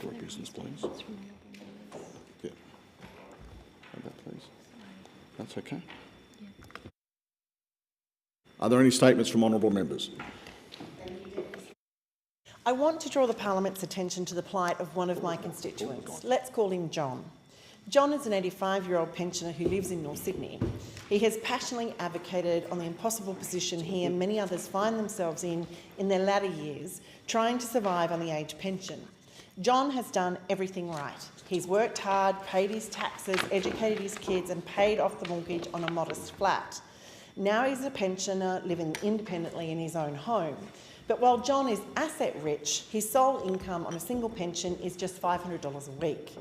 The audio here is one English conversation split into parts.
order of business, please. Yeah. Have that, please. That's okay. Are there any statements from honourable members? I want to draw the Parliament's attention to the plight of one of my constituents. Let's call him John. John is an 85-year-old pensioner who lives in North Sydney. He has passionately advocated on the impossible position he and many others find themselves in their latter years, trying to survive on the age pension. John has done everything right. He's worked hard, paid his taxes, educated his kids and paid off the mortgage on a modest flat. Now he's a pensioner living independently in his own home. But while John is asset rich, his sole income on a single pension is just $500 a week.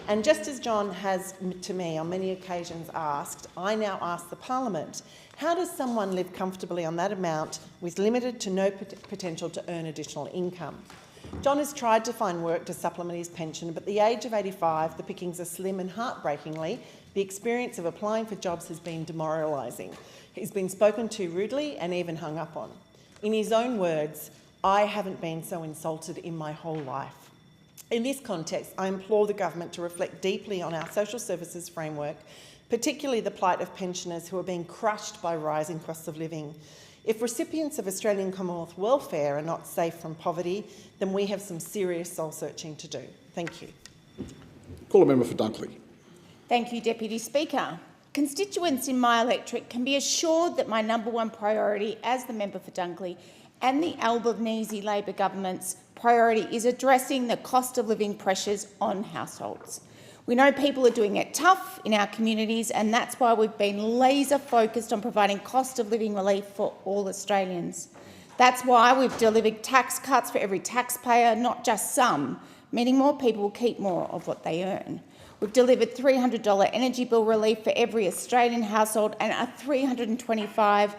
And just as John has to me on many occasions asked, I now ask the Parliament, how does someone live comfortably on that amount with limited to no potential to earn additional income? John has tried to find work to supplement his pension, but at the age of 85, the pickings are slim and heartbreakingly, the experience of applying for jobs has been demoralising. He's been spoken to rudely and even hung up on. In his own words, I haven't been so insulted in my whole life. In this context, I implore the government to reflect deeply on our social services framework, particularly the plight of pensioners who are being crushed by rising costs of living. If recipients of Australian Commonwealth welfare are not safe from poverty, then we have some serious soul-searching to do. Thank you. Call a member for Dunkley. Thank you, Deputy Speaker. Constituents in my electorate can be assured that my number one priority as the member for Dunkley and the Albanese Labor government's priority is addressing the cost of living pressures on households. We know people are doing it tough in our communities, and that's why we've been laser focused on providing cost of living relief for all Australians. That's why we've delivered tax cuts for every taxpayer, not just some, meaning more people will keep more of what they earn. We've delivered $300 energy bill relief for every Australian household and a $325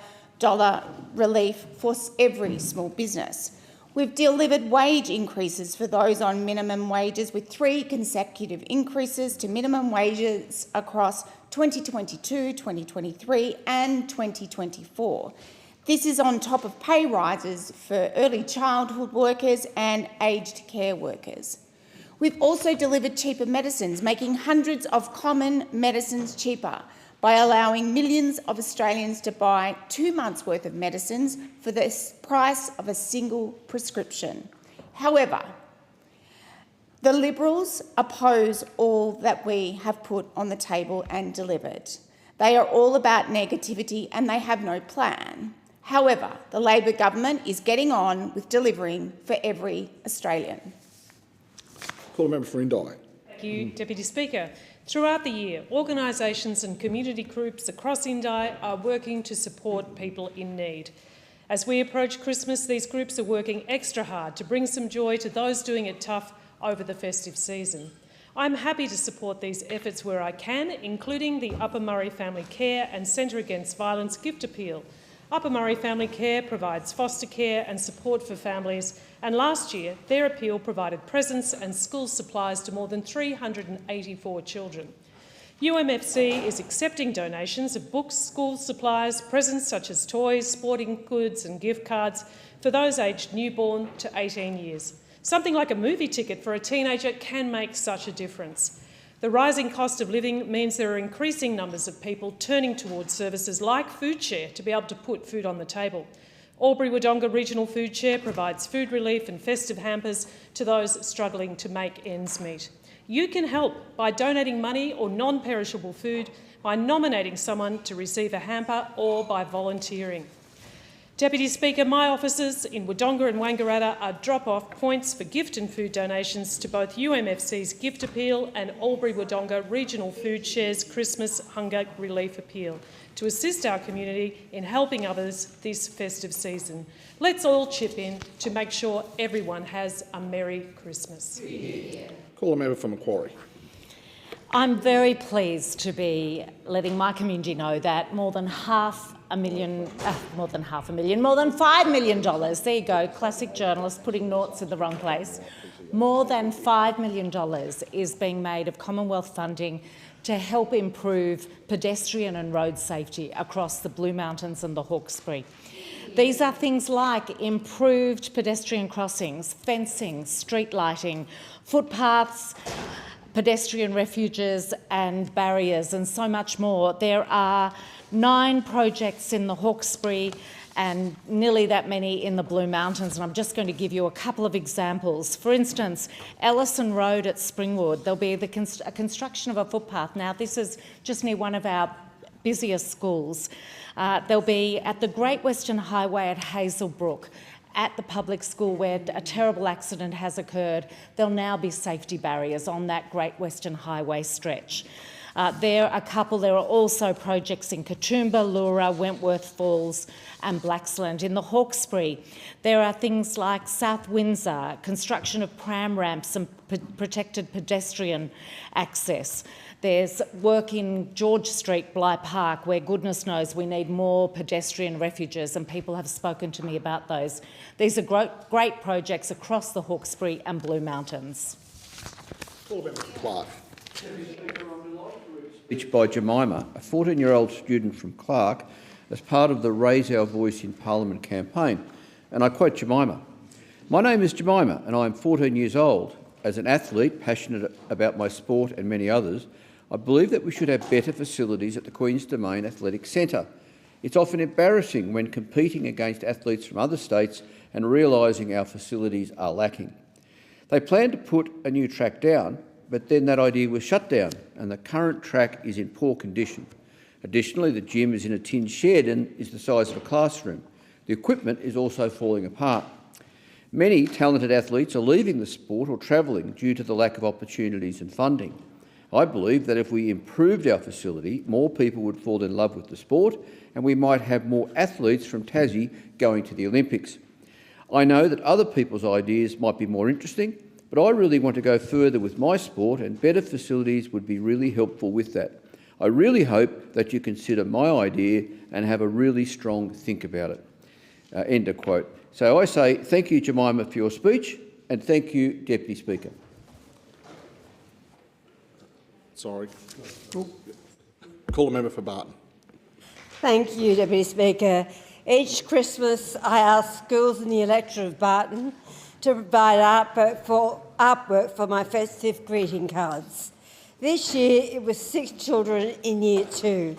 relief for every small business. We've delivered wage increases for those on minimum wages, with 3 consecutive increases to minimum wages across 2022, 2023 and 2024. This is on top of pay rises for early childhood workers and aged care workers. We've also delivered cheaper medicines, making hundreds of common medicines cheaper by allowing millions of Australians to buy 2 months' worth of medicines for the price of a single prescription. However, the Liberals oppose all that we have put on the table and delivered. They are all about negativity and they have no plan. However, the Labor government is getting on with delivering for every Australian. Call a member for Indi. Thank you, Deputy Speaker. Throughout the year, organisations and community groups across Indi are working to support people in need. As we approach Christmas, these groups are working extra hard to bring some joy to those doing it tough over the festive season. I'm happy to support these efforts where I can, including the Upper Murray Family Care and Centre Against Violence gift appeal. Upper Murray Family Care provides foster care and support for families, and last year their appeal provided presents and school supplies to more than 384 children. UMFC is accepting donations of books, school supplies, presents such as toys, sporting goods and gift cards for those aged newborn to 18 years. Something like a movie ticket for a teenager can make such a difference. The rising cost of living means there are increasing numbers of people turning towards services like Food Share to be able to put food on the table. Albury-Wodonga Regional Food Share provides food relief and festive hampers to those struggling to make ends meet. You can help by donating money or non-perishable food, by nominating someone to receive a hamper, or by volunteering. Deputy Speaker, my offices in Wodonga and Wangaratta are drop-off points for gift and food donations to both UMFC's gift appeal and Albury-Wodonga Regional Food Share's Christmas Hunger Relief Appeal to assist our community in helping others this festive season. Let's all chip in to make sure everyone has a Merry Christmas. Call a member for Macquarie. I'm very pleased to be letting my community know that more than $5 million, there you go, classic journalist putting noughts in the wrong place. More than $5 million is being made of Commonwealth funding to help improve pedestrian and road safety across the Blue Mountains and the Hawkesbury. These are things like improved pedestrian crossings, fencing, street lighting, footpaths, pedestrian refuges and barriers, and so much more. There are 9 projects in the Hawkesbury and nearly that many in the Blue Mountains, and I'm just going to give you a couple of examples. For instance, Ellison Road at Springwood, there'll be a construction of a footpath. Now, this is just near one of our busiest schools. There'll be at the Great Western Highway at Hazelbrook, at the public school where a terrible accident has occurred. There'll now be safety barriers on that Great Western Highway stretch. There are also projects in Katoomba, Leura, Wentworth Falls and Blaxland. In the Hawkesbury, there are things like South Windsor, construction of pram ramps and protected pedestrian access. There's work in George Street, Bligh Park, where goodness knows we need more pedestrian refuges, and people have spoken to me about those. These are great projects across the Hawkesbury and Blue Mountains. Clark. Speech by Jemima, a 14-year-old student from Clark, as part of the Raise Our Voice in Parliament campaign. And I quote Jemima, "My name is Jemima and I am 14 years old. As an athlete passionate about my sport and many others, I believe that we should have better facilities at the Queen's Domain Athletic Centre. It's often embarrassing when competing against athletes from other states and realising our facilities are lacking. They planned to put a new track down, but then that idea was shut down and the current track is in poor condition. Additionally, the gym is in a tin shed and is the size of a classroom. The equipment is also falling apart. Many talented athletes are leaving the sport or travelling due to the lack of opportunities and funding. I believe that if we improved our facility, more people would fall in love with the sport and we might have more athletes from Tassie going to the Olympics. I know that other people's ideas might be more interesting, but I really want to go further with my sport and better facilities would be really helpful with that. I really hope that you consider my idea and have a really strong think about it." End of quote. So I say thank you, Jemima, for your speech, and thank you, Deputy Speaker. Sorry. Call a member for Barton. Thank you, Deputy Speaker. Each Christmas I ask schools in the electorate of Barton to provide artwork for my festive greeting cards. This year it was 6 children in Year 2.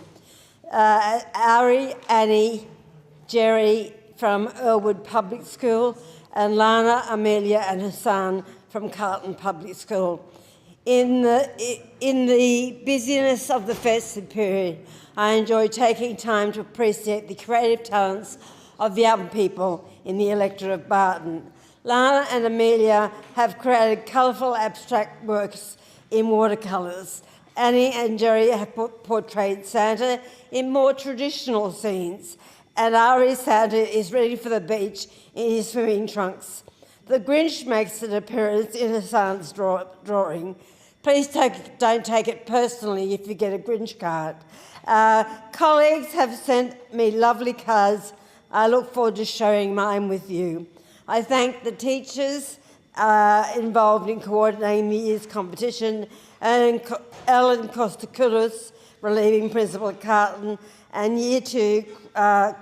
Ari, Annie, Jerry from Earlwood Public School and Lana, Amelia and Hassan from Carlton Public School. In the busyness of the festive period, I enjoy taking time to appreciate the creative talents of young people in the electorate of Barton. Lana and Amelia have created colourful abstract works in watercolours. Annie and Jerry have portrayed Santa in more traditional scenes, and Ari Santa is ready for the beach in his swimming trunks. The Grinch makes an appearance in Hassan's drawing. Please don't take it personally if you get a Grinch card. Colleagues have sent me lovely cards. I look forward to sharing mine with you. I thank the teachers involved in coordinating the year's competition, and Ellen Kostakoulis, relieving principal at Carlton, and Year 2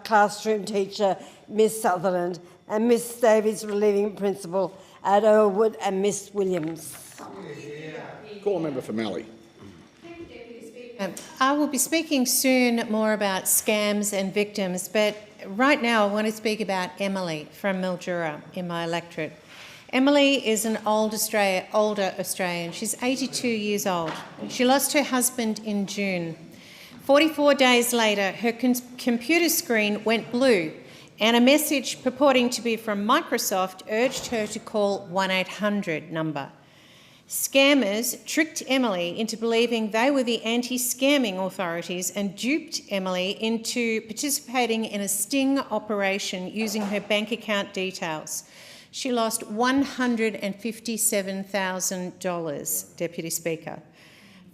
classroom teacher, Miss Sutherland, and Miss Davies, relieving principal at Earlwood, and Miss Williams. Call a member for Mallee. I will be speaking soon more about scams and victims, but right now I want to speak about Emily from Mildura in my electorate. Emily is an older Australian. She's 82 years old. She lost her husband in June. 44 days later, her computer screen went blue and a message purporting to be from Microsoft urged her to call 1-800 number. Scammers tricked Emily into believing they were the anti-scamming authorities and duped Emily into participating in a sting operation using her bank account details. She lost $157,000, Deputy Speaker,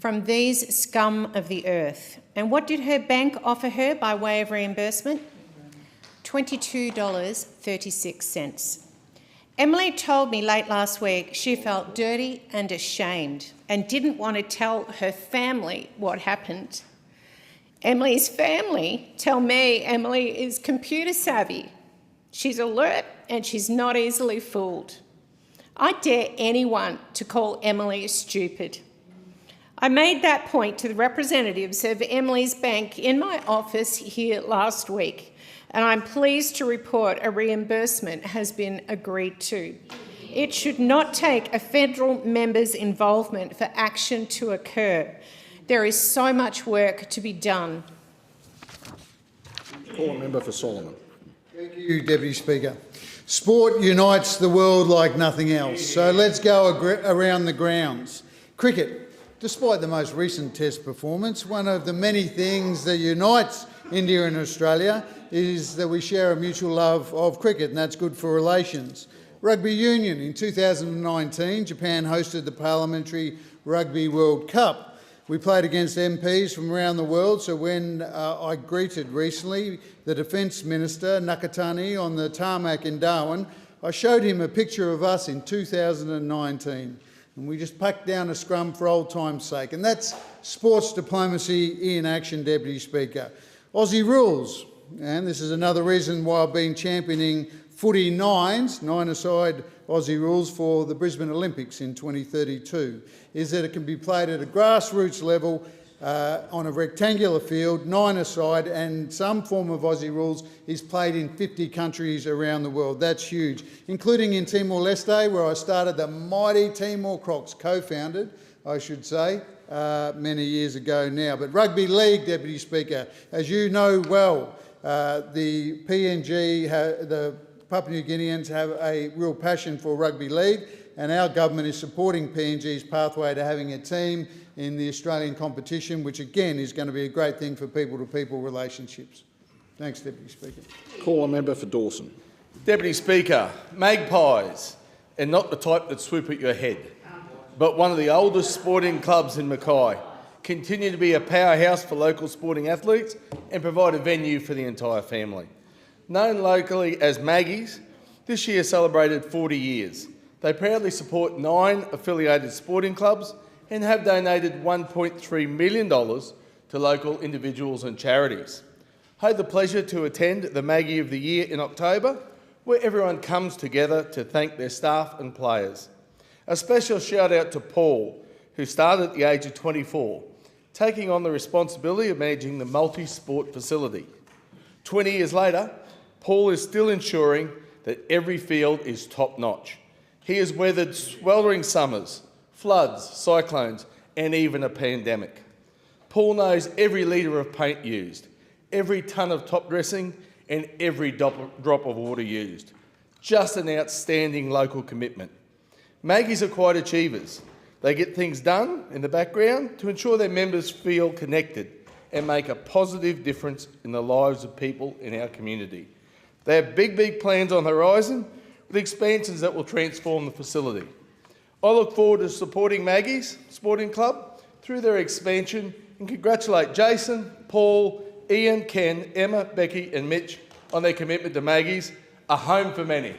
from these scum of the earth. And what did her bank offer her by way of reimbursement? $22.36. Emily told me late last week she felt dirty and ashamed and didn't want to tell her family what happened. Emily's family tell me Emily is computer savvy She's alert and she's not easily fooled. I dare anyone to call Emily stupid. I made that point to the representatives of Emily's bank in my office here last week, and I'm pleased to report a reimbursement has been agreed to. It should not take a federal member's involvement for action to occur. There is so much work to be done. Call a member for Solomon. Thank you, Deputy Speaker. Sport unites the world like nothing else, so let's go around the grounds. Cricket. Despite the most recent Test performance, one of the many things that unites India and Australia is that we share a mutual love of cricket, and that's good for relations. Rugby union. In 2019, Japan hosted the Parliamentary Rugby World Cup. We played against MPs from around the world, so when I greeted recently the Defence Minister, Nakatani, on the tarmac in Darwin, I showed him a picture of us in 2019, and we just packed down a scrum for old time's sake. And that's sports diplomacy in action, Deputy Speaker. Aussie rules, and this is another reason why I've been championing footy nines, nine-a-side Aussie rules for the Brisbane Olympics in 2032, is that it can be played at a grassroots level on a rectangular field, nine-a-side, and some form of Aussie rules is played in 50 countries around the world. That's huge, including in Timor-Leste, where I started the mighty Timor Crocs, co-founded, I should say, many years ago now. But Rugby League, Deputy Speaker, as you know well, the PNG, the Papua New Guineans have a real passion for rugby league, and our government is supporting PNG's pathway to having a team in the Australian competition, which again is going to be a great thing for people-to-people relationships. Thanks, Deputy Speaker. Call a member for Dawson. Deputy Speaker, magpies, and not the type that swoop at your head, but one of the oldest sporting clubs in Mackay, continue to be a powerhouse for local sporting athletes and provide a venue for the entire family. Known locally as Maggies, this year celebrated 40 years. They proudly support 9 affiliated sporting clubs and have donated $1.3 million to local individuals and charities. I had the pleasure to attend the Maggie of the Year in October, where everyone comes together to thank their staff and players. A special shout out to Paul, who started at the age of 24, taking on the responsibility of managing the multi-sport facility. 20 years later, Paul is still ensuring that every field is top-notch. He has weathered sweltering summers, floods, cyclones, and even a pandemic. Paul knows every litre of paint used, every tonne of top dressing, and every drop of water used. Just an outstanding local commitment. Maggies are quite achievers. They get things done in the background to ensure their members feel connected and make a positive difference in the lives of people in our community. They have big plans on the horizon with expansions that will transform the facility. I look forward to supporting Maggie's Sporting Club through their expansion and congratulate Jason, Paul, Ian, Ken, Emma, Becky and Mitch on their commitment to Maggie's, a home for many.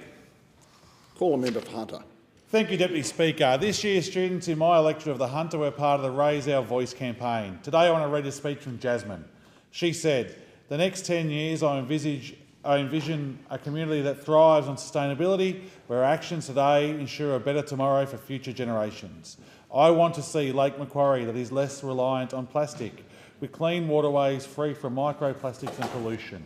Call a member for Hunter. Thank you, Deputy Speaker. This year, students in my electorate of the Hunter were part of the Raise Our Voice campaign. Today I want to read a speech from Jasmine. She said, "The next 10 years I envision a community that thrives on sustainability, where actions today ensure a better tomorrow for future generations. I want to see Lake Macquarie that is less reliant on plastic, with clean waterways free from microplastics and pollution.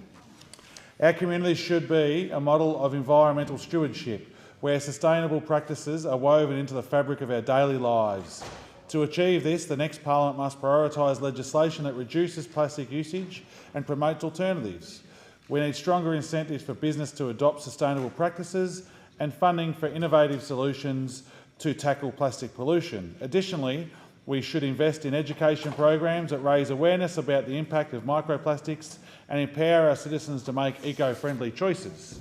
Our community should be a model of environmental stewardship, where sustainable practices are woven into the fabric of our daily lives. To achieve this, the next Parliament must prioritise legislation that reduces plastic usage and promotes alternatives. We need stronger incentives for business to adopt sustainable practices and funding for innovative solutions to tackle plastic pollution. Additionally, we should invest in education programs that raise awareness about the impact of microplastics and empower our citizens to make eco-friendly choices.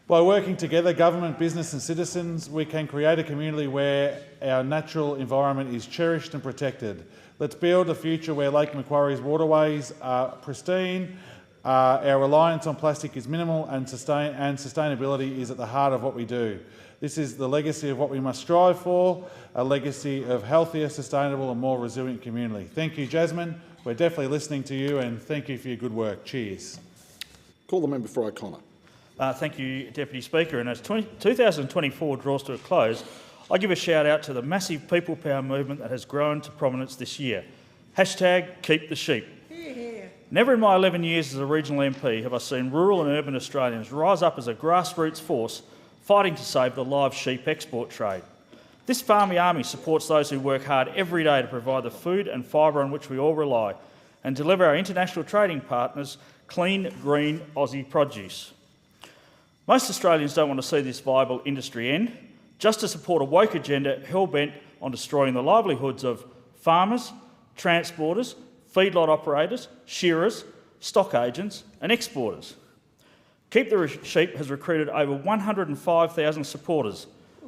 By working together, government, business and citizens, we can create a community where our natural environment is cherished and protected. Let's build a future where Lake Macquarie's waterways are pristine, our reliance on plastic is minimal and sustainability is at the heart of what we do. This is the legacy of what we must strive for, a legacy of healthier, sustainable and more resilient community." Thank you, Jasmine. We're definitely listening to you and thank you for your good work. Cheers. Call the member for O'Connor. Thank you, Deputy Speaker. And as 2024 draws to a close, I give a shout out to the massive people power movement that has grown to prominence this year. Hashtag keep the sheep. Never in my 11 years as a regional MP have I seen rural and urban Australians rise up as a grassroots force fighting to save the live sheep export trade. This farmy army supports those who work hard every day to provide the food and fibre on which we all rely and deliver our international trading partners clean, green Aussie produce. Most Australians don't want to see this viable industry end, just to support a woke agenda hell-bent on destroying the livelihoods of farmers, transporters, feedlot operators, shearers, stock agents and exporters. Keep the Sheep has recruited over 105,000 supporters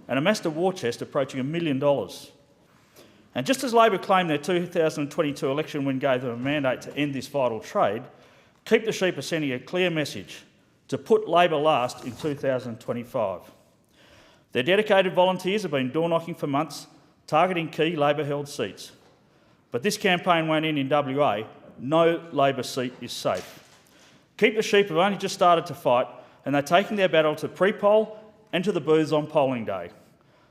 and amassed a war chest approaching $1 million. And just as Labor claimed their 2022 election win gave them a mandate to end this vital trade, Keep the Sheep are sending a clear message to put Labor last in 2025. Their dedicated volunteers have been door-knocking for months, targeting key Labor-held seats. But this campaign won't end in WA. No Labor seat is safe. Keep the Sheep have only just started to fight, and they're taking their battle to pre-poll and to the booths on polling day.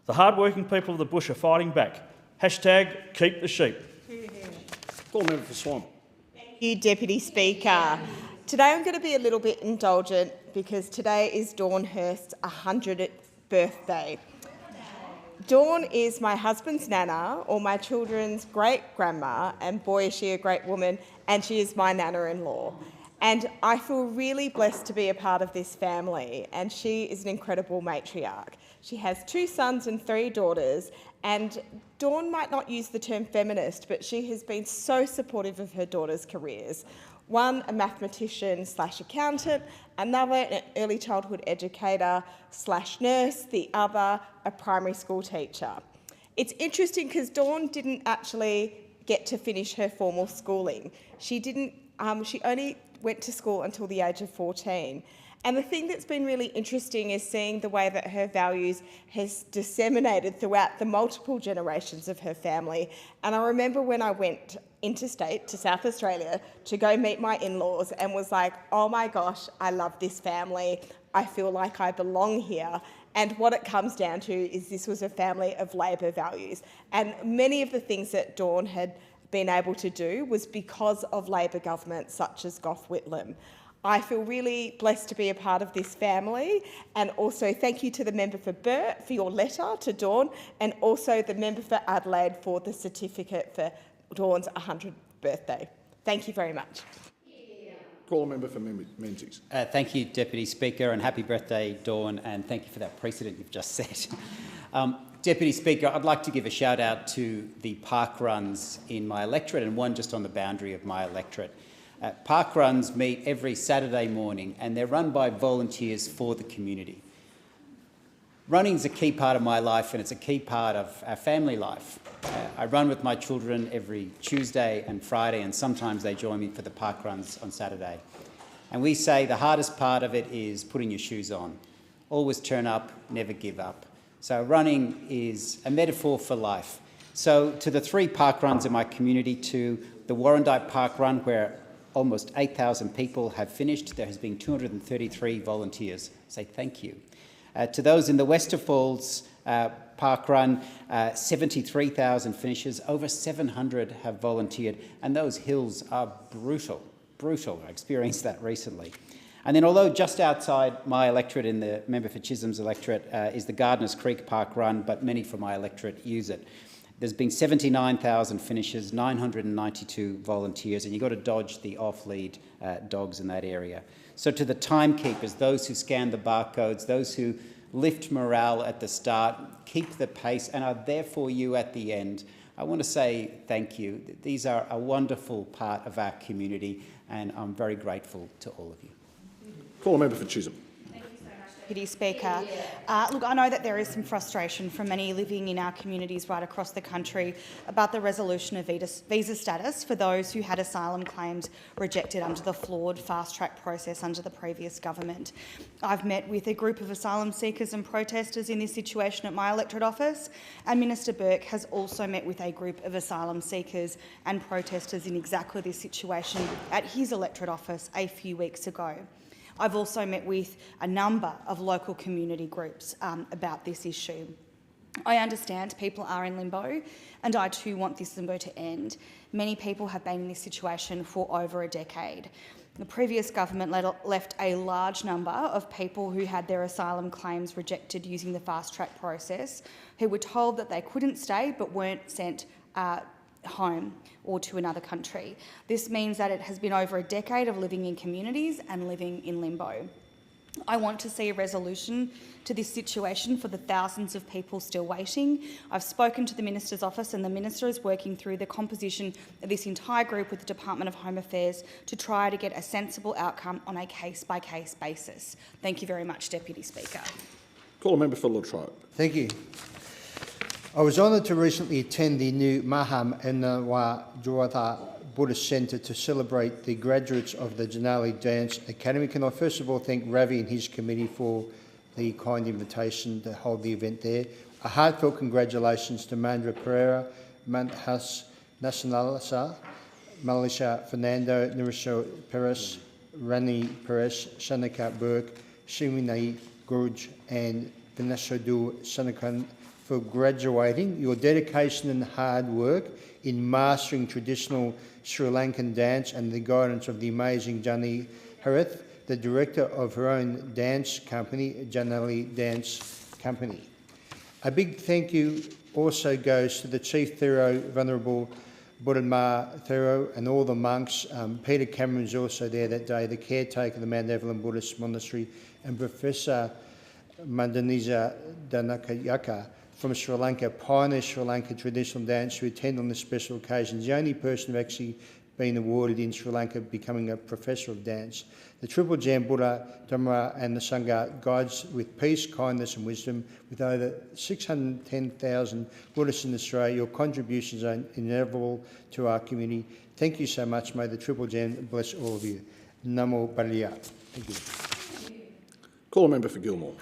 The hard-working people of the bush are fighting back. Hashtag keep the sheep. Call member for Swan. Thank you, Deputy Speaker. Today I'm going to be a little bit indulgent because today is Dawn Hurst's 100th birthday. Dawn is my husband's nana, or my children's great-grandma, and boy is she a great woman, and she is my nana-in-law. And I feel really blessed to be a part of this family, and she is an incredible matriarch. She has 2 sons and 3 daughters, and Dawn might not use the term feminist, but she has been so supportive of her daughters' careers. One, a mathematician/accountant, another, an early childhood educator/nurse, the other, a primary school teacher. It's interesting because Dawn didn't actually get to finish her formal schooling. She only went to school until the age of 14. And the thing that's been really interesting is seeing the way that her values has disseminated throughout the multiple generations of her family. And I remember when I went interstate to South Australia to go meet my in-laws and was like, oh my gosh, I love this family. I feel like I belong here. And what it comes down to is this was a family of Labor values. And many of the things that Dawn had been able to do was because of Labor governments such as Gough Whitlam. I feel really blessed to be a part of this family, and also thank you to the member for Burt for your letter to Dawn, and also the member for Adelaide for the certificate for Dawn's 100th birthday. Thank you very much. Call a member for Menzies. Thank you, Deputy Speaker, and happy birthday, Dawn, and thank you for that precedent you've just set. Deputy Speaker, I'd like to give a shout out to the park runs in my electorate and one just on the boundary of my electorate. Park runs meet every Saturday morning and they're run by volunteers for the community. Running is a key part of my life and it's a key part of our family life. I run with my children every Tuesday and Friday, and sometimes they join me for the park runs on Saturday. And we say the hardest part of it is putting your shoes on. Always turn up, never give up. So running is a metaphor for life. So to the 3 park runs in my community, to the Warrandyte Park Run, where almost 8,000 people have finished, there has been 233 volunteers. Say thank you. To those in the Westerfolds Park Run, 73,000 finishers, over 700 have volunteered, and those hills are brutal. I experienced that recently. And then although just outside my electorate, in the member for Chisholm's electorate, is the Gardeners Creek Park Run, but many from my electorate use it. There's been 79,000 finishers, 992 volunteers, and you've got to dodge the off-lead dogs in that area. So to the timekeepers, those who scan the barcodes, those who lift morale at the start, keep the pace, and are there for you at the end, I want to say thank you. These are a wonderful part of our community, and I'm very grateful to all of you. Call a member for Chisholm. Deputy Speaker. Look, I know that there is some frustration from many living in our communities right across the country about the resolution of visa status for those who had asylum claims rejected under the flawed fast-track process under the previous government. I've met with a group of asylum seekers and protesters in this situation at my electorate office, and Minister Burke has also met with a group of asylum seekers and protesters in exactly this situation at his electorate office a few weeks ago. I've also met with a number of local community groups about this issue. I understand people are in limbo, and I too want this limbo to end. Many people have been in this situation for over a decade. The previous government left a large number of people who had their asylum claims rejected using the fast-track process, who were told that they couldn't stay but weren't sent home or to another country. This means that it has been over a decade of living in communities and living in limbo. I want to see a resolution to this situation for the thousands of people still waiting. I've spoken to the Minister's office, and the Minister is working through the composition of this entire group with the Department of Home Affairs to try to get a sensible outcome on a case-by-case basis. Thank you very much, Deputy Speaker. Call a member for Latrobe. Thank you. I was honoured to recently attend the new Maham Ennawa Juwata Buddhist Centre to celebrate the graduates of the Juvenile Dance Academy. Can I first of all thank Ravi and his committee for the kind invitation to hold the event there. A heartfelt congratulations to Mandra Pereira, Manhas Nacionalisa, Malaysia Fernando, Nirisho Perez, Rani Perez, Shanika Burke, Shiminai Guruj and Vanessa Du Sanakan for graduating. Your dedication and hard work in mastering traditional Sri Lankan dance and the guidance of the amazing Jani Harith, the director of her own dance company, Janali Dance Company. A big thank you also goes to the Chief Thero, Venerable Buddha Thero, and all the monks. Peter Cameron's also there that day, the caretaker of the Mount Evelyn Buddhist Monastery, and Professor Mandanisa Danakayaka from Sri Lanka, pioneer Sri Lanka traditional dance, who attend on this special occasion. The only person who actually been awarded in Sri Lanka becoming a professor of dance. The Triple Jam Buddha, Dhamma and the Sangha guides with peace, kindness and wisdom. With over 610,000 Buddhists in Australia, your contributions are inevitable to our community. Thank you so much. May the Triple Jam bless all of you. Namo Buddhaya. Thank you. Call a member for Gilmore.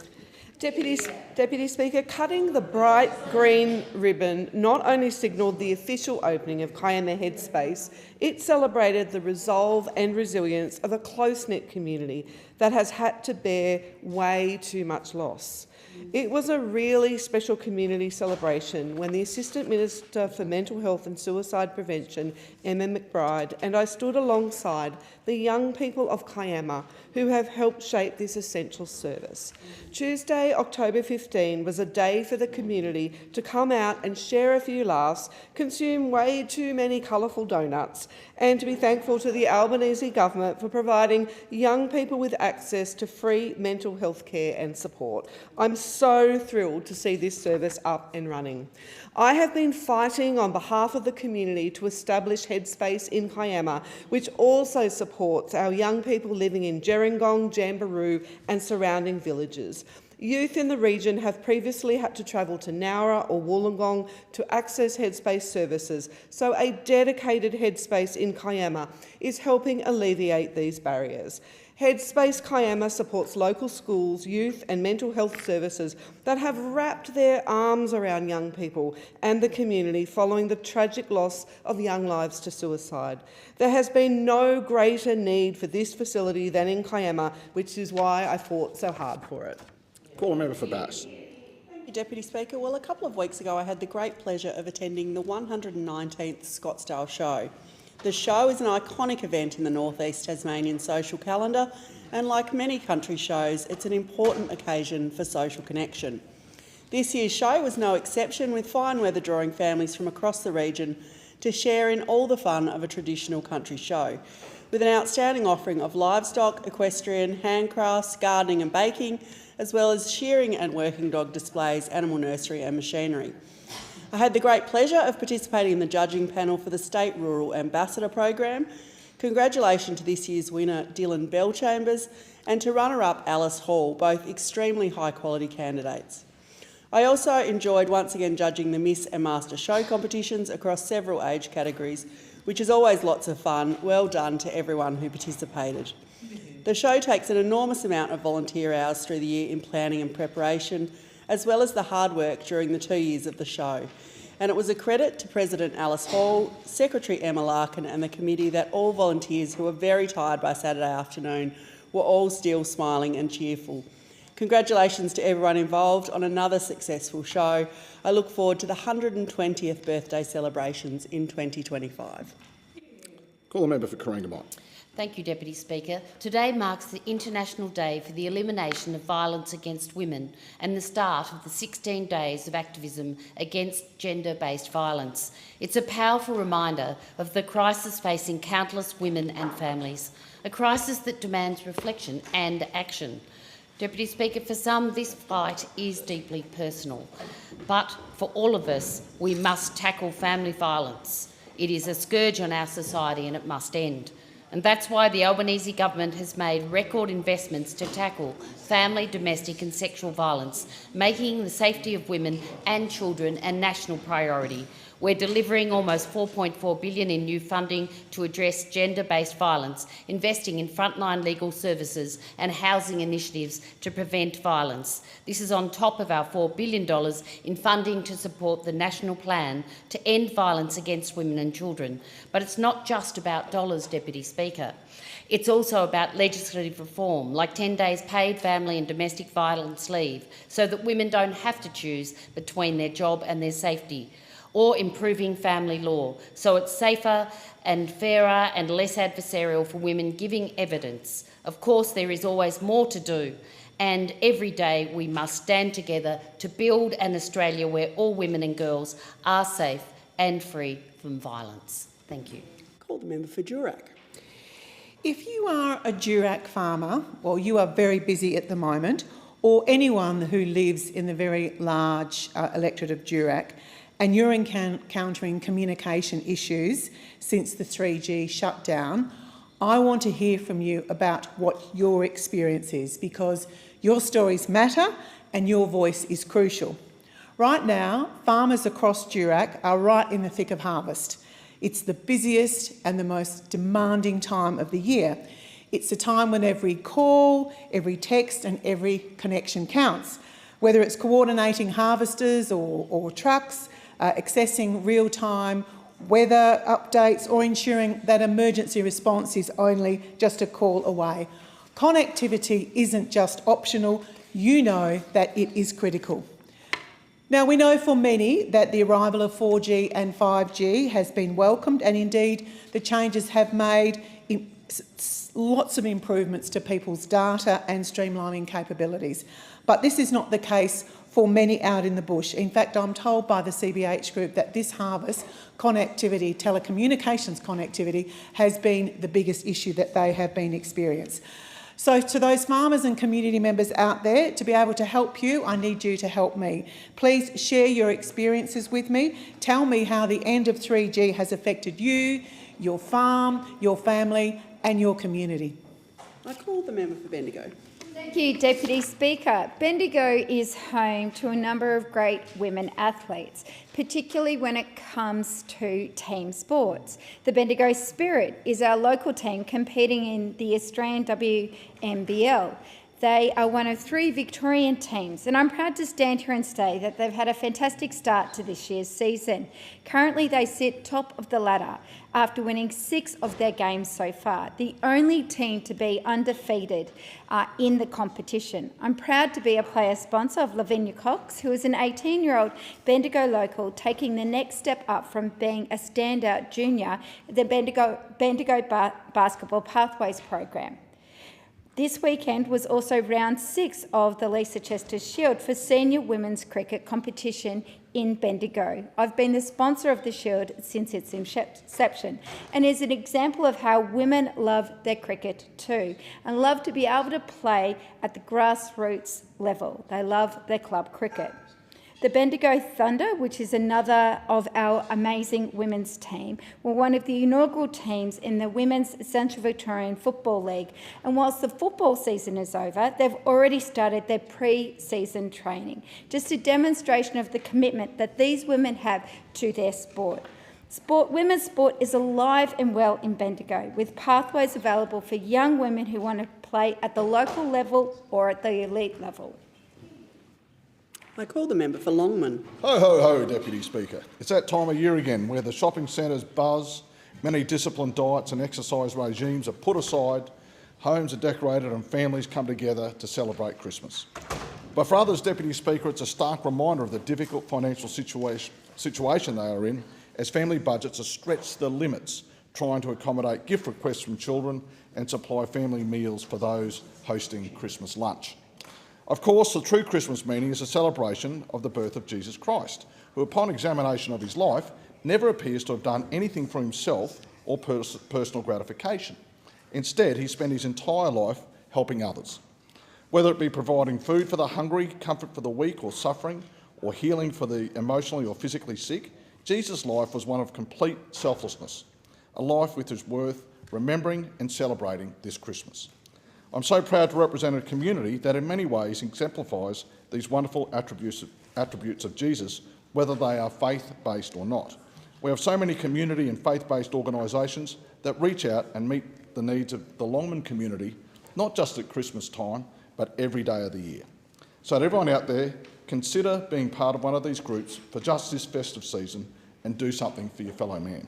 Deputy Speaker, cutting the bright green ribbon not only signalled the official opening of Kiama Headspace, it celebrated the resolve and resilience of a close-knit community that has had to bear way too much loss. It was a really special community celebration when the Assistant Minister for Mental Health and Suicide Prevention, Emma McBride, and I stood alongside the young people of Kiama who have helped shape this essential service. Tuesday, October 15, was a day for the community to come out and share a few laughs, consume way too many colourful donuts, and to be thankful to the Albanese government for providing young people with access to free mental health care and support. I'm so thrilled to see this service up and running. I have been fighting on behalf of the community to establish Headspace in Kiama, which also supports our young people living in Gerringong, Jamberoo and surrounding villages. Youth in the region have previously had to travel to Nowra or Wollongong to access Headspace services, so a dedicated Headspace in Kiama is helping alleviate these barriers. Headspace Kiama supports local schools, youth and mental health services that have wrapped their arms around young people and the community following the tragic loss of young lives to suicide. There has been no greater need for this facility than in Kiama, which is why I fought so hard for it. Call a member for Bass. Thank you, Deputy Speaker. Well, a couple of weeks ago I had the great pleasure of attending the 119th Scottsdale Show. The show is an iconic event in the North East Tasmanian social calendar, and like many country shows, it's an important occasion for social connection. This year's show was no exception, with fine weather drawing families from across the region to share in all the fun of a traditional country show, with an outstanding offering of livestock, equestrian, handcrafts, gardening and baking, as well as shearing and working dog displays, animal nursery and machinery. I had the great pleasure of participating in the judging panel for the State Rural Ambassador Program. Congratulations to this year's winner, Dylan Bellchambers, and to runner-up Alice Hall, both extremely high-quality candidates. I also enjoyed once again judging the Miss and Master Show competitions across several age categories, which is always lots of fun. Well done to everyone who participated. The show takes an enormous amount of volunteer hours through the year in planning and preparation, as well as the hard work during the 2 years of the show. And it was a credit to President Alice Hall, Secretary Emma Larkin and the committee that all volunteers who were very tired by Saturday afternoon were all still smiling and cheerful. Congratulations to everyone involved on another successful show. I look forward to the 120th birthday celebrations in 2025. Call the member for Corangamite. Thank you, Deputy Speaker. Today marks the International Day for the Elimination of Violence Against Women and the start of the 16 days of activism against gender-based violence. It's a powerful reminder of the crisis facing countless women and families, a crisis that demands reflection and action. Deputy Speaker, for some, this fight is deeply personal, but for all of us, we must tackle family violence. It is a scourge on our society and it must end. And that's why the Albanese government has made record investments to tackle family, domestic and sexual violence, making the safety of women and children a national priority. We're delivering almost $4.4 billion in new funding to address gender-based violence, investing in frontline legal services and housing initiatives to prevent violence. This is on top of our $4 billion in funding to support the national plan to end violence against women and children. But it's not just about dollars, Deputy Speaker. It's also about legislative reform, like 10 days paid family and domestic violence leave, so that women don't have to choose between their job and their safety, or improving family law, so it's safer and fairer and less adversarial for women giving evidence. Of course, there is always more to do, and every day we must stand together to build an Australia where all women and girls are safe and free from violence. Thank you. Call the member for Durack. If you are a Durack farmer, well, you are very busy at the moment, or anyone who lives in the very large electorate of Durack, and you're encountering communication issues since the 3G shutdown, I want to hear from you about what your experience is, because your stories matter and your voice is crucial. Right now, farmers across Durack are right in the thick of harvest. It's the busiest and the most demanding time of the year. It's a time when every call, every text and every connection counts, whether it's coordinating harvesters or trucks, accessing real-time weather updates or ensuring that emergency response is only just a call away. Connectivity isn't just optional, you know that it is critical. Now, we know for many that the arrival of 4G and 5G has been welcomed, and indeed the changes have made lots of improvements to people's data and streamlining capabilities. But this is not the case for many out in the bush. In fact, I'm told by the CBH group that this harvest, connectivity, telecommunications connectivity, has been the biggest issue that they have been experiencing. So to those farmers and community members out there, to be able to help you, I need you to help me. Please share your experiences with me. Tell me how the end of 3G has affected you, your farm, your family and your community. I call the member for Bendigo. Thank you, Deputy Speaker. Bendigo is home to a number of great women athletes, particularly when it comes to team sports. The Bendigo Spirit is our local team competing in the Australian WNBL. They are one of 3 Victorian teams, and I'm proud to stand here and say that they've had a fantastic start to this year's season. Currently, they sit top of the ladder after winning 6 of their games so far, the only team to be undefeated in the competition. I'm proud to be a player sponsor of Lavinia Cox, who is an 18-year-old Bendigo local taking the next step up from being a standout junior at the Bendigo Basketball Pathways program. This weekend was also round 6 of the Lisa Chester Shield for senior women's cricket competition in Bendigo. I've been the sponsor of the Shield since its inception and is an example of how women love their cricket too and love to be able to play at the grassroots level. They love their club cricket. The Bendigo Thunder, which is another of our amazing women's team, were one of the inaugural teams in the Women's Central Victorian Football League. And whilst the football season is over, they've already started their pre-season training, just a demonstration of the commitment that these women have to their sport. Women's sport is alive and well in Bendigo, with pathways available for young women who want to play at the local level or at the elite level. I call the member for Longman. Ho, ho, ho, Deputy Speaker. It's that time of year again where the shopping centres buzz, many disciplined diets and exercise regimes are put aside Homes are decorated and families come together to celebrate Christmas. But for others, Deputy Speaker, it's a stark reminder of the difficult financial situation they are in as family budgets are stretched to the limits, trying to accommodate gift requests from children and supply family meals for those hosting Christmas lunch. Of course, the true Christmas meaning is a celebration of the birth of Jesus Christ, who upon examination of his life never appears to have done anything for himself or personal gratification. Instead, he spent his entire life helping others. Whether it be providing food for the hungry, comfort for the weak or suffering, or healing for the emotionally or physically sick, Jesus' life was one of complete selflessness, a life which is worth remembering and celebrating this Christmas. I'm so proud to represent a community that in many ways exemplifies these wonderful attributes of Jesus, whether they are faith-based or not. We have so many community and faith-based organisations that reach out and meet the needs of the Longman community, not just at Christmas time, but every day of the year. So to everyone out there, consider being part of one of these groups for just this festive season and do something for your fellow man.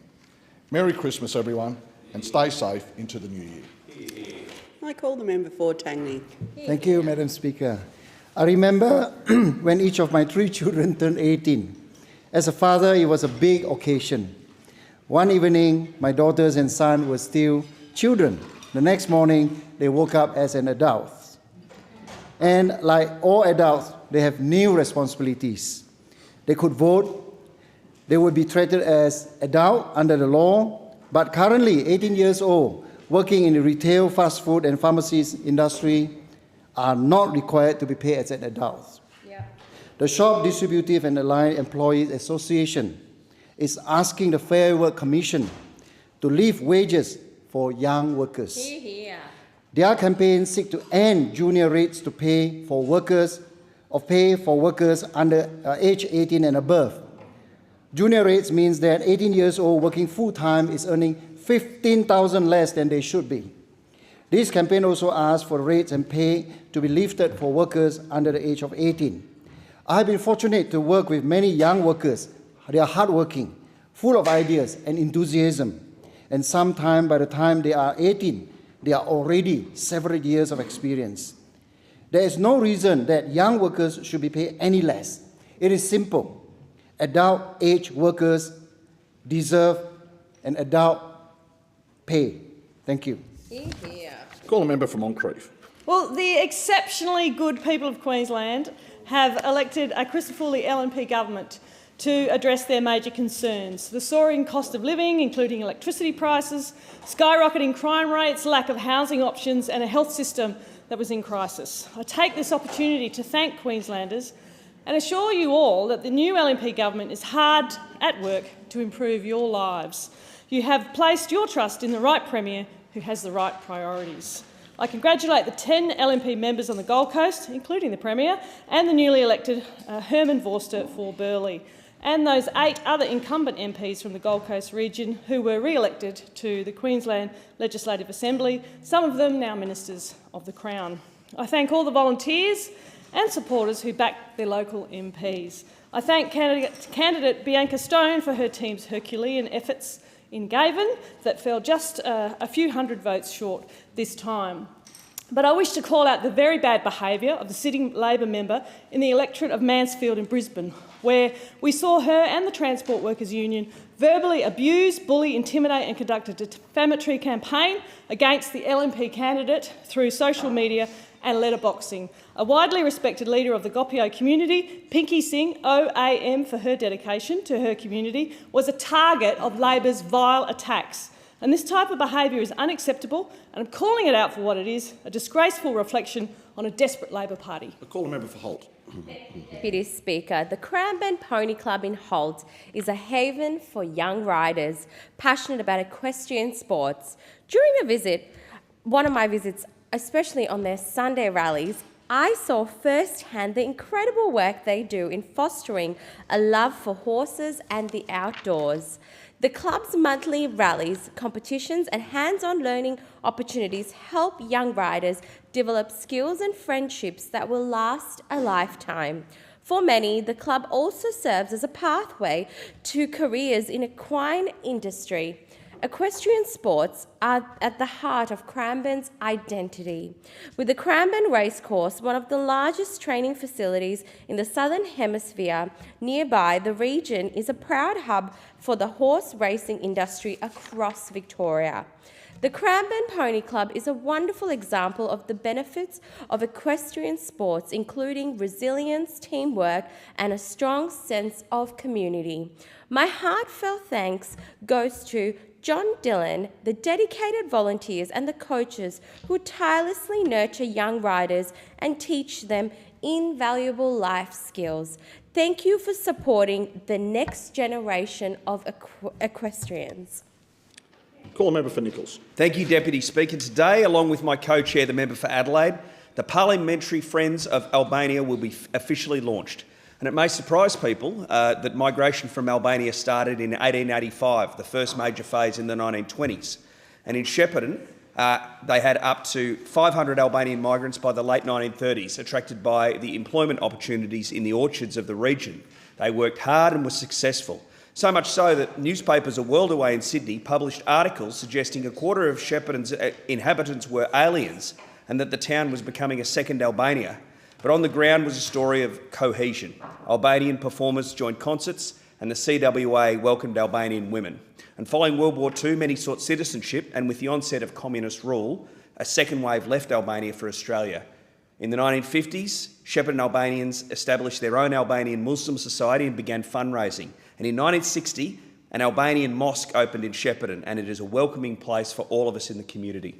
Merry Christmas, everyone, and stay safe into the new year. I call the member for Tangney. Thank you, Madam Speaker. I remember when each of my 3 children turned 18. As a father, it was a big occasion. One evening, my daughters and son were still children. The next morning, they woke up as an adult. And like all adults, they have new responsibilities. They could vote. They would be treated as adults under the law, but currently 18 years old, working in the retail, fast food and pharmacies industry are not required to be paid as an adult. Yeah. The Shop Distributive and Allied Employees Association is asking the Fair Work Commission to lift wages for young workers. Hear, hear. Their campaign seeks to end junior rates to pay for workers under age 18 and above. Junior rates means that 18 years old working full-time is earning $15,000 less than they should be. This campaign also asks for rates and pay to be lifted for workers under the age of 18. I have been fortunate to work with many young workers. They are hardworking, full of ideas and enthusiasm, and sometimes by the time they are 18, they are already several years of experience. There is no reason that young workers should be paid any less. It is simple. Adult age workers deserve an adult pay. Thank you. Call a member from Moncrief. Well, the exceptionally good people of Queensland have elected a Christopherly LNP government to address their major concerns: the soaring cost of living, including electricity prices, skyrocketing crime rates, lack of housing options and a health system that was in crisis. I take this opportunity to thank Queenslanders and assure you all that the new LNP government is hard at work to improve your lives. You have placed your trust in the right Premier who has the right priorities. I congratulate the 10 LNP members on the Gold Coast, including the Premier, and the newly elected Herman Vorster for Burleigh, and those 8 other incumbent MPs from the Gold Coast region who were re-elected to the Queensland Legislative Assembly, some of them now Ministers of the Crown. I thank all the volunteers and supporters who back their local MPs. I thank candidate Bianca Stone for her team's Herculean efforts in Gaven that fell just a few hundred votes short this time. But I wish to call out the very bad behaviour of the sitting Labor member in the electorate of Mansfield in Brisbane, where we saw her and the Transport Workers Union verbally abuse, bully, intimidate and conduct a defamatory campaign against the LNP candidate through social media and letterboxing. A widely respected leader of the Gopio community, Pinky Singh, OAM for her dedication to her community, was a target of Labor's vile attacks. And this type of behaviour is unacceptable, and I'm calling it out for what it is, a disgraceful reflection on a desperate Labor Party. I call a member for Holt. Deputy Speaker, the Cranbourne Pony Club in Holt is a haven for young riders passionate about equestrian sports. During one of my visits, especially on their Sunday rallies, I saw firsthand the incredible work they do in fostering a love for horses and the outdoors. The club's monthly rallies, competitions and hands-on learning opportunities help young riders develop skills and friendships that will last a lifetime. For many, the club also serves as a pathway to careers in equine industry. Equestrian sports are at the heart of Cranbourne's identity. With the Cranbourne Racecourse, one of the largest training facilities in the Southern Hemisphere, nearby, the region is a proud hub for the horse racing industry across Victoria. The Cranbourne Pony Club is a wonderful example of the benefits of equestrian sports, including resilience, teamwork, and a strong sense of community. My heartfelt thanks goes to John Dillon, the dedicated volunteers and the coaches who tirelessly nurture young riders and teach them invaluable life skills. Thank you for supporting the next generation of equestrians. Call a member for Nichols. Thank you, Deputy Speaker. Today, along with my co-chair, the member for Adelaide, the Parliamentary Friends of Albania will be officially launched. And it may surprise people that migration from Albania started in 1885, the first major phase in the 1920s. And in Shepparton, they had up to 500 Albanian migrants by the late 1930s, attracted by the employment opportunities in the orchards of the region. They worked hard and were successful. So much so that newspapers a world away in Sydney published articles suggesting a quarter of Shepparton's inhabitants were aliens and that the town was becoming a second Albania. But on the ground was a story of cohesion. Albanian performers joined concerts and the CWA welcomed Albanian women. And following World War II, many sought citizenship, and with the onset of communist rule, a second wave left Albania for Australia. In the 1950s, Shepparton Albanians established their own Albanian Muslim society and began fundraising. And in 1960, an Albanian mosque opened in Shepparton, and it is a welcoming place for all of us in the community.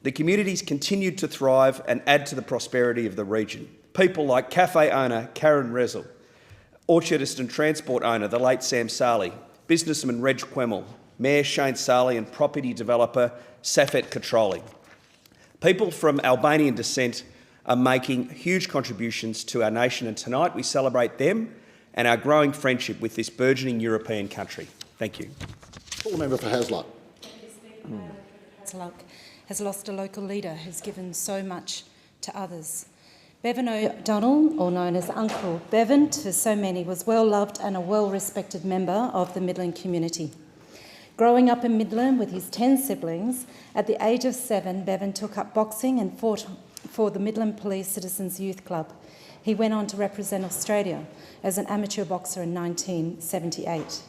The communities continued to thrive and add to the prosperity of the region. People like cafe owner Karen Rezel, orchardist and transport owner the late Sam Sali, businessman Reg Quemmel, Mayor Shane Sali and property developer Safet Katroli. People from Albanian descent are making huge contributions to our nation, and tonight we celebrate them and our growing friendship with this burgeoning European country. Thank you. Call a member for Hasluck. Hasluck has lost a local leader who's given so much to others. Bevan O'Donnell, or known as Uncle Bevan to so many, was well loved and a well-respected member of the Midland community. Growing up in Midland with his 10 siblings, at the age of 7, Bevan took up boxing and fought for the Midland Police Citizens Youth Club. He went on to represent Australia as an amateur boxer in 1978.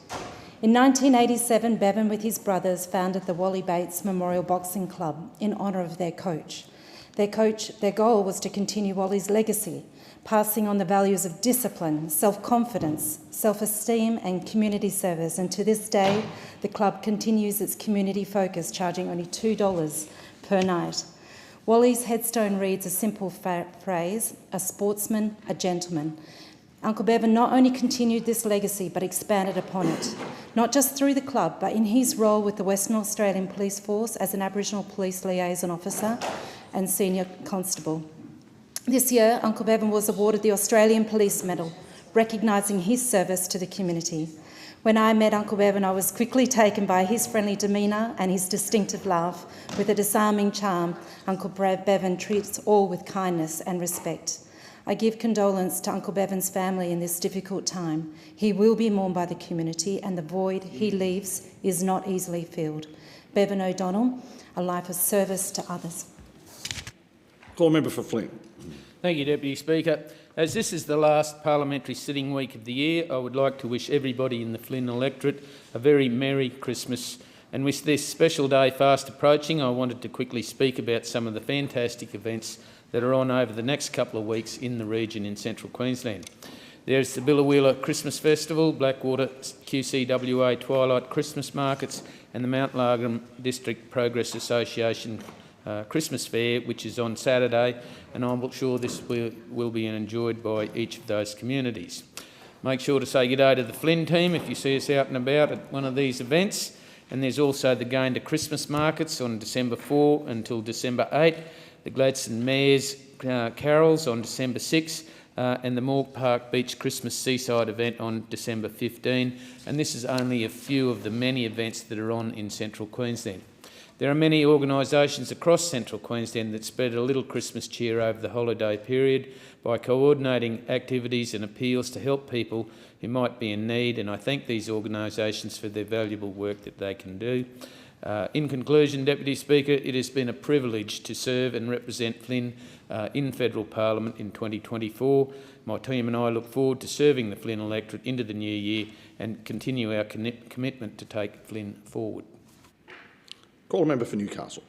In 1987, Bevan with his brothers founded the Wally Bates Memorial Boxing Club in honour of their coach. Their goal was to continue Wally's legacy, passing on the values of discipline, self-confidence, self-esteem and community service. And to this day, the club continues its community focus, charging only $2 per night. Wally's headstone reads a simple phrase, a sportsman, a gentleman. Uncle Bevan not only continued this legacy but expanded upon it, not just through the club but in his role with the Western Australian Police Force as an Aboriginal Police Liaison Officer and Senior Constable. This year, Uncle Bevan was awarded the Australian Police Medal, recognising his service to the community. When I met Uncle Bevan, I was quickly taken by his friendly demeanour and his distinctive laugh. With a disarming charm, Uncle Bevan treats all with kindness and respect. I give condolence to Uncle Bevan's family in this difficult time. He will be mourned by the community, and the void he leaves is not easily filled. Bevan O'Donnell, a life of service to others. Call a member for Flint. Thank you, Deputy Speaker. As this is the last parliamentary sitting week of the year, I would like to wish everybody in the Flynn electorate a very Merry Christmas. And with this special day fast approaching, I wanted to quickly speak about some of the fantastic events that are on over the next couple of weeks in the region in central Queensland. There's the Billawheeler Christmas Festival, Blackwater QCWA Twilight Christmas Markets and the Mount Largam District Progress Association Christmas Fair, which is on Saturday, and I'm sure this will be enjoyed by each of those communities. Make sure to say good day to the Flynn team if you see us out and about at one of these events. And there's also the Gayndah Christmas Markets on December 4 until December 8, the Gladstone Mayor's Carols on December 6, and the Morgue Park Beach Christmas Seaside event on December 15. And this is only a few of the many events that are on in central Queensland. There are many organisations across central Queensland that spread a little Christmas cheer over the holiday period by coordinating activities and appeals to help people who might be in need, and I thank these organisations for their valuable work that they can do. In conclusion, Deputy Speaker, it has been a privilege to serve and represent Flynn in Federal Parliament in 2024. My team and I look forward to serving the Flynn electorate into the new year and continue our commitment to take Flynn forward. Call a member for Newcastle.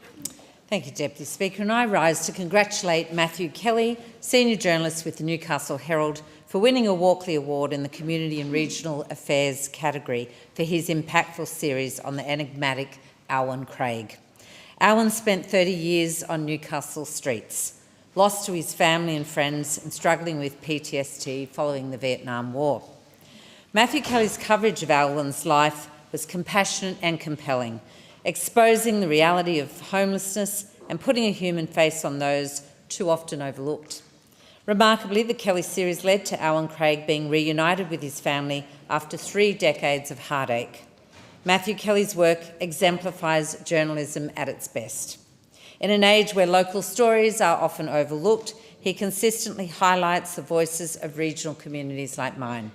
Thank you, Deputy Speaker, and I rise to congratulate Matthew Kelly, Senior Journalist with the Newcastle Herald, for winning a Walkley Award in the Community and Regional Affairs category for his impactful series on the enigmatic Alwyn Craig. Alwyn spent 30 years on Newcastle streets, lost to his family and friends and struggling with PTSD following the Vietnam War. Matthew Kelly's coverage of Alwyn's life was compassionate and compelling, exposing the reality of homelessness and putting a human face on those too often overlooked. Remarkably, the Kelly series led to Alwyn Craig being reunited with his family after 3 decades of heartache. Matthew Kelly's work exemplifies journalism at its best. In an age where local stories are often overlooked, he consistently highlights the voices of regional communities like mine.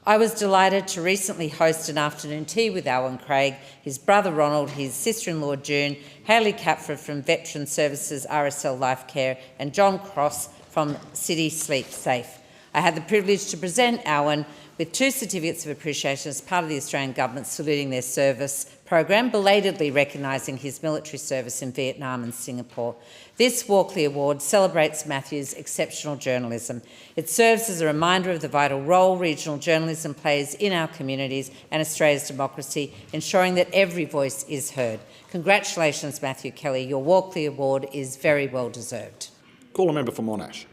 I was delighted to recently host an afternoon tea with Alwyn Craig, his brother Ronald, his sister-in-law June, Hayley Capford from Veteran Services RSL Life Care and John Cross from City Sleep Safe. I had the privilege to present Alwyn with 2 certificates of appreciation as part of the Australian Government saluting their service program, belatedly recognising his military service in Vietnam and Singapore. This Walkley Award celebrates Matthew's exceptional journalism. It serves as a reminder of the vital role regional journalism plays in our communities and Australia's democracy, ensuring that every voice is heard. Congratulations, Matthew Kelly. Your Walkley Award is very well deserved. Call a member for Monash.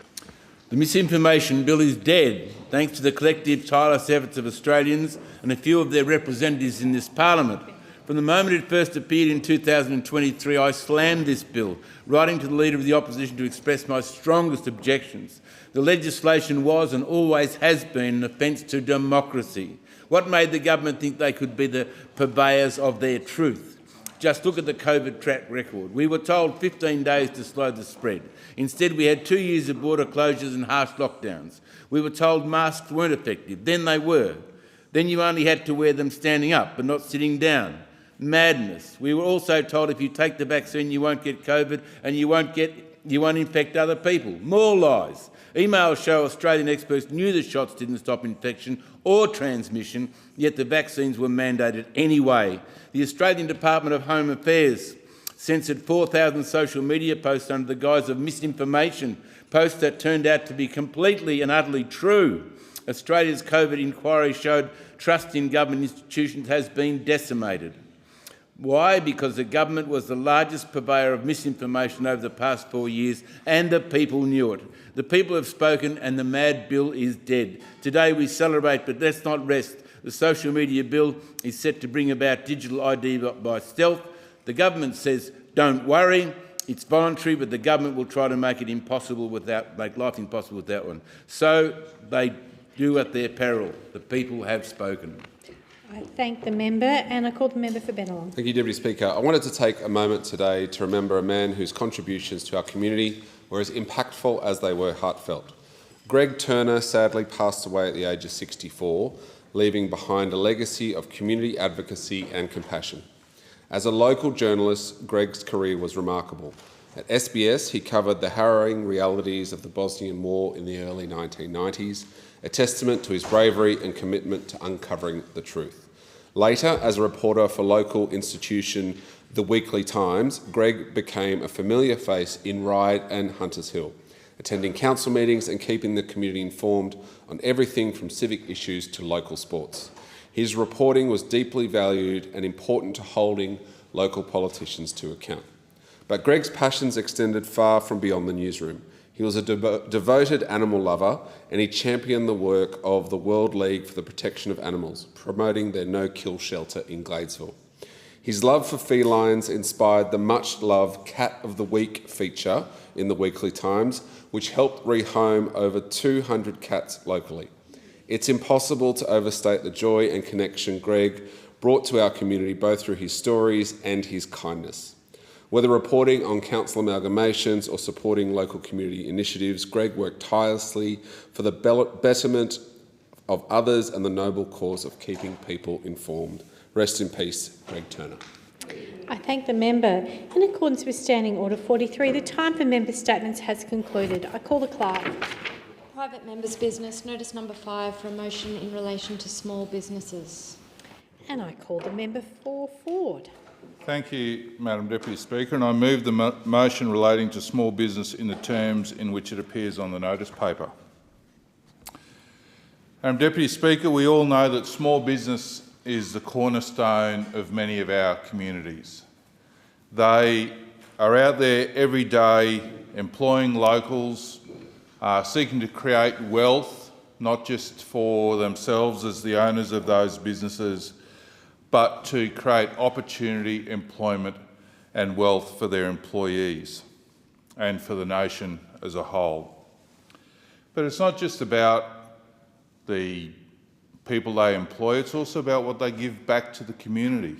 The misinformation bill is dead, thanks to the collective tireless efforts of Australians and a few of their representatives in this parliament. From the moment it first appeared in 2023, I slammed this bill, writing to the Leader of the Opposition to express my strongest objections. The legislation was and always has been an offence to democracy. What made the government think they could be the purveyors of their truth? Just look at the COVID track record. We were told 15 days to slow the spread. Instead, we had 2 years of border closures and harsh lockdowns. We were told masks weren't effective. Then they were. Then you only had to wear them standing up but not sitting down. Madness. We were also told if you take the vaccine, you won't get COVID and you won't infect other people. More lies. Emails show Australian experts knew the shots didn't stop infection or transmission, yet the vaccines were mandated anyway. The Australian Department of Home Affairs censored 4,000 social media posts under the guise of misinformation, posts that turned out to be completely and utterly true. Australia's COVID inquiry showed trust in government institutions has been decimated. Why? Because the government was the largest purveyor of misinformation over the past 4 years and the people knew it. The people have spoken and the mad bill is dead. Today we celebrate, but let's not rest. The social media bill is set to bring about digital ID by stealth. The government says, don't worry, it's voluntary, but the government will try to make life impossible without one. So they do at their peril. The people have spoken. I thank the member and I call the member for Bennelong. Thank you, Deputy Speaker. I wanted to take a moment today to remember a man whose contributions to our community were as impactful as they were heartfelt. Greg Turner sadly passed away at the age of 64, leaving behind a legacy of community advocacy and compassion. As a local journalist, Greg's career was remarkable. At SBS, he covered the harrowing realities of the Bosnian War in the early 1990s, a testament to his bravery and commitment to uncovering the truth. Later, as a reporter for local institution The Weekly Times, Greg became a familiar face in Ryde and Hunters Hill, attending council meetings and keeping the community informed on everything from civic issues to local sports. His reporting was deeply valued and important to holding local politicians to account. But Greg's passions extended far from beyond the newsroom. He was a devoted animal lover and he championed the work of the World League for the Protection of Animals, promoting their no-kill shelter in Gladesville. His love for felines inspired the much-loved Cat of the Week feature in the Weekly Times, which helped rehome over 200 cats locally. It's impossible to overstate the joy and connection Greg brought to our community both through his stories and his kindness. Whether reporting on council amalgamations or supporting local community initiatives, Greg worked tirelessly for the betterment of others and the noble cause of keeping people informed. Rest in peace, Greg Turner. I thank the member. In accordance with Standing Order 43, the time for member statements has concluded. I call the clerk. Private members' business, notice number 5 for a motion in relation to small businesses. And I call the member for Ford. Thank you, Madam Deputy Speaker, and I move the motion relating to small business in the terms in which it appears on the notice paper. Madam Deputy Speaker, we all know that small business is the cornerstone of many of our communities. They are out there every day employing locals, seeking to create wealth, not just for themselves as the owners of those businesses, but to create opportunity, employment and wealth for their employees and for the nation as a whole. But it's not just about the people they employ, it's also about what they give back to the community.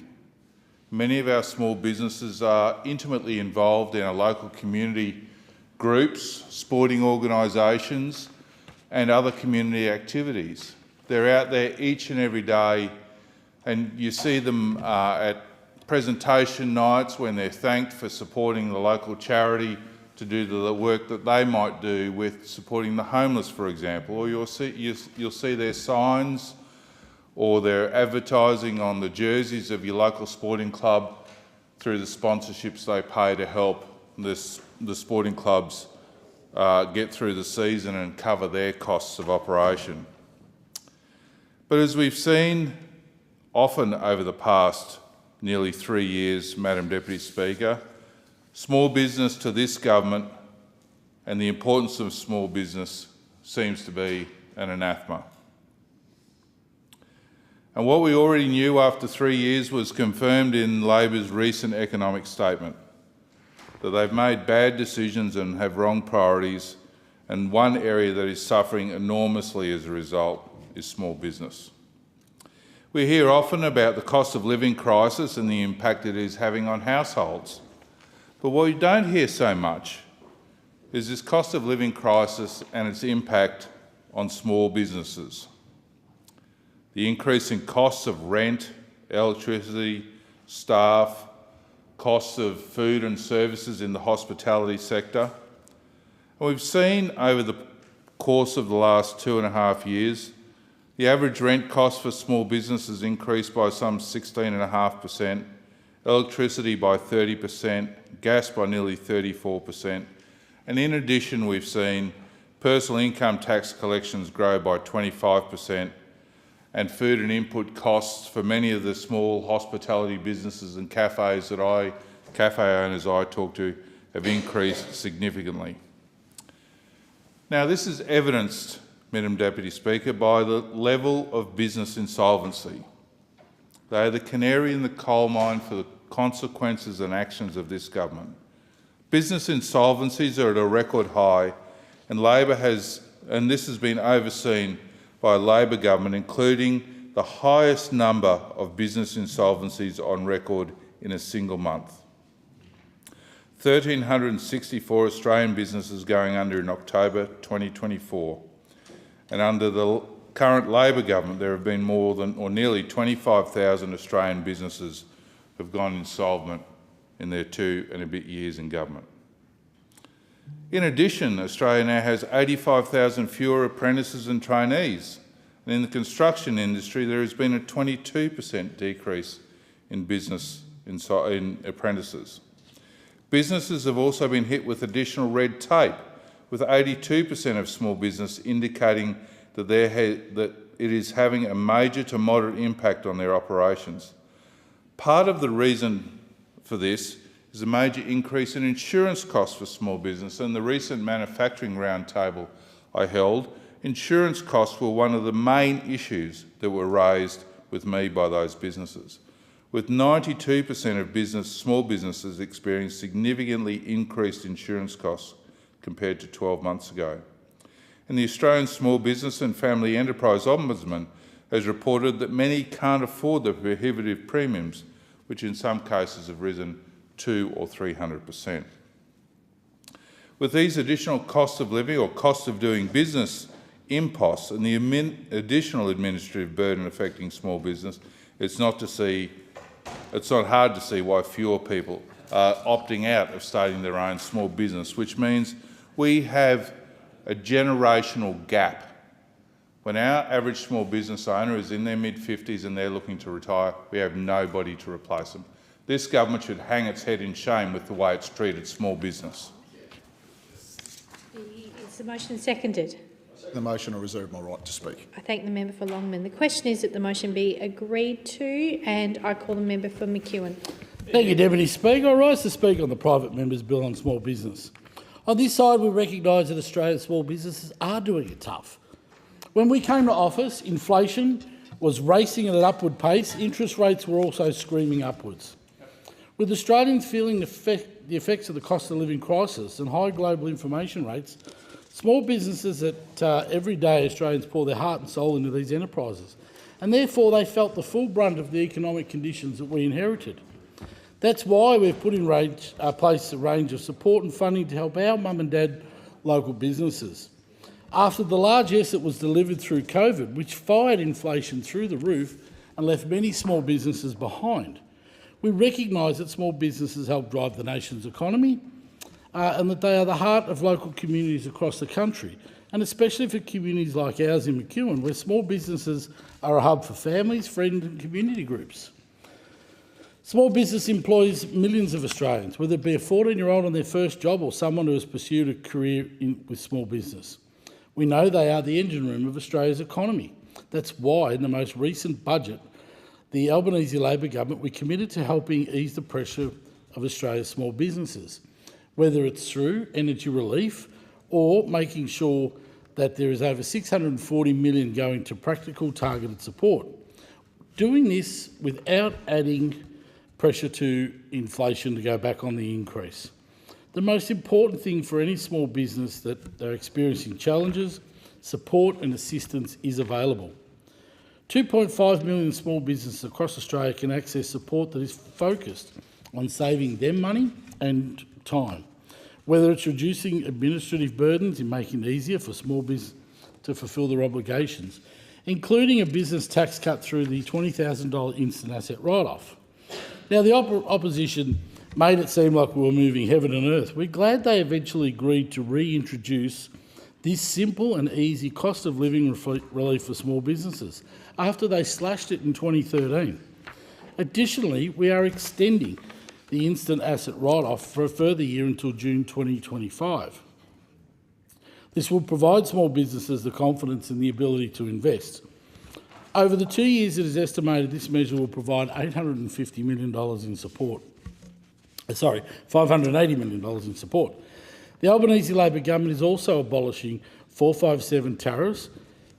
Many of our small businesses are intimately involved in our local community groups, sporting organisations and other community activities. They're out there each and every day, and you see them at presentation nights when they're thanked for supporting the local charity to do the work that they might do with supporting the homeless, for example, or you'll see their signs or their advertising on the jerseys of your local sporting club through the sponsorships they pay to help the sporting clubs get through the season and cover their costs of operation. But as we've seen often over the past nearly 3 years, Madam Deputy Speaker, small business to this government and the importance of small business seems to be an anathema. And what we already knew after 3 years was confirmed in Labor's recent economic statement, that they've made bad decisions and have wrong priorities, and one area that is suffering enormously as a result is small business. We hear often about the cost of living crisis and the impact it is having on households. But what we don't hear so much is this cost of living crisis and its impact on small businesses. The increase in costs of rent, electricity, staff, costs of food and services in the hospitality sector. And we've seen over the course of the last 2.5 years, the average rent cost for small businesses increased by some 16.5%, electricity by 30%, gas by nearly 34%, and in addition we've seen personal income tax collections grow by 25%, and food and input costs for many of the small hospitality businesses and cafe owners I talk to have increased significantly. Now this is evidenced, Madam Deputy Speaker, by the level of business insolvency. They are the canary in the coal mine for the consequences and actions of this government. Business insolvencies are at a record high, and Labor and this has been overseen by a Labor government, including the highest number of business insolvencies on record in a single month. 1,364 Australian businesses going under in October 2024, and under the current Labor government there have been more than or nearly 25,000 Australian businesses who have gone insolvent in their 2 and a bit years in government. In addition, Australia now has 85,000 fewer apprentices and trainees, and in the construction industry there has been a 22% decrease in in apprentices. Businesses have also been hit with additional red tape, with 82% of small business indicating that it is having a major to moderate impact on their operations. Part of the reason for this is a major increase in insurance costs for small business, and the recent manufacturing roundtable I held, insurance costs were one of the main issues that were raised with me by those businesses, with 92% of small businesses experiencing significantly increased insurance costs compared to 12 months ago. And the Australian Small Business and Family Enterprise Ombudsman has reported that many can't afford the prohibitive premiums, which in some cases have risen 200 or 300%. With these additional costs of living or cost of doing business imposts and the additional administrative burden affecting small business, it's not hard to see why fewer people are opting out of starting their own small business, which means we have a generational gap. When our average small business owner is in their mid-50s and they're looking to retire, we have nobody to replace them. This government should hang its head in shame with the way it's treated small business. Is the motion seconded? The motion, I reserve my right to speak. I thank the member for Longman. The question is that the motion be agreed to, and I call the member for McEwen. Thank you, Deputy Speaker. I rise to speak on the private member's bill on small business. On this side, we recognise that Australia's small businesses are doing it tough. When we came to office, inflation was racing at an upward pace. Interest rates were also screaming upwards. With Australians feeling the effects of the cost of living crisis and high global inflation rates, small businesses that every day Australians pour their heart and soul into these enterprises, and therefore they felt the full brunt of the economic conditions that we inherited. That's why we've put in place a range of support and funding to help our mum and dad local businesses. After the largesse that was delivered through COVID, which fired inflation through the roof and left many small businesses behind, we recognise that small businesses help drive the nation's economy and that they are the heart of local communities across the country, and especially for communities like ours in McEwen, where small businesses are a hub for families, friends and community groups. Small business employs millions of Australians, whether it be a 14-year-old on their first job or someone who has pursued a career with small business. We know they are the engine room of Australia's economy. That's why in the most recent budget, the Albanese Labor government, we committed to helping ease the pressure of Australia's small businesses, whether it's through energy relief or making sure that there is over $640 million going to practical targeted support. Doing this without adding pressure to inflation to go back on the increase. The most important thing for any small business that they're experiencing challenges, support and assistance is available. 2.5 million small businesses across Australia can access support that is focused on saving them money and time, whether it's reducing administrative burdens in making it easier for small business to fulfil their obligations, including a business tax cut through the $20,000 instant asset write-off. Now, the opposition made it seem like we were moving heaven and earth. We're glad they eventually agreed to reintroduce this simple and easy cost of living relief for small businesses after they slashed it in 2013. Additionally, we are extending the instant asset write-off for a further year until June 2025. This will provide small businesses the confidence and the ability to invest. Over the 2 years, it is estimated this measure will provide $850 million in support. $580 million in support. The Albanese Labor government is also abolishing 457 tariffs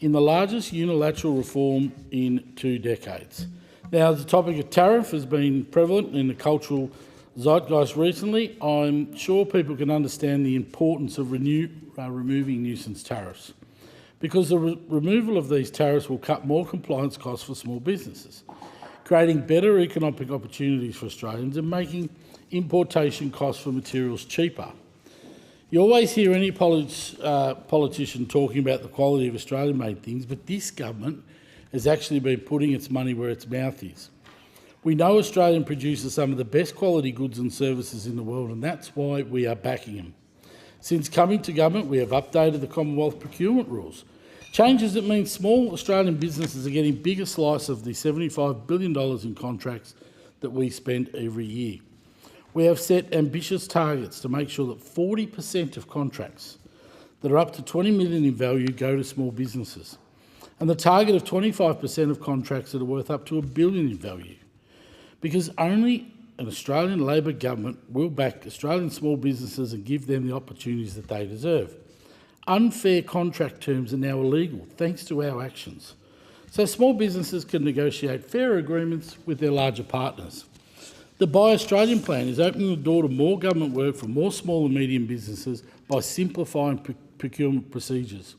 in the largest unilateral reform in 2 decades. Now, the topic of tariff has been prevalent in the cultural zeitgeist recently. I'm sure people can understand the importance of removing nuisance tariffs, because the removal of these tariffs will cut more compliance costs for small businesses, creating better economic opportunities for Australians and making importation costs for materials cheaper. You always hear any politician talking about the quality of Australian-made things, but this government has actually been putting its money where its mouth is. We know Australian produces some of the best quality goods and services in the world, and that's why we are backing them. Since coming to government, we have updated the Commonwealth procurement rules, changes that mean small Australian businesses are getting a bigger slice of the $75 billion in contracts that we spend every year. We have set ambitious targets to make sure that 40% of contracts that are up to $20 million in value go to small businesses, and the target of 25% of contracts that are worth up to $1 billion in value, because only an Australian Labor government will back Australian small businesses and give them the opportunities that they deserve. Unfair contract terms are now illegal thanks to our actions, so small businesses can negotiate fairer agreements with their larger partners. The Buy Australian plan is opening the door to more government work for more small and medium businesses by simplifying procurement procedures.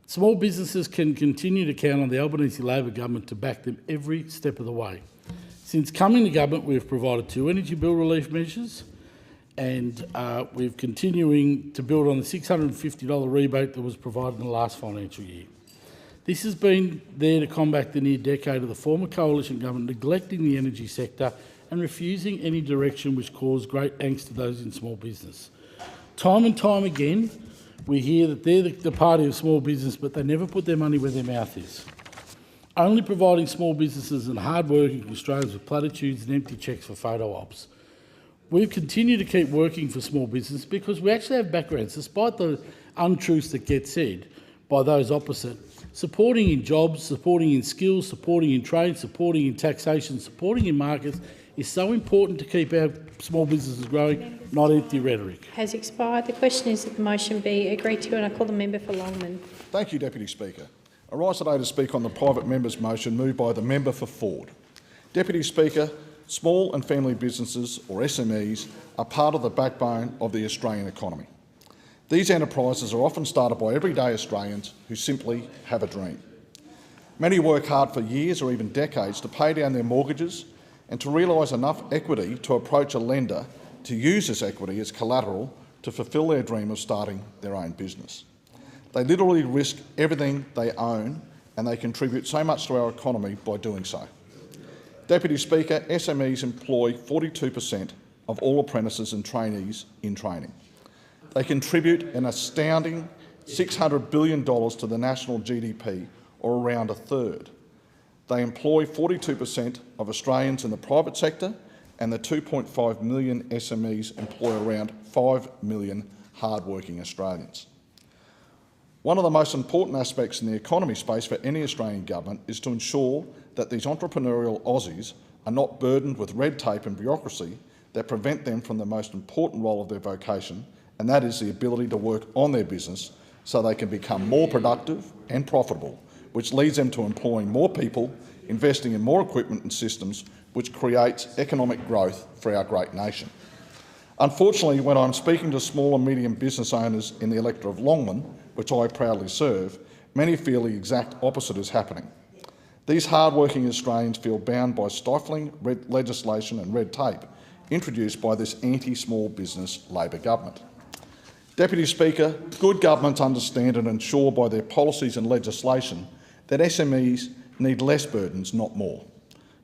Small businesses can continue to count on the Albanese Labor government to back them every step of the way. Since coming to government, we've provided 2 energy bill relief measures, and we're continuing to build on the $650 rebate that was provided in the last financial year. This has been there to combat the near decade of the former coalition government neglecting the energy sector and refusing any direction which caused great angst to those in small business. Time and time again, we hear that they're the party of small business, but they never put their money where their mouth is, only providing small businesses and hard-working Australians with platitudes and empty cheques for photo ops. We've continued to keep working for small business because we actually have backgrounds, despite the untruths that get said by those opposite, supporting in jobs, supporting in skills, supporting in trade, supporting in taxation, supporting in markets is so important to keep our small businesses growing, not empty rhetoric. Has expired. The question is that the motion be agreed to, and I call the member for Longman. Thank you, Deputy Speaker. I rise today to speak on the private member's motion moved by the member for Ford. Deputy Speaker, small and family businesses, or SMEs, are part of the backbone of the Australian economy. These enterprises are often started by everyday Australians who simply have a dream. Many work hard for years or even decades to pay down their mortgages and to realise enough equity to approach a lender to use this equity as collateral to fulfil their dream of starting their own business. They literally risk everything they own, and they contribute so much to our economy by doing so. Deputy Speaker, SMEs employ 42% of all apprentices and trainees in training. They contribute an astounding $600 billion to the national GDP, or around a third. They employ 42% of Australians in the private sector, and the 2.5 million SMEs employ around 5 million hard-working Australians. One of the most important aspects in the economy space for any Australian government is to ensure that these entrepreneurial Aussies are not burdened with red tape and bureaucracy that prevent them from the most important role of their vocation, and that is the ability to work on their business so they can become more productive and profitable, which leads them to employing more people, investing in more equipment and systems, which creates economic growth for our great nation. Unfortunately, when I'm speaking to small and medium business owners in the electorate of Longman, which I proudly serve, many feel the exact opposite is happening. These hard-working Australians feel bound by stifling legislation and red tape introduced by this anti-small business Labor government. Deputy Speaker, good governments understand and ensure by their policies and legislation that SMEs need less burdens, not more.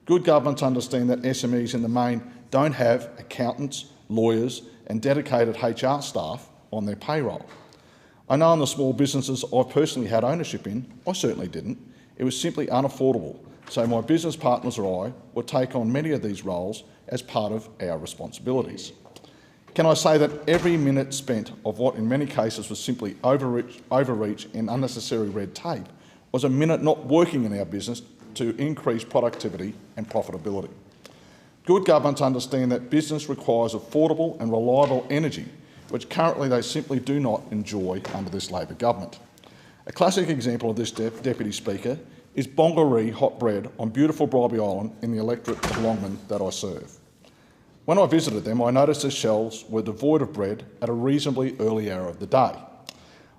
Good governments understand that SMEs in the main don't have accountants, lawyers and dedicated HR staff on their payroll. I know in the small businesses I've personally had ownership in, I certainly didn't. It was simply unaffordable, so my business partners or I would take on many of these roles as part of our responsibilities. Can I say that every minute spent of what in many cases was simply overreach and unnecessary red tape was a minute not working in our business to increase productivity and profitability. Good governments understand that business requires affordable and reliable energy, which currently they simply do not enjoy under this Labor government. A classic example of this, Deputy Speaker, is Bongaree hot bread on beautiful Bribie Island in the electorate of Longman that I serve. When I visited them, I noticed the shelves were devoid of bread at a reasonably early hour of the day.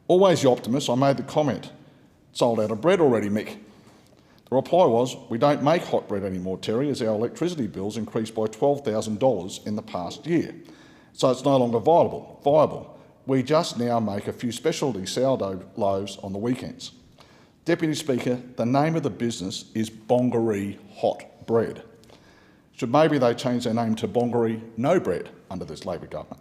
Always the optimist, I made the comment, "Sold out of bread already, Mick." The reply was, "We don't make hot bread anymore, Terry, as our electricity bills increased by $12,000 in the past year. So it's no longer viable. We just now make a few specialty sourdough loaves on the weekends." Deputy Speaker, the name of the business is Bongaree Hot Bread. Should maybe they change their name to Bongaree No Bread under this Labor government?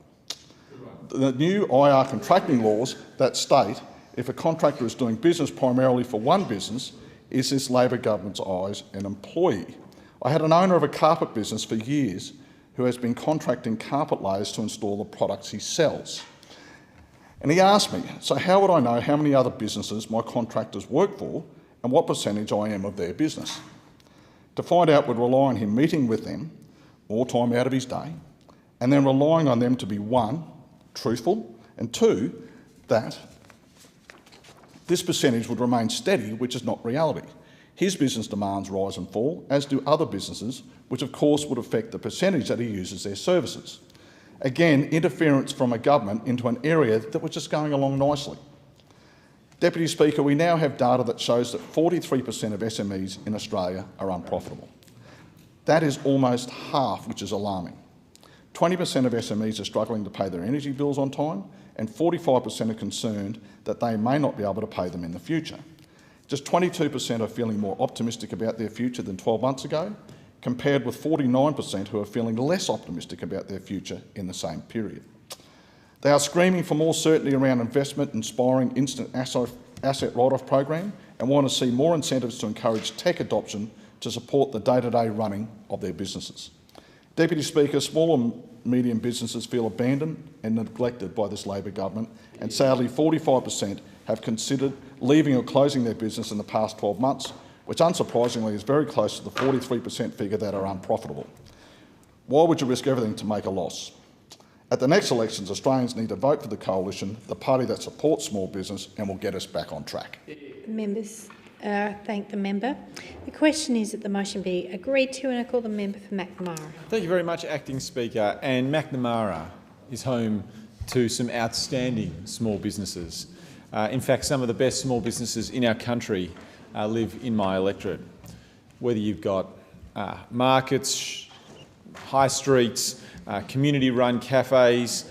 The new IR contracting laws that state if a contractor is doing business primarily for one business, is this Labor government's eyes an employee. I had an owner of a carpet business for years who has been contracting carpet layers to install the products he sells. And he asked me, so how would I know how many other businesses my contractors work for and what percentage I am of their business? To find out would rely on him meeting with them, more time out of his day, and then relying on them to be, one, truthful, and two, that this percentage would remain steady, which is not reality. His business demands rise and fall, as do other businesses, which of course would affect the percentage that he uses their services. Again, interference from a government into an area that was just going along nicely. Deputy Speaker, we now have data that shows that 43% of SMEs in Australia are unprofitable. That is almost half, which is alarming. 20% of SMEs are struggling to pay their energy bills on time, and 45% are concerned that they may not be able to pay them in the future. Just 22% are feeling more optimistic about their future than 12 months ago, compared with 49% who are feeling less optimistic about their future in the same period. They are screaming for more certainty around investment, inspiring instant asset write-off program, and want to see more incentives to encourage tech adoption to support the day-to-day running of their businesses. Deputy Speaker, small and medium businesses feel abandoned and neglected by this Labor government, and sadly 45% have considered leaving or closing their business in the past 12 months, which unsurprisingly is very close to the 43% figure that are unprofitable. Why would you risk everything to make a loss? At the next elections, Australians need to vote for the Coalition, the party that supports small business and will get us back on track. Members, thank the member. The question is that the motion be agreed to, and I call the member for McNamara. Thank you very much, Acting Speaker. And McNamara is home to some outstanding small businesses. In fact, some of the best small businesses in our country live in my electorate. Whether you've got markets, high streets, community-run cafes,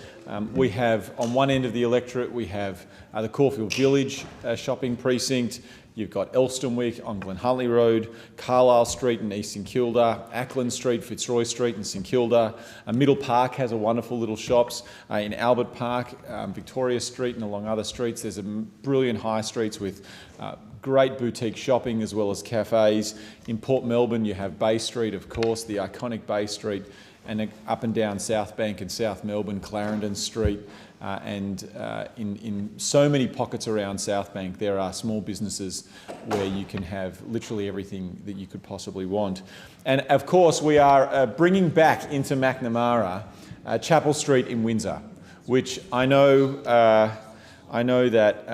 we have on one end of the electorate we have the Caulfield Village shopping precinct. You've got Elstonwick on Glen Huntly Road, Carlisle Street in East St Kilda, Ackland Street, Fitzroy Street in St Kilda. Middle Park has a wonderful little shops. In Albert Park, Victoria Street and along other streets, there's a brilliant high streets with great boutique shopping as well as cafes. In Port Melbourne, you have Bay Street, of course, the iconic Bay Street, and up and down South Bank and South Melbourne, Clarendon Street. In so many pockets around South Bank, there are small businesses where you can have literally everything that you could possibly want. And of course, we are bringing back into McNamara Chapel Street in Windsor, which I know that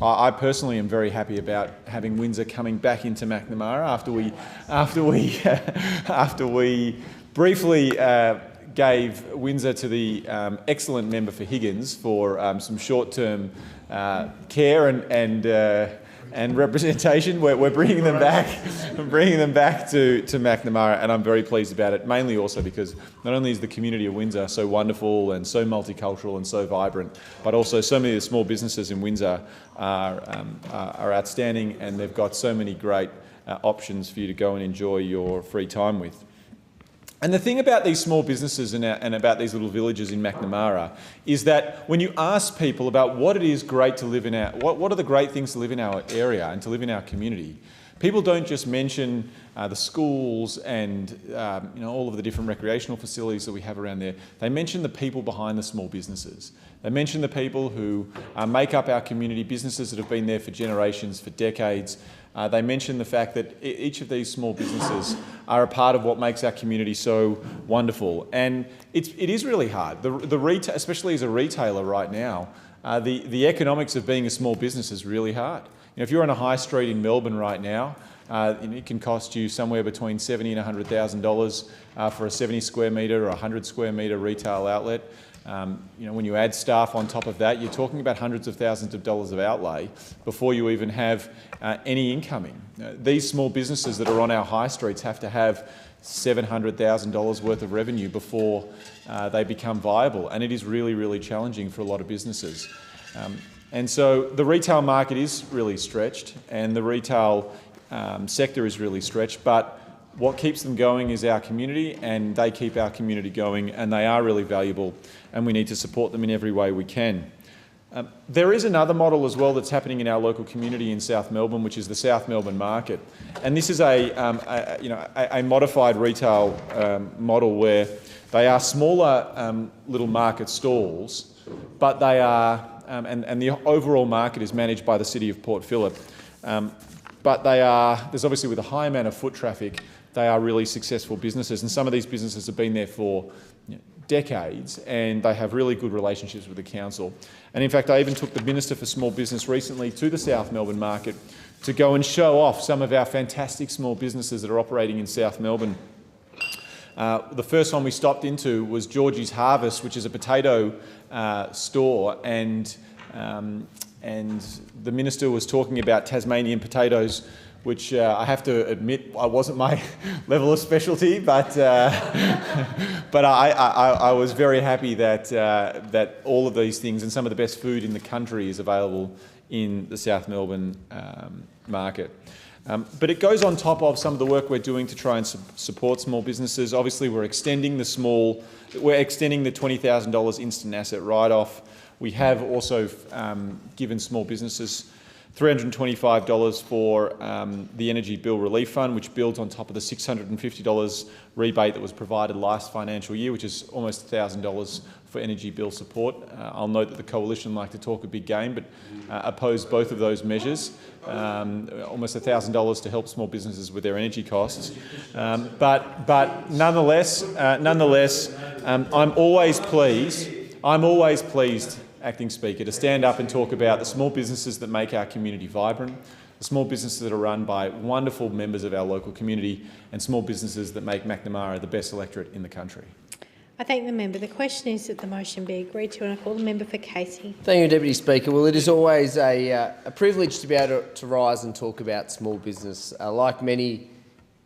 I personally am very happy about having Windsor coming back into McNamara after we briefly gave Windsor to the excellent member for Higgins for some short-term care and representation. We're bringing them back, to McNamara, and I'm very pleased about it. Mainly also because not only is the community of Windsor so wonderful and so multicultural and so vibrant, but also so many of the small businesses in Windsor are outstanding, and they've got so many great options for you to go and enjoy your free time with. And the thing about these small businesses and about these little villages in McNamara is that when you ask people about what it is great to live in what are the great things to live in our area and to live in our community, people don't just mention the schools and all of the different recreational facilities that we have around there. They mention the people behind the small businesses. They mention the people who make up our community, businesses that have been there for generations, for decades. They mention the fact that each of these small businesses are a part of what makes our community so wonderful. And it is really hard. Especially as a retailer right now, the economics of being a small business is really hard. If you're on a high street in Melbourne right now, it can cost you somewhere between $70,000 and $100,000 for a 70 square metre or 100 square metre retail outlet. When you add staff on top of that, you're talking about hundreds of thousands of dollars of outlay before you even have any incoming. These small businesses that are on our high streets have to have $700,000 worth of revenue before they become viable, and it is really, really challenging for a lot of businesses. And so the retail market is really stretched, and the retail sector is really stretched, but what keeps them going is our community, and they keep our community going, and they are really valuable, and we need to support them in every way we can. There is another model as well that's happening in our local community in South Melbourne, which is the South Melbourne Market. And this is a modified retail model where they are smaller little market stalls, but they are, and the overall market is managed by the City of Port Phillip. But there's obviously, with a high amount of foot traffic, they are really successful businesses, and some of these businesses have been there for decades, and they have really good relationships with the council. And in fact, I even took the Minister for Small Business recently to the South Melbourne Market to go and show off some of our fantastic small businesses that are operating in South Melbourne. The first one we stopped into was Georgie's Harvest, which is a potato store, and the Minister was talking about Tasmanian potatoes which I have to admit wasn't my level of specialty, but I was very happy that all of these things and some of the best food in the country is available in the South Melbourne market. But it goes on top of some of the work we're doing to try and support small businesses. Obviously, we're extending the $20,000 instant asset write-off. We have also given small businesses $325 for the Energy Bill Relief Fund, which builds on top of the $650 rebate that was provided last financial year, which is almost $1,000 for energy bill support. I'll note that the Coalition like to talk a big game, but oppose both of those measures. Almost $1,000 to help small businesses with their energy costs. But nonetheless, I'm always pleased, Acting Speaker, to stand up and talk about the small businesses that make our community vibrant, the small businesses that are run by wonderful members of our local community, and small businesses that make Macnamara the best electorate in the country. I thank the member. The question is that the motion be agreed to, and I call the member for Casey. Thank you, Deputy Speaker. Well, it is always a privilege to be able to rise and talk about small business. Like many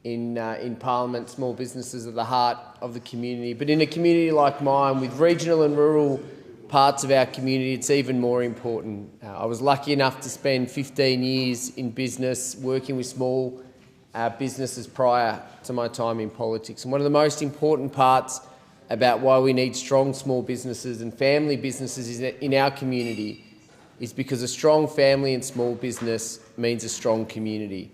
in Parliament, small businesses are the heart of the community. But in a community like mine, with regional and rural parts of our community, it's even more important. I was lucky enough to spend 15 years in business working with small businesses prior to my time in politics. And one of the most important parts about why we need strong small businesses and family businesses in our community is because a strong family and small business means a strong community.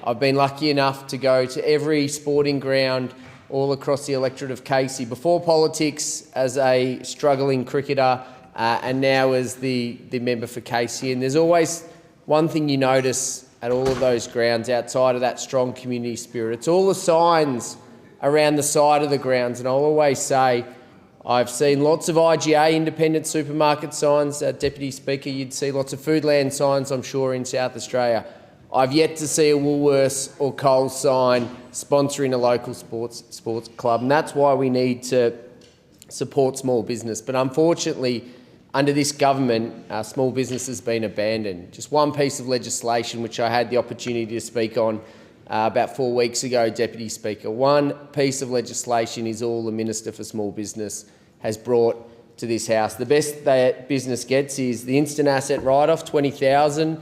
I've been lucky enough to go to every sporting ground all across the electorate of Casey, before politics as a struggling cricketer and now as the member for Casey. And there's always one thing you notice at all of those grounds outside of that strong community spirit. It's all the signs around the side of the grounds. And I'll always say, I've seen lots of IGA independent supermarket signs. Deputy Speaker, you'd see lots of Foodland signs, I'm sure, in South Australia. I've yet to see a Woolworths or Coles sign sponsoring a local sports club, and that's why we need to support small business. But unfortunately, under this government, small business has been abandoned. Just one piece of legislation which I had the opportunity to speak on about 4 weeks ago, Deputy Speaker. One piece of legislation is all the Minister for Small Business has brought to this House. The best that business gets is the instant asset write-off, $20,000,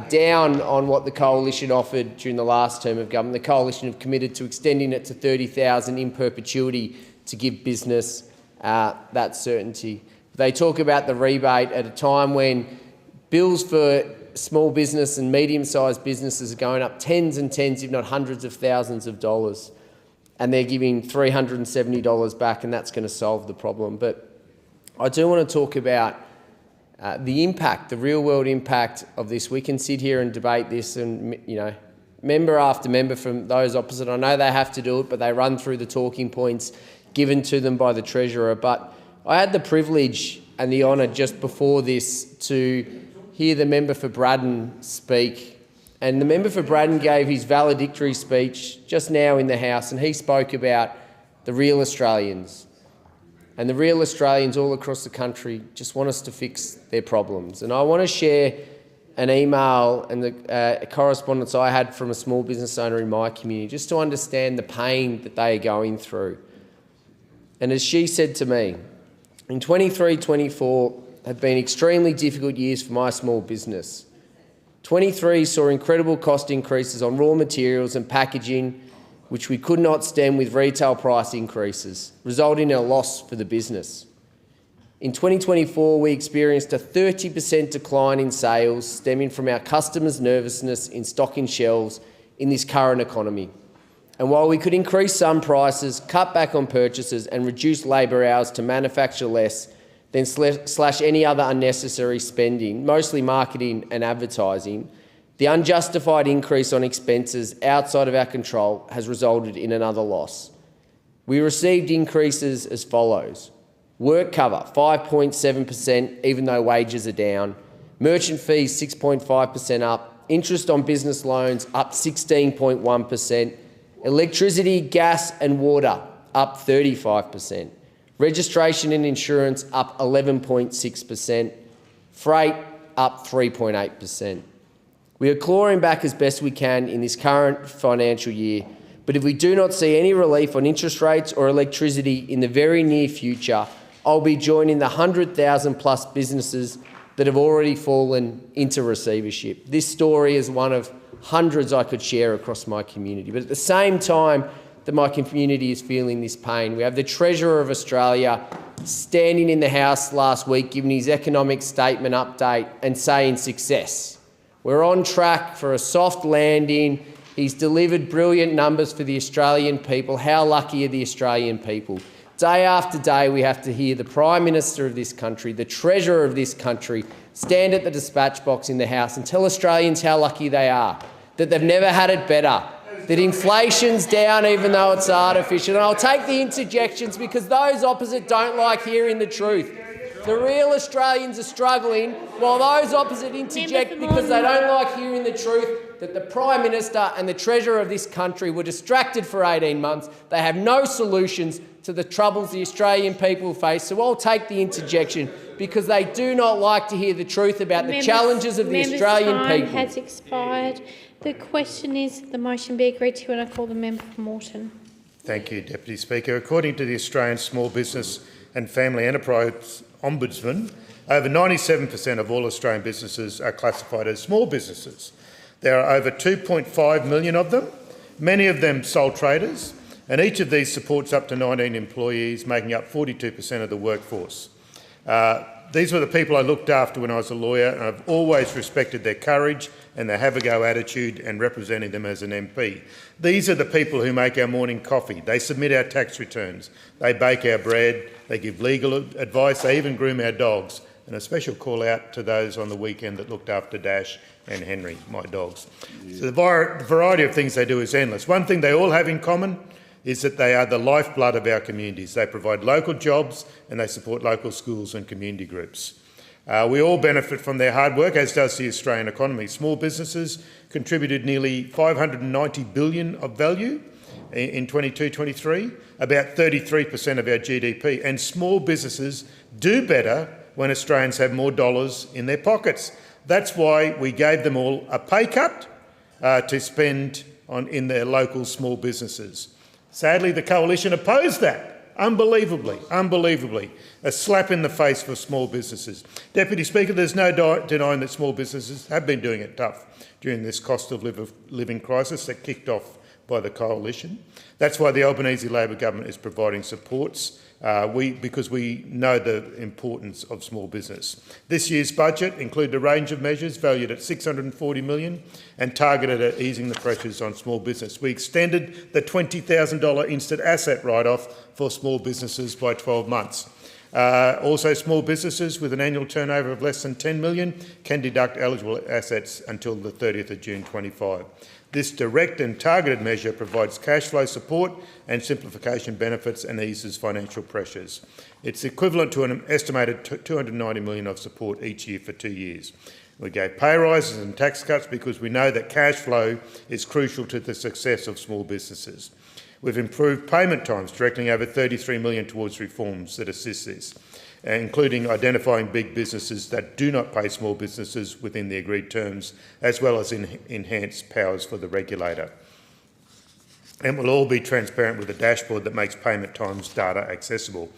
down on what the Coalition offered during the last term of government. The Coalition have committed to extending it to $30,000 in perpetuity to give business that certainty. They talk about the rebate at a time when bills for small business and medium-sized businesses are going up tens and tens, if not hundreds of thousands of dollars, and they're giving $370 back, and that's going to solve the problem. But I do want to talk about the impact, the real-world impact of this. We can sit here and debate this, and member after member from those opposite, I know they have to do it, but they run through the talking points given to them by the Treasurer. But I had the privilege and the honour just before this to hear the member for Braddon speak. And the member for Braddon gave his valedictory speech just now in the House, and he spoke about the real Australians. And the real Australians all across the country just want us to fix their problems. And I want to share an email and the correspondence I had from a small business owner in my community, just to understand the pain that they are going through. And as she said to me, in 23-24 have been extremely difficult years for my small business. 23 saw incredible cost increases on raw materials and packaging, which we could not stem with retail price increases, resulting in a loss for the business. In 2024, we experienced a 30% decline in sales stemming from our customers' nervousness in stocking shelves in this current economy. And while we could increase some prices, cut back on purchases and reduce labour hours to manufacture less, then slash any other unnecessary spending, mostly marketing and advertising, the unjustified increase on expenses outside of our control has resulted in another loss. We received increases as follows: work cover 5.7%, even though wages are down; merchant fees 6.5% up; interest on business loans up 16.1%; electricity, gas and water up 35%; registration and insurance up 11.6%; freight up 3.8%. We are clawing back as best we can in this current financial year, but if we do not see any relief on interest rates or electricity in the very near future, I'll be joining the 100,000 plus businesses that have already fallen into receivership. This story is one of hundreds I could share across my community, but at the same time that my community is feeling this pain, we have the Treasurer of Australia standing in the House last week giving his economic statement update and saying success. We're on track for a soft landing. He's delivered brilliant numbers for the Australian people. How lucky are the Australian people? Day after day, we have to hear the Prime Minister of this country, the Treasurer of this country, stand at the dispatch box in the House and tell Australians how lucky they are, that they've never had it better, that inflation's down even though it's artificial. And I'll take the interjections because those opposite don't like hearing the truth. The real Australians are struggling while those opposite interject because they don't like hearing the truth that the Prime Minister and the Treasurer of this country were distracted for 18 months. They have no solutions to the troubles the Australian people face. So I'll take the interjection because they do not like to hear the truth about the challenges of the Australian people. Time has expired. The question is the motion be agreed to, and I call the member for Moreton. Thank you, Deputy Speaker. According to the Australian Small Business and Family Enterprise Ombudsman, over 97% of all Australian businesses are classified as small businesses. There are over 2.5 million of them, many of them sole traders, and each of these supports up to 19 employees, making up 42% of the workforce. These were the people I looked after when I was a lawyer, and I've always respected their courage and their have-a-go attitude and representing them as an MP. These are the people who make our morning coffee. They submit our tax returns. They bake our bread. They give legal advice. They even groom our dogs. And a special call out to those on the weekend that looked after Dash and Henry, my dogs. So the variety of things they do is endless. One thing they all have in common is that they are the lifeblood of our communities. They provide local jobs and they support local schools and community groups. We all benefit from their hard work, as does the Australian economy. Small businesses contributed nearly $590 billion of value in 22-23, about 33% of our GDP. And small businesses do better when Australians have more dollars in their pockets. That's why we gave them all a pay cut to spend in their local small businesses. Sadly, the Coalition opposed that. Unbelievably. A slap in the face for small businesses. Deputy Speaker, there's no denying that small businesses have been doing it tough during this cost of living crisis that kicked off by the Coalition. That's why the Albanese Labor government is providing supports because we know the importance of small business. This year's budget included a range of measures valued at $640 million and targeted at easing the pressures on small business. We extended the $20,000 instant asset write-off for small businesses by 12 months. Also, small businesses with an annual turnover of less than $10 million can deduct eligible assets until the 30th of June 25. This direct and targeted measure provides cash flow support and simplification benefits and eases financial pressures. It's equivalent to an estimated $290 million of support each year for 2 years. We gave pay rises and tax cuts because we know that cash flow is crucial to the success of small businesses. We've improved payment times, directing over $33 million towards reforms that assist this, including identifying big businesses that do not pay small businesses within the agreed terms, as well as enhanced powers for the regulator. And we'll all be transparent with a dashboard that makes payment times data accessible.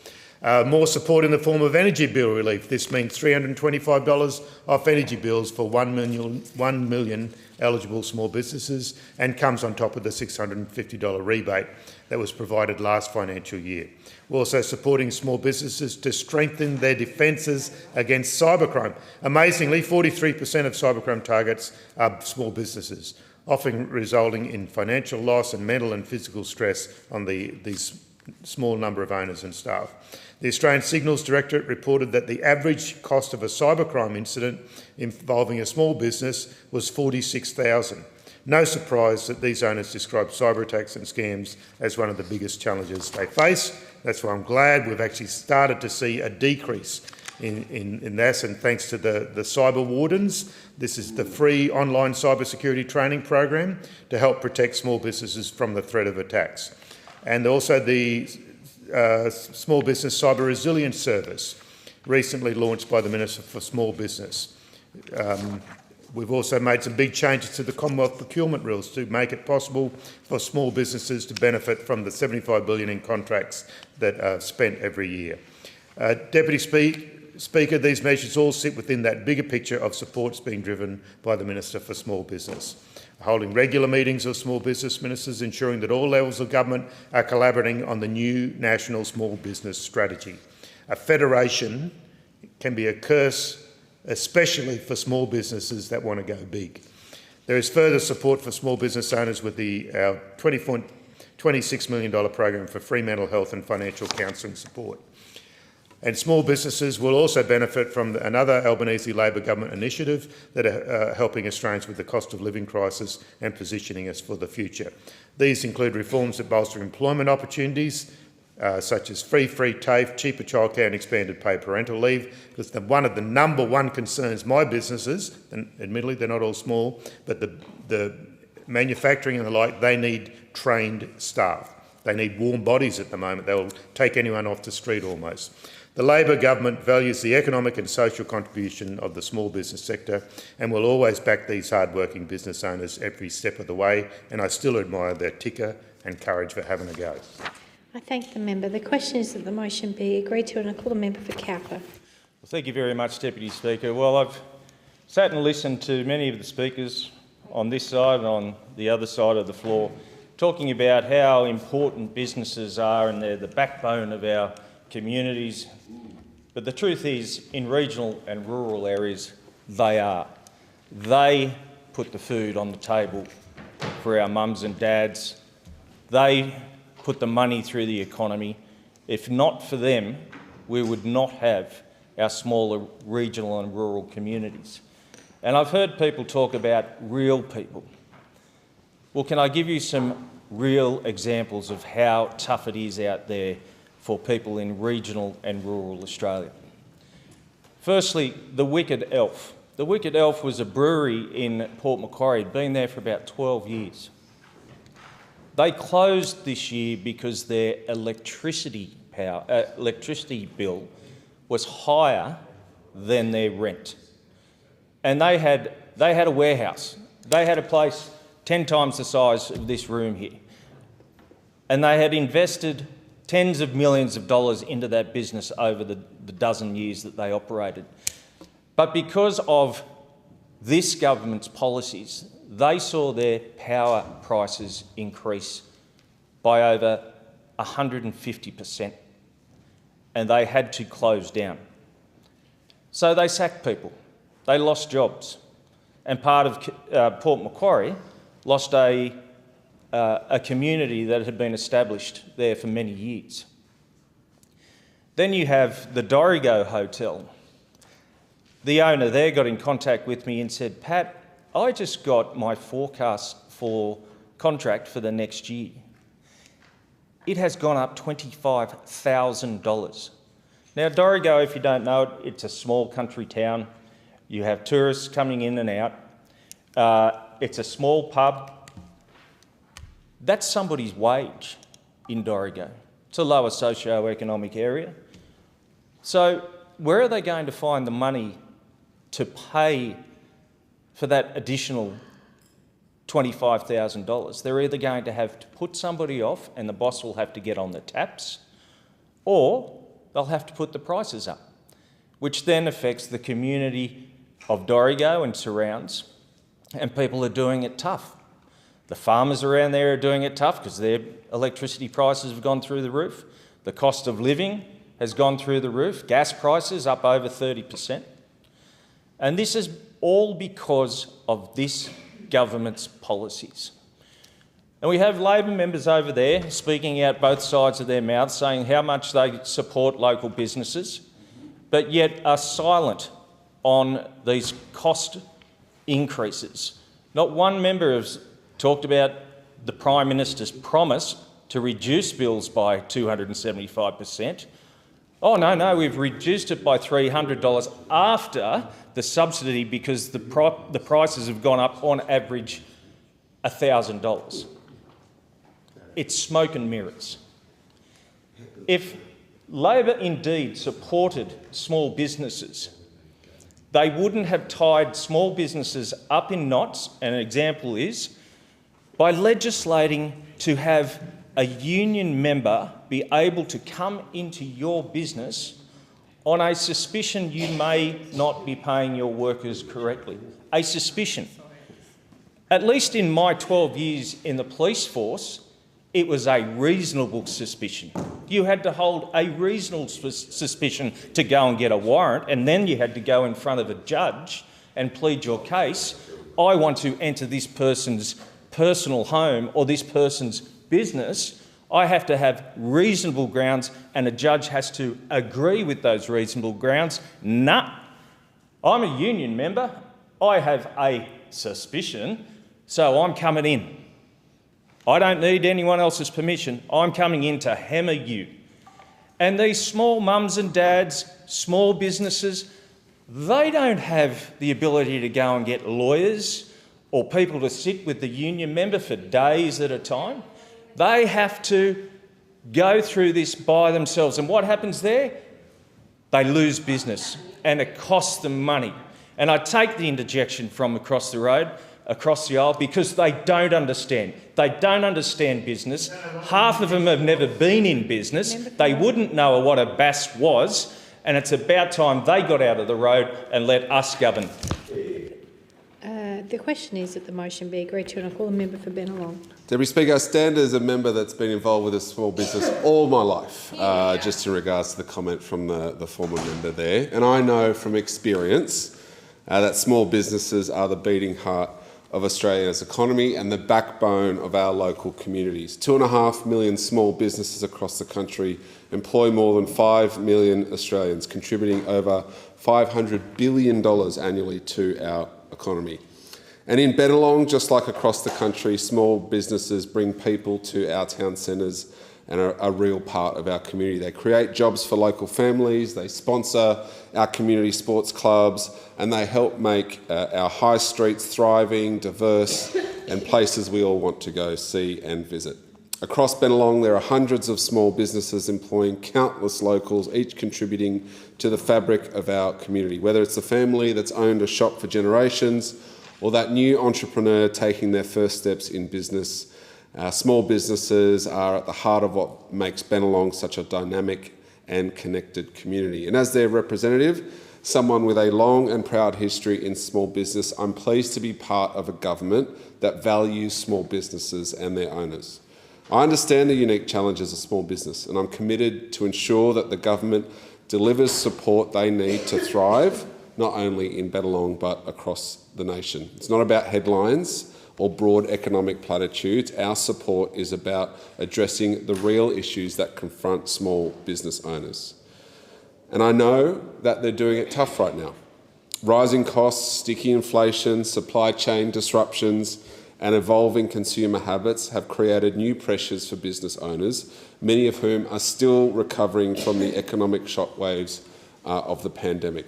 More support in the form of energy bill relief. This means $325 off energy bills for 1 million eligible small businesses and comes on top of the $650 rebate that was provided last financial year. We're also supporting small businesses to strengthen their defences against cybercrime. Amazingly, 43% of cybercrime targets are small businesses, often resulting in financial loss and mental and physical stress on these small number of owners and staff. The Australian Signals Directorate reported that the average cost of a cybercrime incident involving a small business was $46,000. No surprise that these owners describe cyber attacks and scams as one of the biggest challenges they face. That's why I'm glad we've actually started to see a decrease in this, and thanks to the cyber wardens. This is the free online cybersecurity training program to help protect small businesses from the threat of attacks. And also the Small Business Cyber Resilience Service, recently launched by the Minister for Small Business. We've also made some big changes to the Commonwealth procurement rules to make it possible for small businesses to benefit from the $75 billion in contracts that are spent every year. Deputy Speaker, these measures all sit within that bigger picture of supports being driven by the Minister for Small Business. Holding regular meetings of small business ministers, ensuring that all levels of government are collaborating on the new National Small Business Strategy. A federation can be a curse, especially for small businesses that want to go big. There is further support for small business owners with our $26 million program for free mental health and financial counselling support. And small businesses will also benefit from another Albanese Labor government initiative that are helping Australians with the cost of living crisis and positioning us for the future. These include reforms that bolster employment opportunities, such as free TAFE, cheaper childcare and expanded paid parental leave, because one of the number one concerns my businesses, and admittedly they're not all small, but the manufacturing and the like, they need trained staff. They need warm bodies at the moment. They'll take anyone off the street almost. The Labor government values the economic and social contribution of the small business sector and will always back these hard-working business owners every step of the way, and I still admire their ticker and courage for having a go. I thank the member. The question is that the motion be agreed to, and I call the member for Cowper. Well, thank you very much, Deputy Speaker. Well, I've sat and listened to many of the speakers on this side and on the other side of the floor talking about how important businesses are and they're the backbone of our communities. But the truth is, in regional and rural areas, they are. They put the food on the table for our mums and dads. They put the money through the economy. If not for them, we would not have our smaller regional and rural communities. And I've heard people talk about real people. Well, can I give you some real examples of how tough it is out there for people in regional and rural Australia? Firstly, the Wicked Elf. The Wicked Elf was a brewery in Port Macquarie. It had been there for about 12 years. They closed this year because their electricity bill was higher than their rent. And they had a warehouse. They had a place 10 times the size of this room here. And they had invested tens of millions of dollars into that business over the dozen years that they operated. But because of this government's policies, they saw their power prices increase by over 150%, and they had to close down. So they sacked people. They lost jobs. And part of Port Macquarie lost a community that had been established there for many years. Then you have the Dorrigo Hotel. The owner there got in contact with me and said, "Pat, I just got my forecast for contract for the next year. It has gone up $25,000. Now, Dorrigo, if you don't know it, it's a small country town. You have tourists coming in and out. It's a small pub. That's somebody's wage in Dorrigo. It's a lower socio-economic area. So where are they going to find the money to pay for that additional $25,000? They're either going to have to put somebody off and the boss will have to get on the taps, or they'll have to put the prices up, which then affects the community of Dorrigo and surrounds, and people are doing it tough. The farmers around there are doing it tough because their electricity prices have gone through the roof. The cost of living has gone through the roof. Gas prices up over 30%. And this is all because of this government's policies. And we have Labor members over there speaking out both sides of their mouths, saying how much they support local businesses, but yet are silent on these cost increases. Not one member has talked about the Prime Minister's promise to reduce bills by 275%. Oh, no, we've reduced it by $300 after the subsidy because the prices have gone up on average $1,000. It's smoke and mirrors. If Labor indeed supported small businesses, They wouldn't have tied small businesses up in knots, and an example is by legislating to have a union member be able to come into your business on a suspicion you may not be paying your workers correctly. A suspicion. At least in my 12 years in the police force, it was a reasonable suspicion. You had to hold a reasonable suspicion to go and get a warrant, and then you had to go in front of a judge and plead your case. I want to enter this person's personal home or this person's business. I have to have reasonable grounds, and a judge has to agree with those reasonable grounds. Nah, I'm a union member. I have a suspicion, so I'm coming in. I don't need anyone else's permission. I'm coming in to hammer you. And these small mums and dads, small businesses, they don't have the ability to go and get lawyers or people to sit with the union member for days at a time. They have to go through this by themselves. And what happens there? They lose business and it costs them money. And I take the interjection from across the road, across the aisle, because they don't understand. They don't understand business. Half of them have never been in business. They wouldn't know what a BAS was, and it's about time they got out of the road and let us govern. The question is that the motion be agreed to, and I call the member for Bennelong. Deputy Speaker, I stand as a member that's been involved with a small business all my life, just in regards to the comment from the former member there. And I know from experience that small businesses are the beating heart of Australia's economy and the backbone of our local communities. 2.5 million small businesses across the country employ more than 5 million Australians, contributing over $500 billion annually to our economy. And in Bennelong, just like across the country, small businesses bring people to our town centres and are a real part of our community. They create jobs for local families, they sponsor our community sports clubs, and they help make our high streets thriving, diverse, and places we all want to go see and visit. Across Bennelong, there are hundreds of small businesses employing countless locals, each contributing to the fabric of our community, whether it's a family that's owned a shop for generations or that new entrepreneur taking their first steps in business. Small businesses are at the heart of what makes Bennelong such a dynamic and connected community. And as their representative, someone with a long and proud history in small business, I'm pleased to be part of a government that values small businesses and their owners. I understand the unique challenges of small business, and I'm committed to ensure that the government delivers support they need to thrive, not only in Bennelong but across the nation. It's not about headlines or broad economic platitudes. Our support is about addressing the real issues that confront small business owners. And I know that they're doing it tough right now. Rising costs, sticky inflation, supply chain disruptions, and evolving consumer habits have created new pressures for business owners, many of whom are still recovering from the economic shockwaves of the pandemic.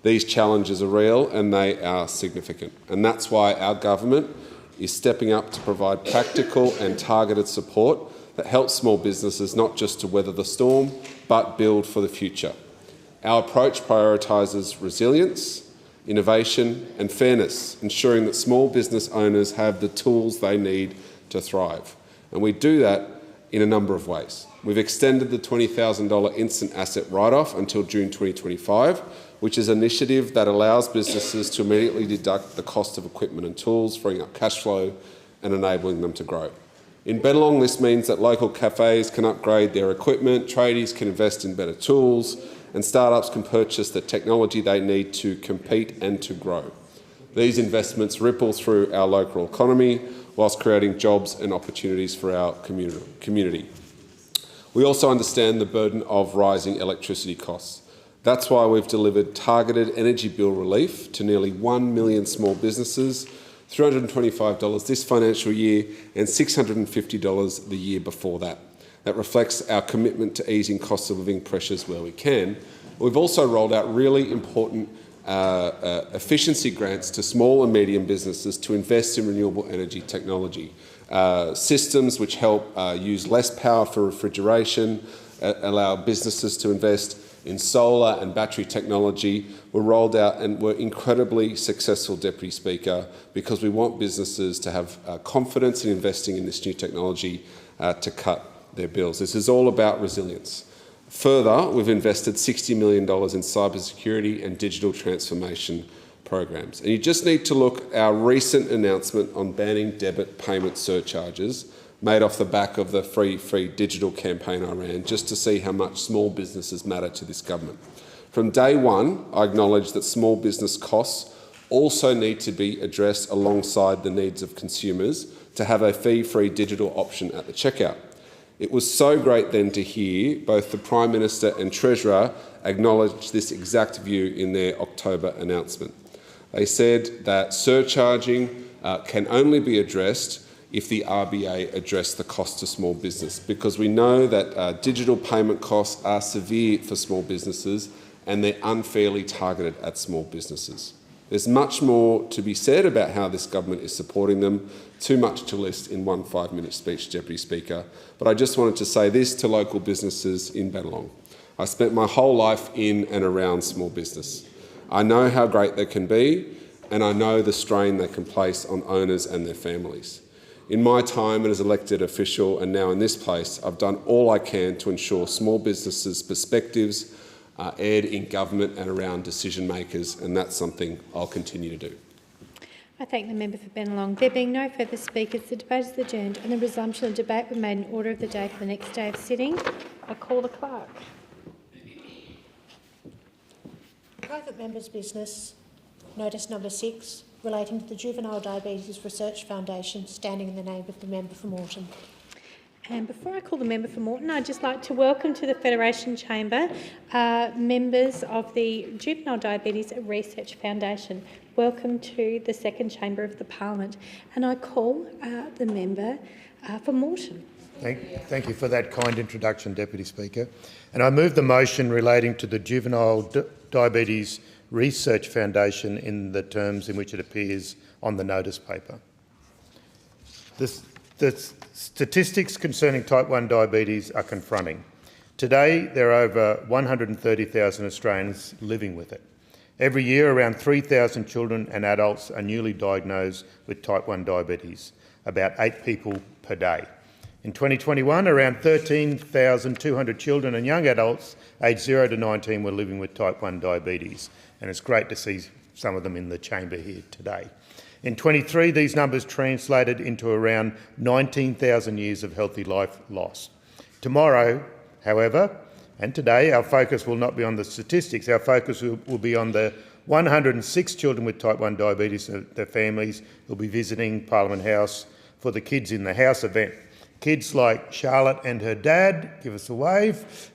These challenges are real and they are significant. And that's why our government is stepping up to provide practical and targeted support that helps small businesses not just to weather the storm, but build for the future. Our approach prioritises resilience, innovation and fairness, ensuring that small business owners have the tools they need to thrive. And we do that in a number of ways. We've extended the $20,000 instant asset write-off until June 2025, which is an initiative that allows businesses to immediately deduct the cost of equipment and tools, freeing up cash flow and enabling them to grow. In Bennelong, this means that local cafes can upgrade their equipment, tradies can invest in better tools, and startups can purchase the technology they need to compete and to grow. These investments ripple through our local economy whilst creating jobs and opportunities for our community. We also understand the burden of rising electricity costs. That's why we've delivered targeted energy bill relief to nearly 1 million small businesses, $325 this financial year and $650 the year before that. That reflects our commitment to easing cost of living pressures where we can. We've also rolled out really important efficiency grants to small and medium businesses to invest in renewable energy technology. Systems which help use less power for refrigeration, allow businesses to invest in solar and battery technology were rolled out and were incredibly successful, Deputy Speaker, because we want businesses to have confidence in investing in this new technology to cut their bills. This is all about resilience. Further, we've invested $60 million in cybersecurity and digital transformation programs. And you just need to look at our recent announcement on banning debit payment surcharges made off the back of the free digital campaign I ran, just to see how much small businesses matter to this government. From day one, I acknowledge that small business costs also need to be addressed alongside the needs of consumers to have a fee-free digital option at the checkout. It was so great then to hear both the Prime Minister and Treasurer acknowledge this exact view in their October announcement. They said that surcharging can only be addressed if the RBA address the cost to small business, because we know that digital payment costs are severe for small businesses and they're unfairly targeted at small businesses. There's much more to be said about how this government is supporting them, too much to list in one 5-minute speech, Deputy Speaker, but I just wanted to say this to local businesses in Bennelong. I spent my whole life in and around small business. I know how great they can be, and I know the strain they can place on owners and their families. In my time as elected official and now in this place, I've done all I can to ensure small businesses' perspectives are aired in government and around decision makers, and that's something I'll continue to do. I thank the member for Bennelong. There being no further speakers, the debate is adjourned and the resumption of debate will be made in order of the day for the next day of sitting. I call the clerk. Private members' business, notice number 6, relating to the Juvenile Diabetes Research Foundation, standing in the name of the member for Moreton. And before I call the member for Moreton, I'd just like to welcome to the Federation Chamber members of the Juvenile Diabetes Research Foundation. Welcome to the second chamber of the Parliament. And I call the member for Moreton. Thank you for that kind introduction, Deputy Speaker. And I move the motion relating to the Juvenile Diabetes Research Foundation in the terms in which it appears on the notice paper. The statistics concerning type 1 diabetes are confronting. Today, there are over 130,000 Australians living with it. Every year, around 3,000 children and adults are newly diagnosed with type 1 diabetes, about 8 people per day. In 2021, around 13,200 children and young adults aged 0 to 19 were living with type 1 diabetes, and it's great to see some of them in the chamber here today. In 23, these numbers translated into around 19,000 years of healthy life lost. Tomorrow, however, and today, our focus will not be on the statistics. Our focus will be on the 106 children with type 1 diabetes and their families who will be visiting Parliament House for the Kids in the House event. Kids like Charlotte and her dad, give us a wave.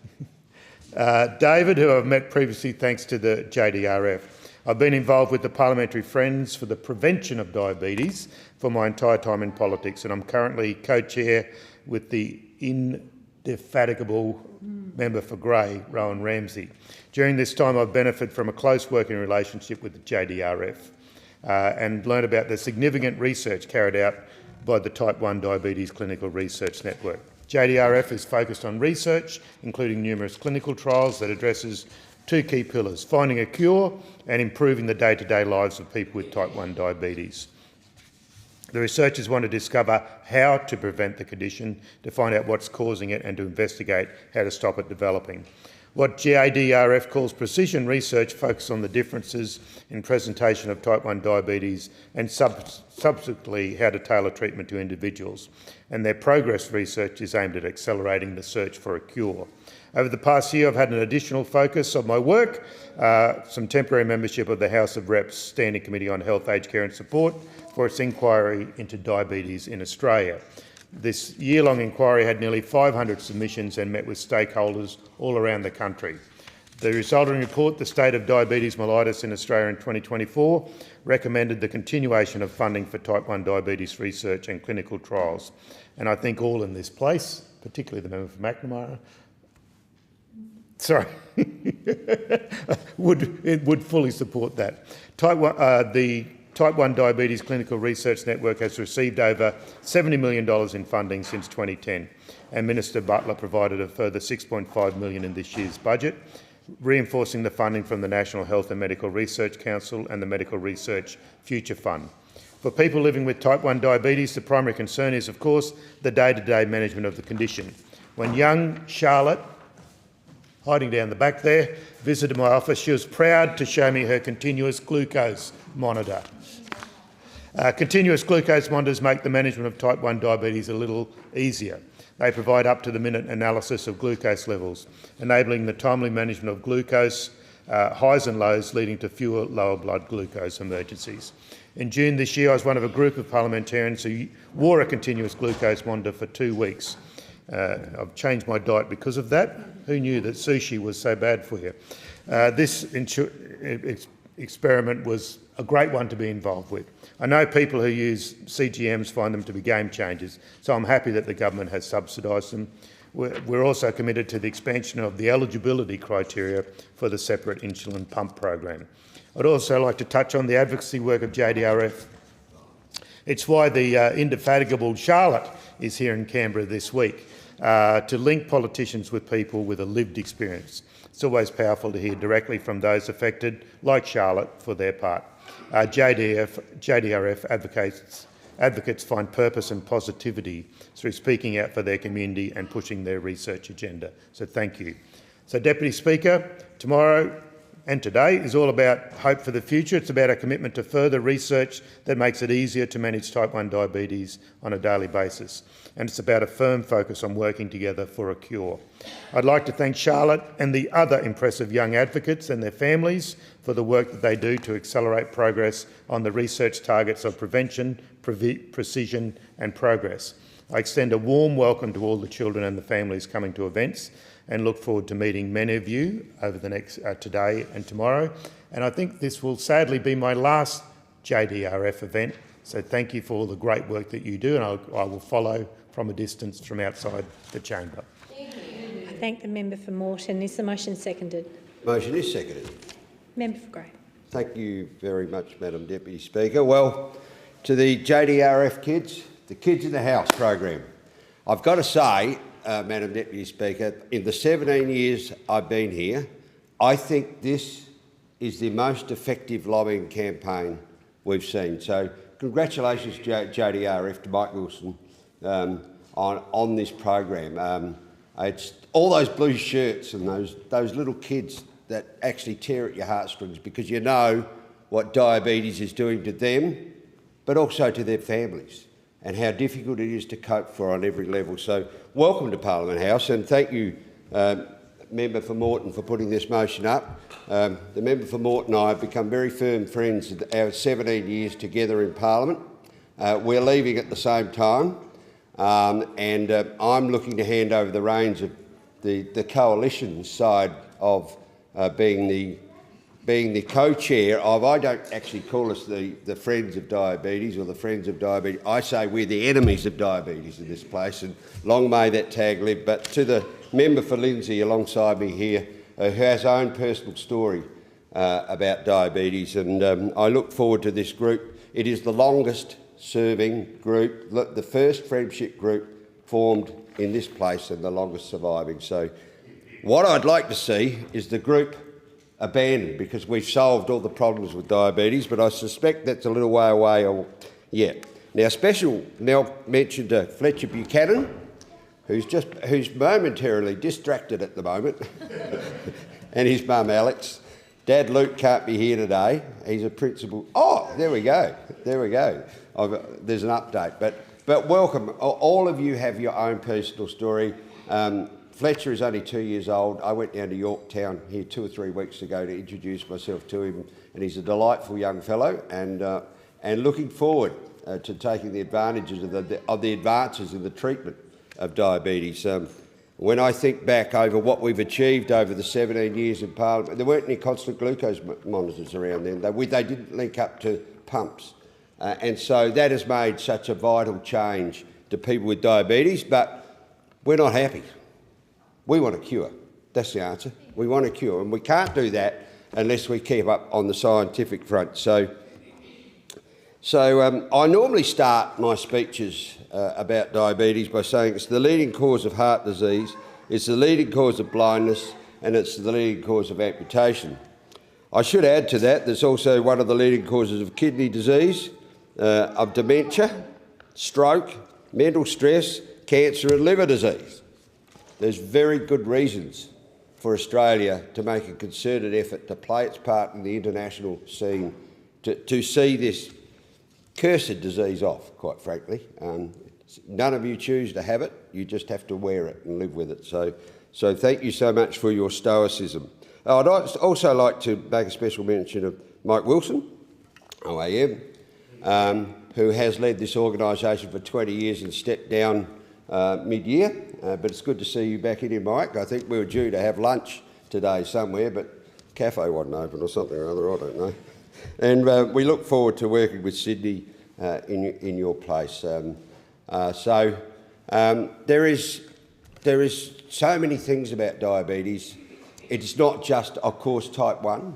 David, who I've met previously thanks to the JDRF. I've been involved with the Parliamentary Friends for the Prevention of Diabetes for my entire time in politics, and I'm currently co-chair with the indefatigable member for Grey, Rowan Ramsey. During this time, I've benefited from a close working relationship with the JDRF and learned about the significant research carried out by the Type 1 Diabetes Clinical Research Network. JDRF is focused on research, including numerous clinical trials that addresses 2 key pillars: finding a cure and improving the day-to-day lives of people with type 1 diabetes. The researchers want to discover how to prevent the condition, to find out what's causing it and to investigate how to stop it developing. What JDRF calls precision research focuses on the differences in presentation of type 1 diabetes and subsequently how to tailor treatment to individuals. And their progress research is aimed at accelerating the search for a cure. Over the past year, I've had an additional focus of my work, some temporary membership of the House of Reps Standing Committee on Health, Aged Care and Support for its inquiry into diabetes in Australia. This year-long inquiry had nearly 500 submissions and met with stakeholders all around the country. The resulting report, The State of Diabetes Mellitus in Australia in 2024, recommended the continuation of funding for type 1 diabetes research and clinical trials. And I think all in this place, particularly the member for McNamara, would fully support that. The Type 1 Diabetes Clinical Research Network has received over $70 million in funding since 2010, and Minister Butler provided a further $6.5 million in this year's budget. reinforcing the funding from the National Health and Medical Research Council and the Medical Research Future Fund. For people living with type 1 diabetes, the primary concern is, of course, the day-to-day management of the condition. When young Charlotte, hiding down the back there, visited my office, she was proud to show me her continuous glucose monitor. Continuous glucose monitors make the management of type 1 diabetes a little easier. They provide up-to-the-minute analysis of glucose levels, enabling the timely management of glucose highs and lows, leading to fewer lower blood glucose emergencies. In June this year, I was one of a group of parliamentarians who wore a continuous glucose monitor for 2 weeks. I've changed my diet because of that. Who knew that sushi was so bad for you? This experiment was a great one to be involved with. I know people who use CGMs find them to be game changers, so I'm happy that the government has subsidised them. We're also committed to the expansion of the eligibility criteria for the separate insulin pump program. I'd also like to touch on the advocacy work of JDRF. It's why the indefatigable Charlotte is here in Canberra this week, to link politicians with people with a lived experience. It's always powerful to hear directly from those affected, like Charlotte, for their part. JDRF advocates find purpose and positivity through speaking out for their community and pushing their research agenda. So thank you. So, Deputy Speaker, tomorrow and today is all about hope for the future. It's about a commitment to further research that makes it easier to manage type 1 diabetes on a daily basis. And it's about a firm focus on working together for a cure. I'd like to thank Charlotte and the other impressive young advocates and their families for the work that they do to accelerate progress on the research targets of prevention, precision and progress. I extend a warm welcome to all the children and the families coming to events and look forward to meeting many of you over the next today and tomorrow. And I think this will sadly be my last JDRF event, so thank you for all the great work that you do, and I will follow from a distance from outside the chamber. I thank the member for Moreton. Is the motion seconded? Motion is seconded. Member for Grey. Thank you very much, Madam Deputy Speaker. Well, to the JDRF kids, the Kids in the House program, I've got to say, Madam Deputy Speaker, in the 17 years I've been here, I think this is the most effective lobbying campaign we've seen. So congratulations, JDRF, to Mike Wilson on this program. It's all those blue shirts and those little kids that actually tear at your heartstrings, because you know what diabetes is doing to them, but also to their families, and how difficult it is to cope for on every level. So welcome to Parliament House, and thank you, Member for Moreton, for putting this motion up. The Member for Moreton and I have become very firm friends in our 17 years together in Parliament. We're leaving at the same time, and I'm looking to hand over the reins of the coalition side of being the co-chair of, I don't actually call us the Friends of Diabetes or the Friends of Diabetes. I say we're the enemies of diabetes in this place, and long may that tag live. But to the member for Lindsay alongside me here, who has her own personal story about diabetes, and I look forward to this group. It is the longest serving group, the first friendship group formed in this place and the longest surviving. So what I'd like to see is the group abandoned, because we've solved all the problems with diabetes, but I suspect that's a little way away yet. Now, special mention to Fletcher Buchanan, who's momentarily distracted at the moment, and his mum Alex. Dad Luke can't be here today. He's a principal. Oh, there we go. There we go. There's an update, but welcome. All of you have your own personal story. Fletcher is only 2 years old. I went down to Yorktown here 2 or 3 weeks ago to introduce myself to him, and he's a delightful young fellow, and looking forward to taking the advantages of the advances in the treatment of diabetes. When I think back over what we've achieved over the 17 years in Parliament, there weren't any constant glucose monitors around then. They didn't link up to pumps, and so that has made such a vital change to people with diabetes. But we're not happy. We want a cure. That's the answer. We want a cure, and we can't do that unless we keep up on the scientific front. So I normally start my speeches about diabetes by saying it's the leading cause of heart disease, it's the leading cause of blindness, and it's the leading cause of amputation. I should add to that, there's also one of the leading causes of kidney disease, of dementia, stroke, mental stress, cancer and liver disease. There's very good reasons for Australia to make a concerted effort to play its part in the international scene to see this cursed disease off, quite frankly. None of you choose to have it, you just have to wear it and live with it. So thank you so much for your stoicism. I'd also like to make a special mention of Mike Wilson, OAM, who has led this organisation for 20 years and stepped down mid-year. But it's good to see you back in here, Mike. I think we were due to have lunch today somewhere, but cafe wasn't open or something or other, I don't know. And we look forward to working with Sydney in your place. There is so many things about diabetes. It is not just, of course, type 1.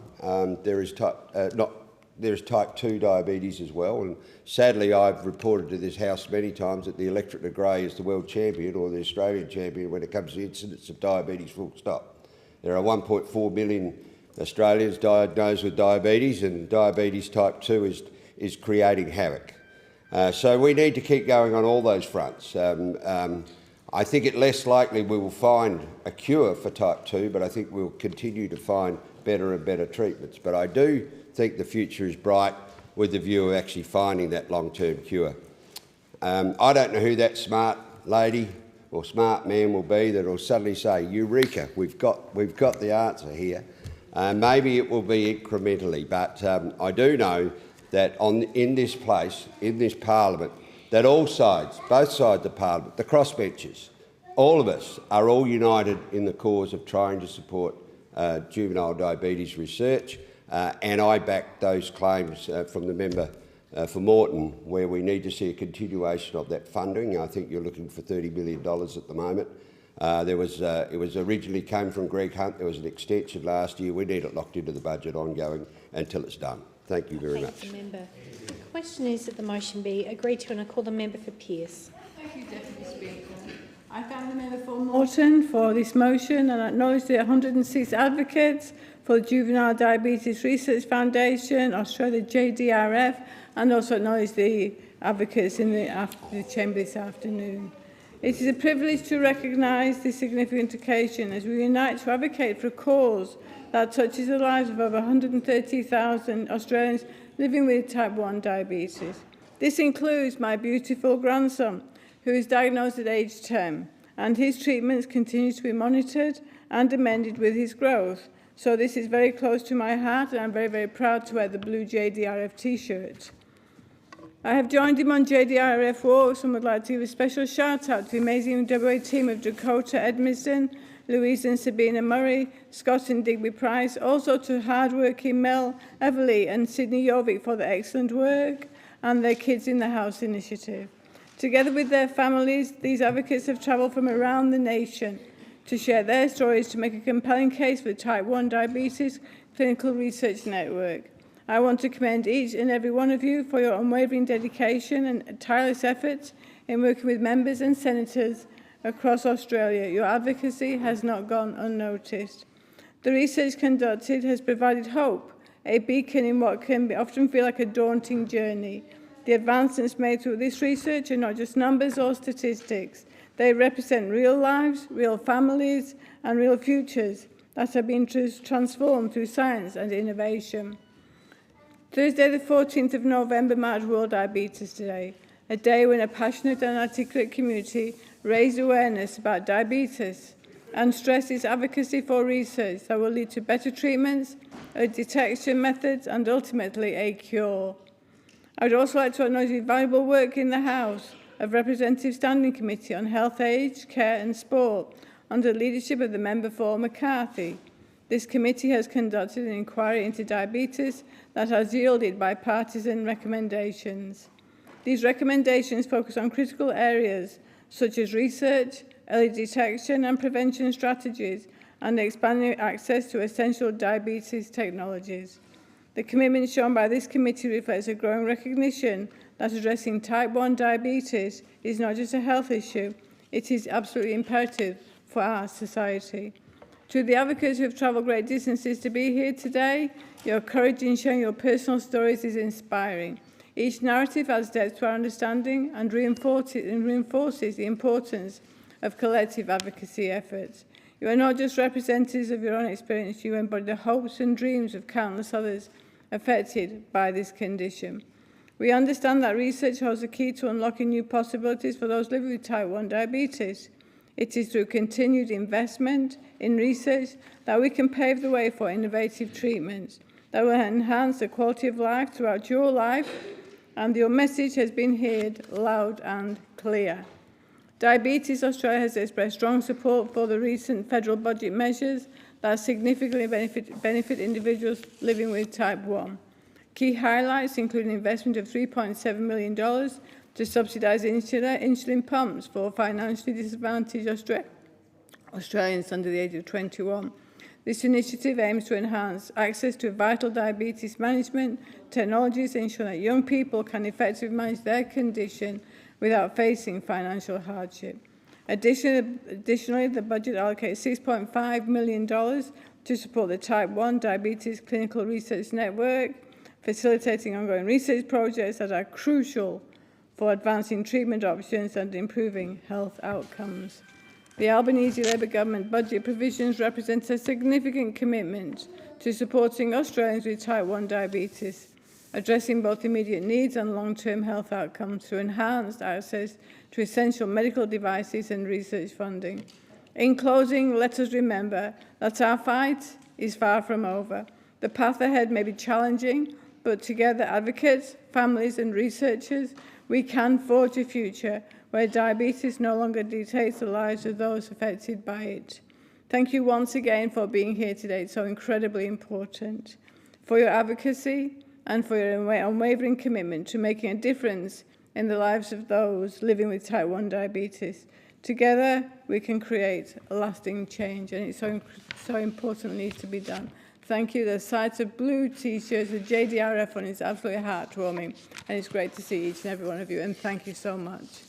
There is type 2 diabetes as well. And sadly, I've reported to this House many times that the electorate of Grey is the world champion or the Australian champion when it comes to incidence of diabetes, full stop. There are 1.4 million Australians diagnosed with diabetes, and diabetes type 2 is creating havoc. So we need to keep going on all those fronts. I think it less likely we will find a cure for type 2, but I think we'll continue to find better and better treatments. But I do think the future is bright with the view of actually finding that long-term cure. I don't know who that smart lady or smart man will be that will suddenly say, "Eureka, we've got the answer here." Maybe it will be incrementally, but I do know that in this place, in this parliament, that all sides, both sides of Parliament, the crossbenchers, all of us are all united in the cause of trying to support juvenile diabetes research, and I back those claims from the member for Moreton, where we need to see a continuation of that funding. I think you're looking for $30 million at the moment. It was originally came from Greg Hunt. There was an extension last year. We need it locked into the budget ongoing until it's done. Thank you very much. Thank you, Member. The question is that the motion be agreed to, and I call the member for Pearce. Thank you, Deputy Speaker. I thank the member for Moreton for this motion and acknowledge the 106 advocates for the Juvenile Diabetes Research Foundation, Australia JDRF, and also acknowledge the advocates in the chamber this afternoon. It is a privilege to recognise this significant occasion as we unite to advocate for a cause that touches the lives of over 130,000 Australians living with type 1 diabetes. This includes my beautiful grandson, who is diagnosed at age 10, and his treatments continue to be monitored and amended with his growth. So this is very close to my heart, and I'm very, very proud to wear the blue JDRF T-shirt. I have joined him on JDRF walks and would like to give a special shout out to the amazing WA team of Dakota Edmiston, Louise and Sabina Murray, Scott and Digby Price, also to hard-working Mel Everly and Sydney Jorvik for their excellent work, and their Kids in the House initiative. Together with their families, these advocates have travelled from around the nation to share their stories to make a compelling case for the Type 1 Diabetes Clinical Research Network. I want to commend each and every one of you for your unwavering dedication and tireless efforts in working with members and senators across Australia. Your advocacy has not gone unnoticed. The research conducted has provided hope, a beacon in what can often feel like a daunting journey. The advancements made through this research are not just numbers or statistics. They represent real lives, real families, and real futures that have been transformed through science and innovation. Thursday, the 14th of November, marked World Diabetes Day, a day when a passionate and articulate community raised awareness about diabetes and stressed its advocacy for research that will lead to better treatments, detection methods, and ultimately a cure. I would also like to acknowledge the valuable work in the House of Representative Standing Committee on Health, Aged Care and Sport under the leadership of the member for McCarthy. This committee has conducted an inquiry into diabetes that has yielded bipartisan recommendations. These recommendations focus on critical areas such as research, early detection and prevention strategies, and expanding access to essential diabetes technologies. The commitment shown by this committee reflects a growing recognition that addressing type 1 diabetes is not just a health issue, it is absolutely imperative for our society. To the advocates who have travelled great distances to be here today, your courage in sharing your personal stories is inspiring. Each narrative adds depth to our understanding and reinforces the importance of collective advocacy efforts. You are not just representatives of your own experience, you embody the hopes and dreams of countless others affected by this condition. We understand that research holds the key to unlocking new possibilities for those living with type 1 diabetes. It is through continued investment in research that we can pave the way for innovative treatments that will enhance the quality of life throughout your life, and your message has been heard loud and clear. Diabetes Australia has expressed strong support for the recent federal budget measures that significantly benefit individuals living with type 1. Key highlights include an investment of $3.7 million to subsidise insulin pumps for financially disadvantaged Australians under the age of 21. This initiative aims to enhance access to vital diabetes management technologies, ensuring that young people can effectively manage their condition without facing financial hardship. Additionally, the budget allocates $6.5 million to support the Type 1 Diabetes Clinical Research Network, facilitating ongoing research projects that are crucial for advancing treatment options and improving health outcomes. The Albanese Labor government budget provisions represent a significant commitment to supporting Australians with type 1 diabetes, addressing both immediate needs and long-term health outcomes through enhanced access to essential medical devices and research funding. In closing, let us remember that our fight is far from over. The path ahead may be challenging, but together, advocates, families and researchers, we can forge a future where diabetes no longer dictates the lives of those affected by it. Thank you once again for being here today. It's so incredibly important. For your advocacy and for your unwavering commitment to making a difference in the lives of those living with type 1 diabetes. Together, we can create a lasting change, and it's so important, it needs to be done. Thank you. The sight of blue T-shirts with JDRF on is absolutely heartwarming, and it's great to see each and every one of you, and thank you so much.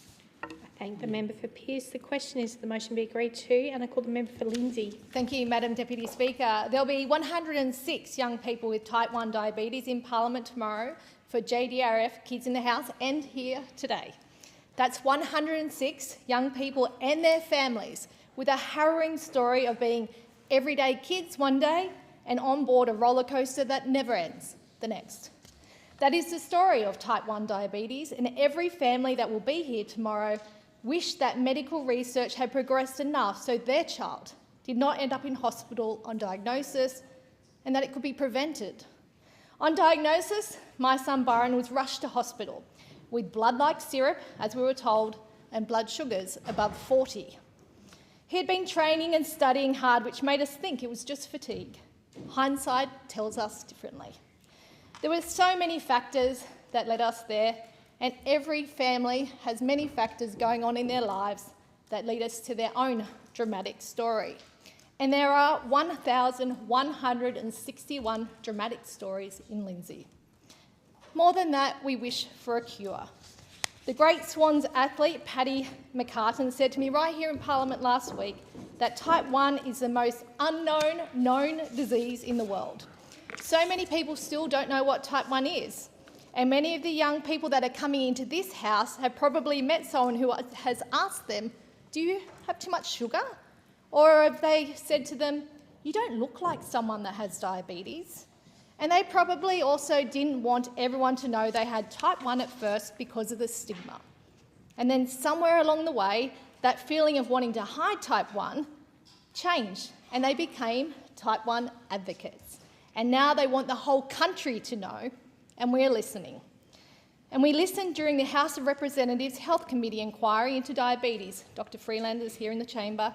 I thank the member for Pearce. The question is the motion be agreed to, and I call the member for Lindsay. Thank you, Madam Deputy Speaker. There'll be 106 young people with type 1 diabetes in Parliament tomorrow for JDRF Kids in the House and here today. That's 106 young people and their families with a harrowing story of being everyday kids one day and on board a roller coaster that never ends the next. That is the story of type 1 diabetes, and every family that will be here tomorrow wish that medical research had progressed enough so their child did not end up in hospital on diagnosis and that it could be prevented. On diagnosis, my son Byron was rushed to hospital with blood like syrup, as we were told, and blood sugars above 40. He had been training and studying hard, which made us think it was just fatigue. Hindsight tells us differently. There were so many factors that led us there, and every family has many factors going on in their lives that lead us to their own dramatic story. And there are 1,161 dramatic stories in Lindsay. More than that, we wish for a cure. The great Swans athlete Paddy McCartan said to me right here in Parliament last week that type 1 is the most unknown known disease in the world. So many people still don't know what type 1 is, and many of the young people that are coming into this house have probably met someone who has asked them, "Do you have too much sugar?" Or have they said to them, "You don't look like someone that has diabetes." And they probably also didn't want everyone to know they had type 1 at first because of the stigma. And then somewhere along the way, that feeling of wanting to hide type 1 changed, and they became type 1 advocates. And now they want the whole country to know, and we're listening. And we listened during the House of Representatives Health Committee inquiry into diabetes, Dr. Freelander's here in the chamber,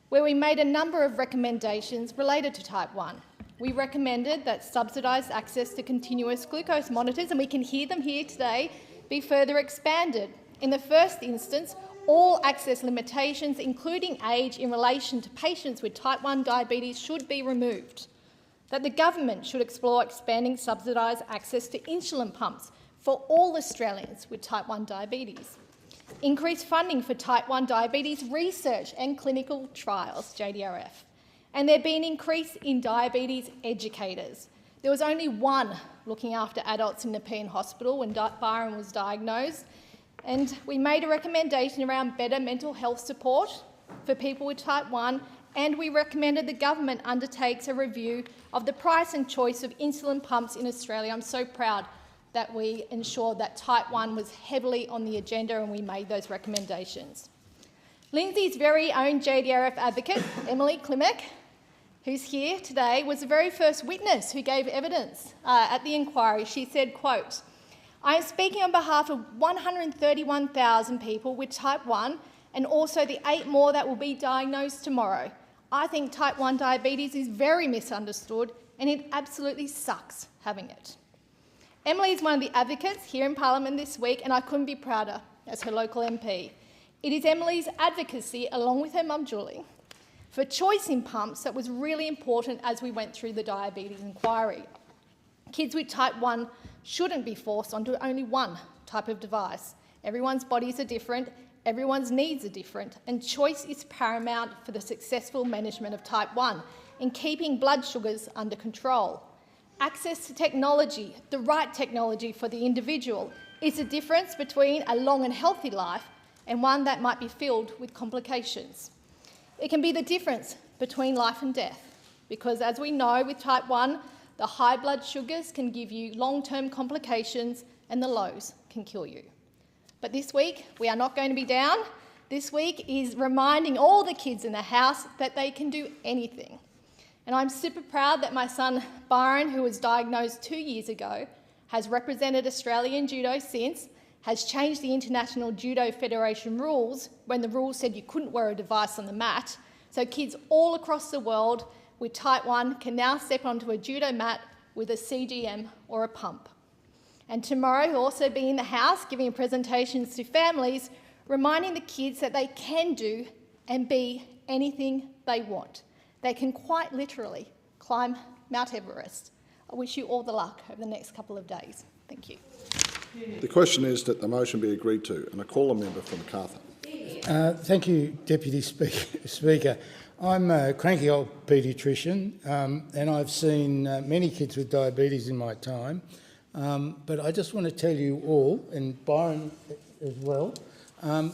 where we made a number of recommendations related to type 1. We recommended that subsidised access to continuous glucose monitors, and we can hear them here today, be further expanded. In the first instance, all access limitations, including age, in relation to patients with type 1 diabetes should be removed. That the government should explore expanding subsidised access to insulin pumps for all Australians with type 1 diabetes. Increase funding for type 1 diabetes research and clinical trials, JDRF. And there be an increase in diabetes educators. There was only one looking after adults in Nepean Hospital when Byron was diagnosed, and we made a recommendation around better mental health support for people with type 1, and we recommended the government undertakes a review of the price and choice of insulin pumps in Australia. I'm so proud that we ensured that type 1 was heavily on the agenda and we made those recommendations. Lindsay's very own JDRF advocate, Emily Klimek, who's here today, was the very first witness who gave evidence at the inquiry. She said, quote, "I am speaking on behalf of 131,000 people with type 1 and also the 8 more that will be diagnosed tomorrow. I think type 1 diabetes is very misunderstood and it absolutely sucks having it." Emily is one of the advocates here in Parliament this week, and I couldn't be prouder as her local MP. It is Emily's advocacy, along with her mum Julie, for choice in pumps that was really important as we went through the diabetes inquiry. Kids with type 1 shouldn't be forced onto only one type of device. Everyone's bodies are different, everyone's needs are different, and choice is paramount for the successful management of type 1 in keeping blood sugars under control. Access to technology, the right technology for the individual, is the difference between a long and healthy life and one that might be filled with complications. It can be the difference between life and death, because as we know with type 1, the high blood sugars can give you long-term complications and the lows can kill you. But this week, we are not going to be down. This week is reminding all the kids in the house that they can do anything. And I'm super proud that my son Byron, who was diagnosed 2 years ago, has represented Australia in judo since, has changed the International Judo Federation rules when the rules said you couldn't wear a device on the mat. So kids all across the world with type 1 can now step onto a judo mat with a CGM or a pump. And tomorrow he'll also be in the House giving presentations to families, reminding the kids that they can do and be anything they want. They can quite literally climb Mount Everest. I wish you all the luck over the next couple of days. Thank you. The question is that the motion be agreed to, and I call a member from Macarthur. Thank you, Deputy Speaker. I'm a cranky old paediatrician, and I've seen many kids with diabetes in my time. But I just want to tell you all, and Byron as well,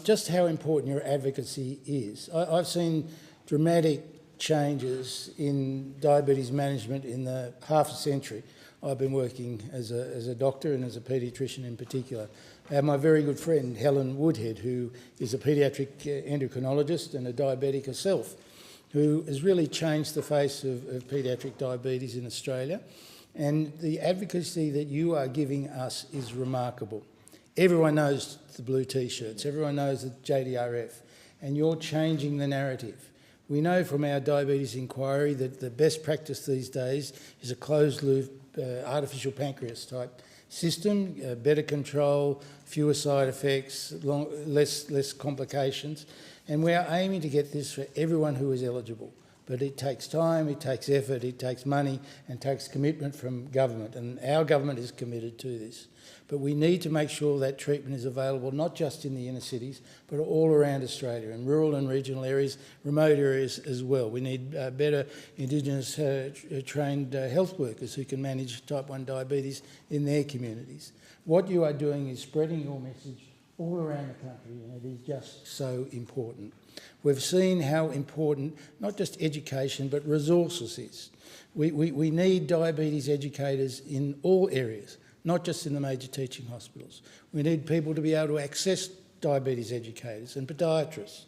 just how important your advocacy is. I've seen dramatic changes in diabetes management in the half a century I've been working as a doctor and as a paediatrician in particular. I have my very good friend Helen Woodhead, who is a paediatric endocrinologist and a diabetic herself, who has really changed the face of paediatric diabetes in Australia. And the advocacy that you are giving us is remarkable. Everyone knows the blue T-shirts, everyone knows the JDRF, and you're changing the narrative. We know from our diabetes inquiry that the best practice these days is a closed-loop artificial pancreas type system, better control, fewer side effects, less complications, and we are aiming to get this for everyone who is eligible. But it takes time, it takes effort, it takes money and takes commitment from government, and our government is committed to this. But we need to make sure that treatment is available not just in the inner cities, but all around Australia, in rural and regional areas, remote areas as well. We need better Indigenous trained health workers who can manage type 1 diabetes in their communities. What you are doing is spreading your message all around the country, and it is just so important. We've seen how important not just education but resources is. We need diabetes educators in all areas, not just in the major teaching hospitals. We need people to be able to access diabetes educators and podiatrists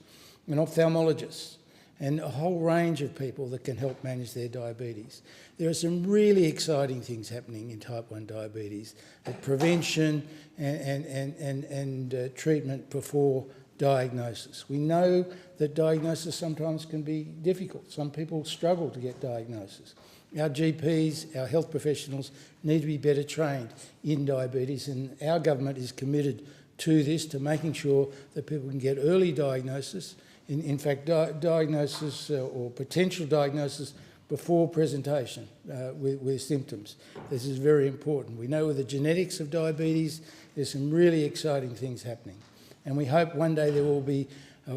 and ophthalmologists and a whole range of people that can help manage their diabetes. There are some really exciting things happening in type 1 diabetes, prevention and treatment before diagnosis. We know that diagnosis sometimes can be difficult. Some people struggle to get diagnosis. Our GPs, our health professionals need to be better trained in diabetes, and our government is committed to this, to making sure that people can get early diagnosis, in fact diagnosis or potential diagnosis before presentation with symptoms. This is very important. We know with the genetics of diabetes there's some really exciting things happening, and we hope one day there will be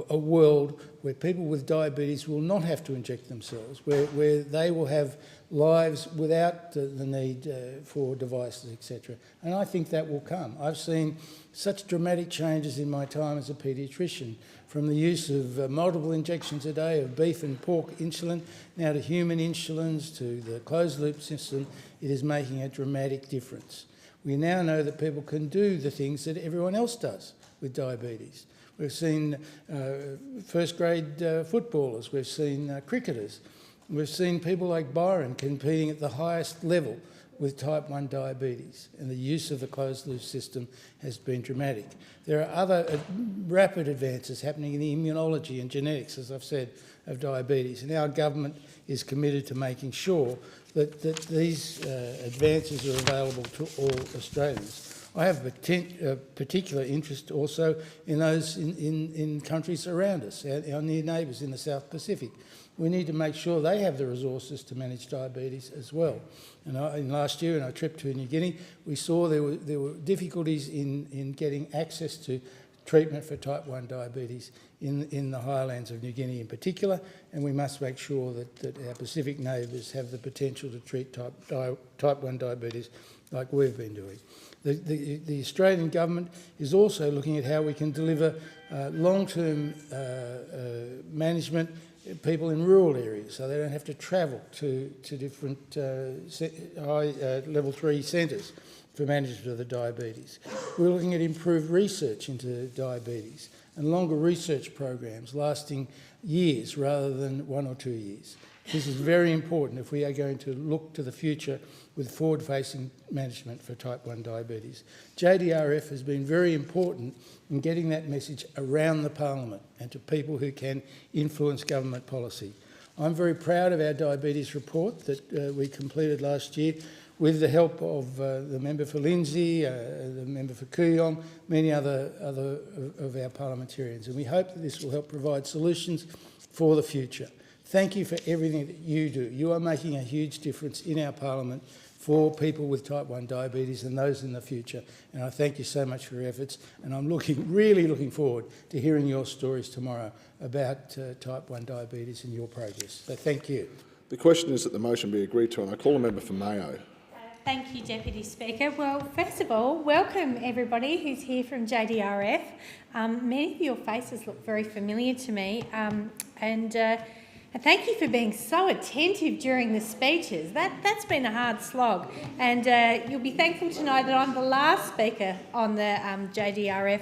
a world where people with diabetes will not have to inject themselves, where they will have lives without the need for devices, etc. And I think that will come. I've seen such dramatic changes in my time as a paediatrician, from the use of multiple injections a day of beef and pork insulin, now to human insulins, to the closed-loop system. It is making a dramatic difference. We now know that people can do the things that everyone else does with diabetes. We've seen first-grade footballers, we've seen cricketers, we've seen people like Byron competing at the highest level with type 1 diabetes, and the use of the closed-loop system has been dramatic. There are other rapid advances happening in the immunology and genetics, as I've said, of diabetes, and our government is committed to making sure that these advances are available to all Australians. I have a particular interest also in those in countries around us, our near neighbours in the South Pacific. We need to make sure they have the resources to manage diabetes as well. And last year, in our trip to New Guinea, we saw there were difficulties in getting access to treatment for type 1 diabetes in the highlands of New Guinea in particular, and we must make sure that our Pacific neighbours have the potential to treat type 1 diabetes like we've been doing. The Australian government is also looking at how we can deliver long-term management people in rural areas, so they don't have to travel to different level 3 centres for management of the diabetes. We're looking at improved research into diabetes and longer research programs lasting years rather than 1 or 2 years. This is very important if we are going to look to the future with forward-facing management for type 1 diabetes. JDRF has been very important in getting that message around the Parliament and to people who can influence government policy. I'm very proud of our diabetes report that we completed last year with the help of the member for Lindsay, the member for Kooyong, many other of our parliamentarians. And we hope that this will help provide solutions for the future. Thank you for everything that you do. You are making a huge difference in our Parliament for people with type 1 diabetes and those in the future. And I thank you so much for your efforts. And I'm really looking forward to hearing your stories tomorrow about type 1 diabetes and your progress. So thank you. The question is that the motion be agreed to, and I call a member for Mayo. Thank you, Deputy Speaker. Well, first of all, welcome everybody who's here from JDRF. Many of your faces look very familiar to me, and thank you for being so attentive during the speeches. That's been a hard slog, and you'll be thankful to know that I'm the last speaker on the JDRF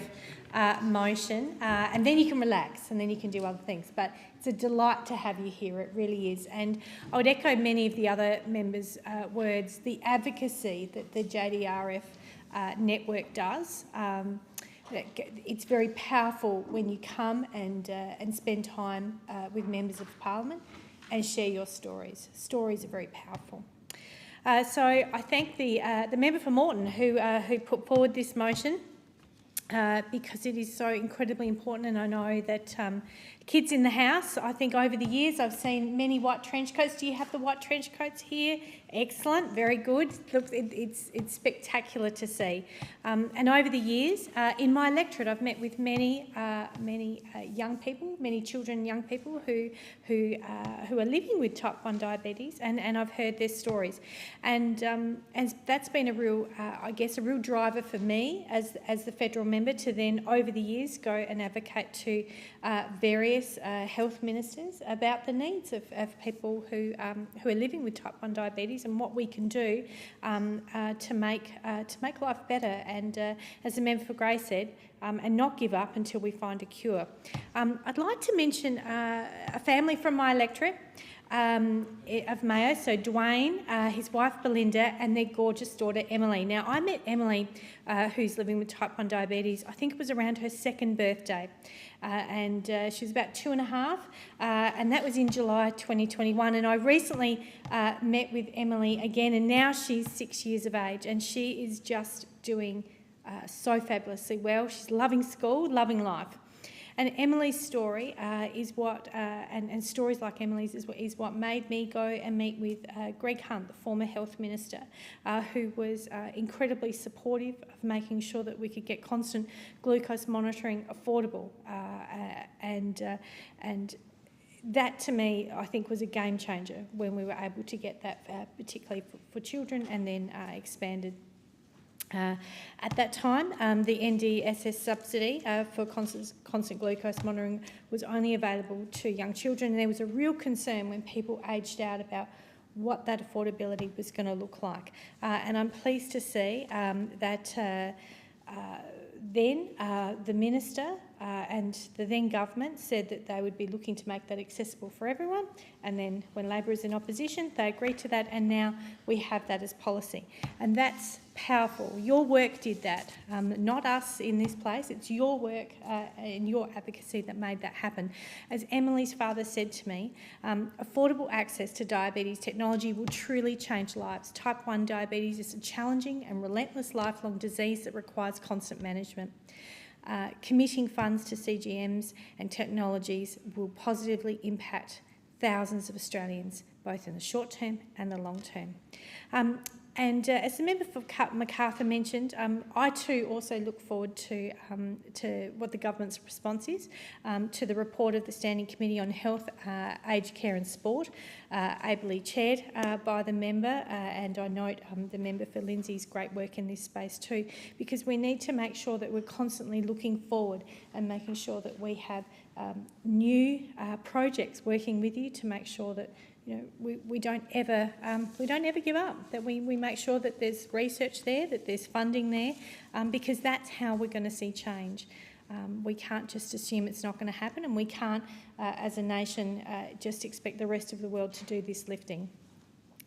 motion, and then you can relax and then you can do other things. But it's a delight to have you here, it really is. And I would echo many of the other members' words, the advocacy that the JDRF network does. It's very powerful when you come and spend time with members of Parliament and share your stories. Stories are very powerful. So I thank the member for Moreton who put forward this motion because it is so incredibly important, and I know that kids in the House, I think over the years I've seen many white trench coats. Do you have the white trench coats here? Excellent, very good. Look, it's spectacular to see. And over the years, in my electorate, I've met with many young people, many children and young people who are living with type 1 diabetes, and I've heard their stories. And that's been a real, I guess, a real driver for me as the federal member to then, over the years, go and advocate to various health ministers about the needs of people who are living with type 1 diabetes and what we can do to make life better. And as the member for Grey said, and not give up until we find a cure. I'd like to mention a family from my electorate of Mayo, so Dwayne, his wife Belinda, and their gorgeous daughter Emily. Now, I met Emily, who's living with type 1 diabetes, I think it was around her 2nd birthday, and she was about 2.5, and that was in July 2021. And I recently met with Emily again, and now she's 6 years of age, and she is just doing so fabulously well. She's loving school, loving life. And Emily's story is what, and stories like Emily's is what made me go and meet with Greg Hunt, the former Health Minister, who was incredibly supportive of making sure that we could get constant glucose monitoring affordable, and that to me, I think, was a game changer when we were able to get that, particularly for children, and then expanded. At that time, the NDSS subsidy for constant glucose monitoring was only available to young children, and there was a real concern when people aged out about what that affordability was going to look like. And I'm pleased to see that then the Minister and the then government said that they would be looking to make that accessible for everyone, and then when Labor is in opposition, they agreed to that, and now we have that as policy. And that's powerful. Your work did that, not us in this place. It's your work and your advocacy that made that happen. As Emily's father said to me, affordable access to diabetes technology will truly change lives. Type 1 diabetes is a challenging and relentless lifelong disease that requires constant management. Committing funds to CGMs and technologies will positively impact thousands of Australians, both in the short term and the long term. And as the member for Macarthur mentioned, I too also look forward to what the government's response is to the report of the Standing Committee on Health, Aged Care and Sport, ably chaired by the member, and I note the member for Lindsay's great work in this space too, because we need to make sure that we're constantly looking forward and making sure that we have new projects working with you to make sure that we don't ever give up, that we make sure that there's research there, that there's funding there, because that's how we're going to see change. We can't just assume it's not going to happen, and we can't, as a nation, just expect the rest of the world to do this lifting.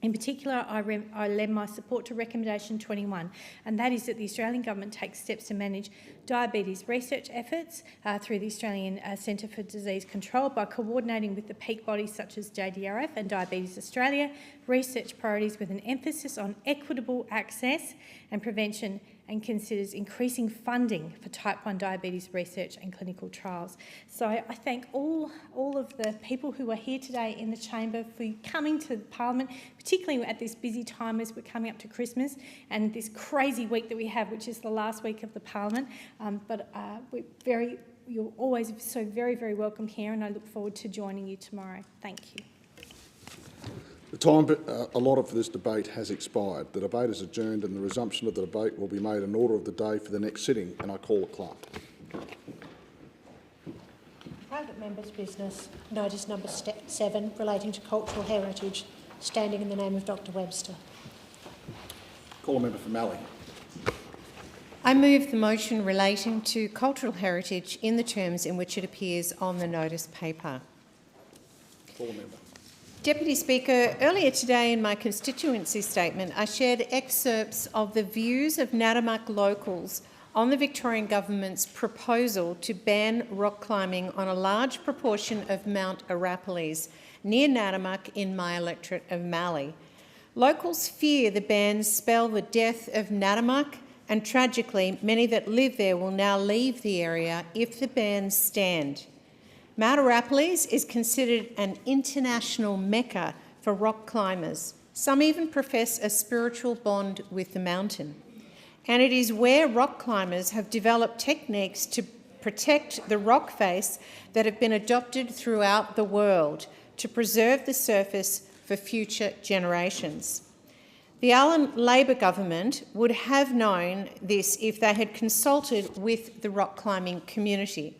In particular, I lend my support to recommendation 21, and that is that the Australian Government takes steps to manage diabetes research efforts through the Australian Centre for Disease Control by coordinating with the peak bodies such as JDRF and Diabetes Australia, research priorities with an emphasis on equitable access and prevention, and considers increasing funding for type 1 diabetes research and clinical trials. So I thank all of the people who are here today in the chamber for coming to Parliament, particularly at this busy time as we're coming up to Christmas and this crazy week that we have, which is the last week of the Parliament. You're always so very, very welcome here, and I look forward to joining you tomorrow. Thank you. The time allotted for this debate has expired. The debate is adjourned, and the resumption of the debate will be made in order of the day for the next sitting, and I call the clerk. Private members' business, notice number 7 relating to cultural heritage, standing in the name of Dr Webster. Call a member for Mallee. I move the motion relating to cultural heritage in the terms in which it appears on the notice paper. Call a member. Deputy Speaker, earlier today in my constituency statement, I shared excerpts of the views of Nadamak locals on the Victorian Government's proposal to ban rock climbing on a large proportion of Mount Arapiles near Nadamak in my electorate of Mallee. Locals fear the bans spell the death of Nadamak, and tragically, many that live there will now leave the area if the bans stand. Mount Arapiles is considered an international mecca for rock climbers. Some even profess a spiritual bond with the mountain. And it is where rock climbers have developed techniques to protect the rock face that have been adopted throughout the world to preserve the surface for future generations. The Allen Labor government would have known this if they had consulted with the rock climbing community.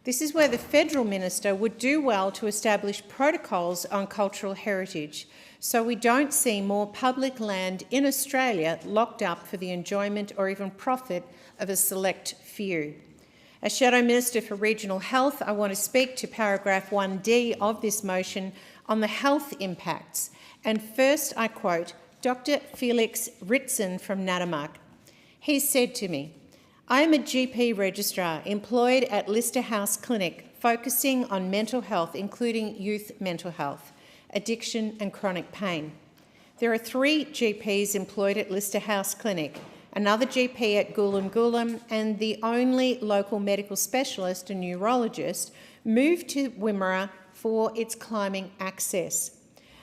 This is where the federal minister would do well to establish protocols on cultural heritage, so we don't see more public land in Australia locked up for the enjoyment or even profit of a select few. As Shadow Minister for Regional Health, I want to speak to paragraph 1D of this motion on the health impacts. And first I quote Dr Felix Ritson from Nadamak. He said to me, "I am a GP registrar employed at Lister House Clinic, focusing on mental health, including youth mental health, addiction and chronic pain. There are 3 GPs employed at Lister House Clinic, another GP at Goolam, and the only local medical specialist, a neurologist, moved to Wimmera for its climbing access.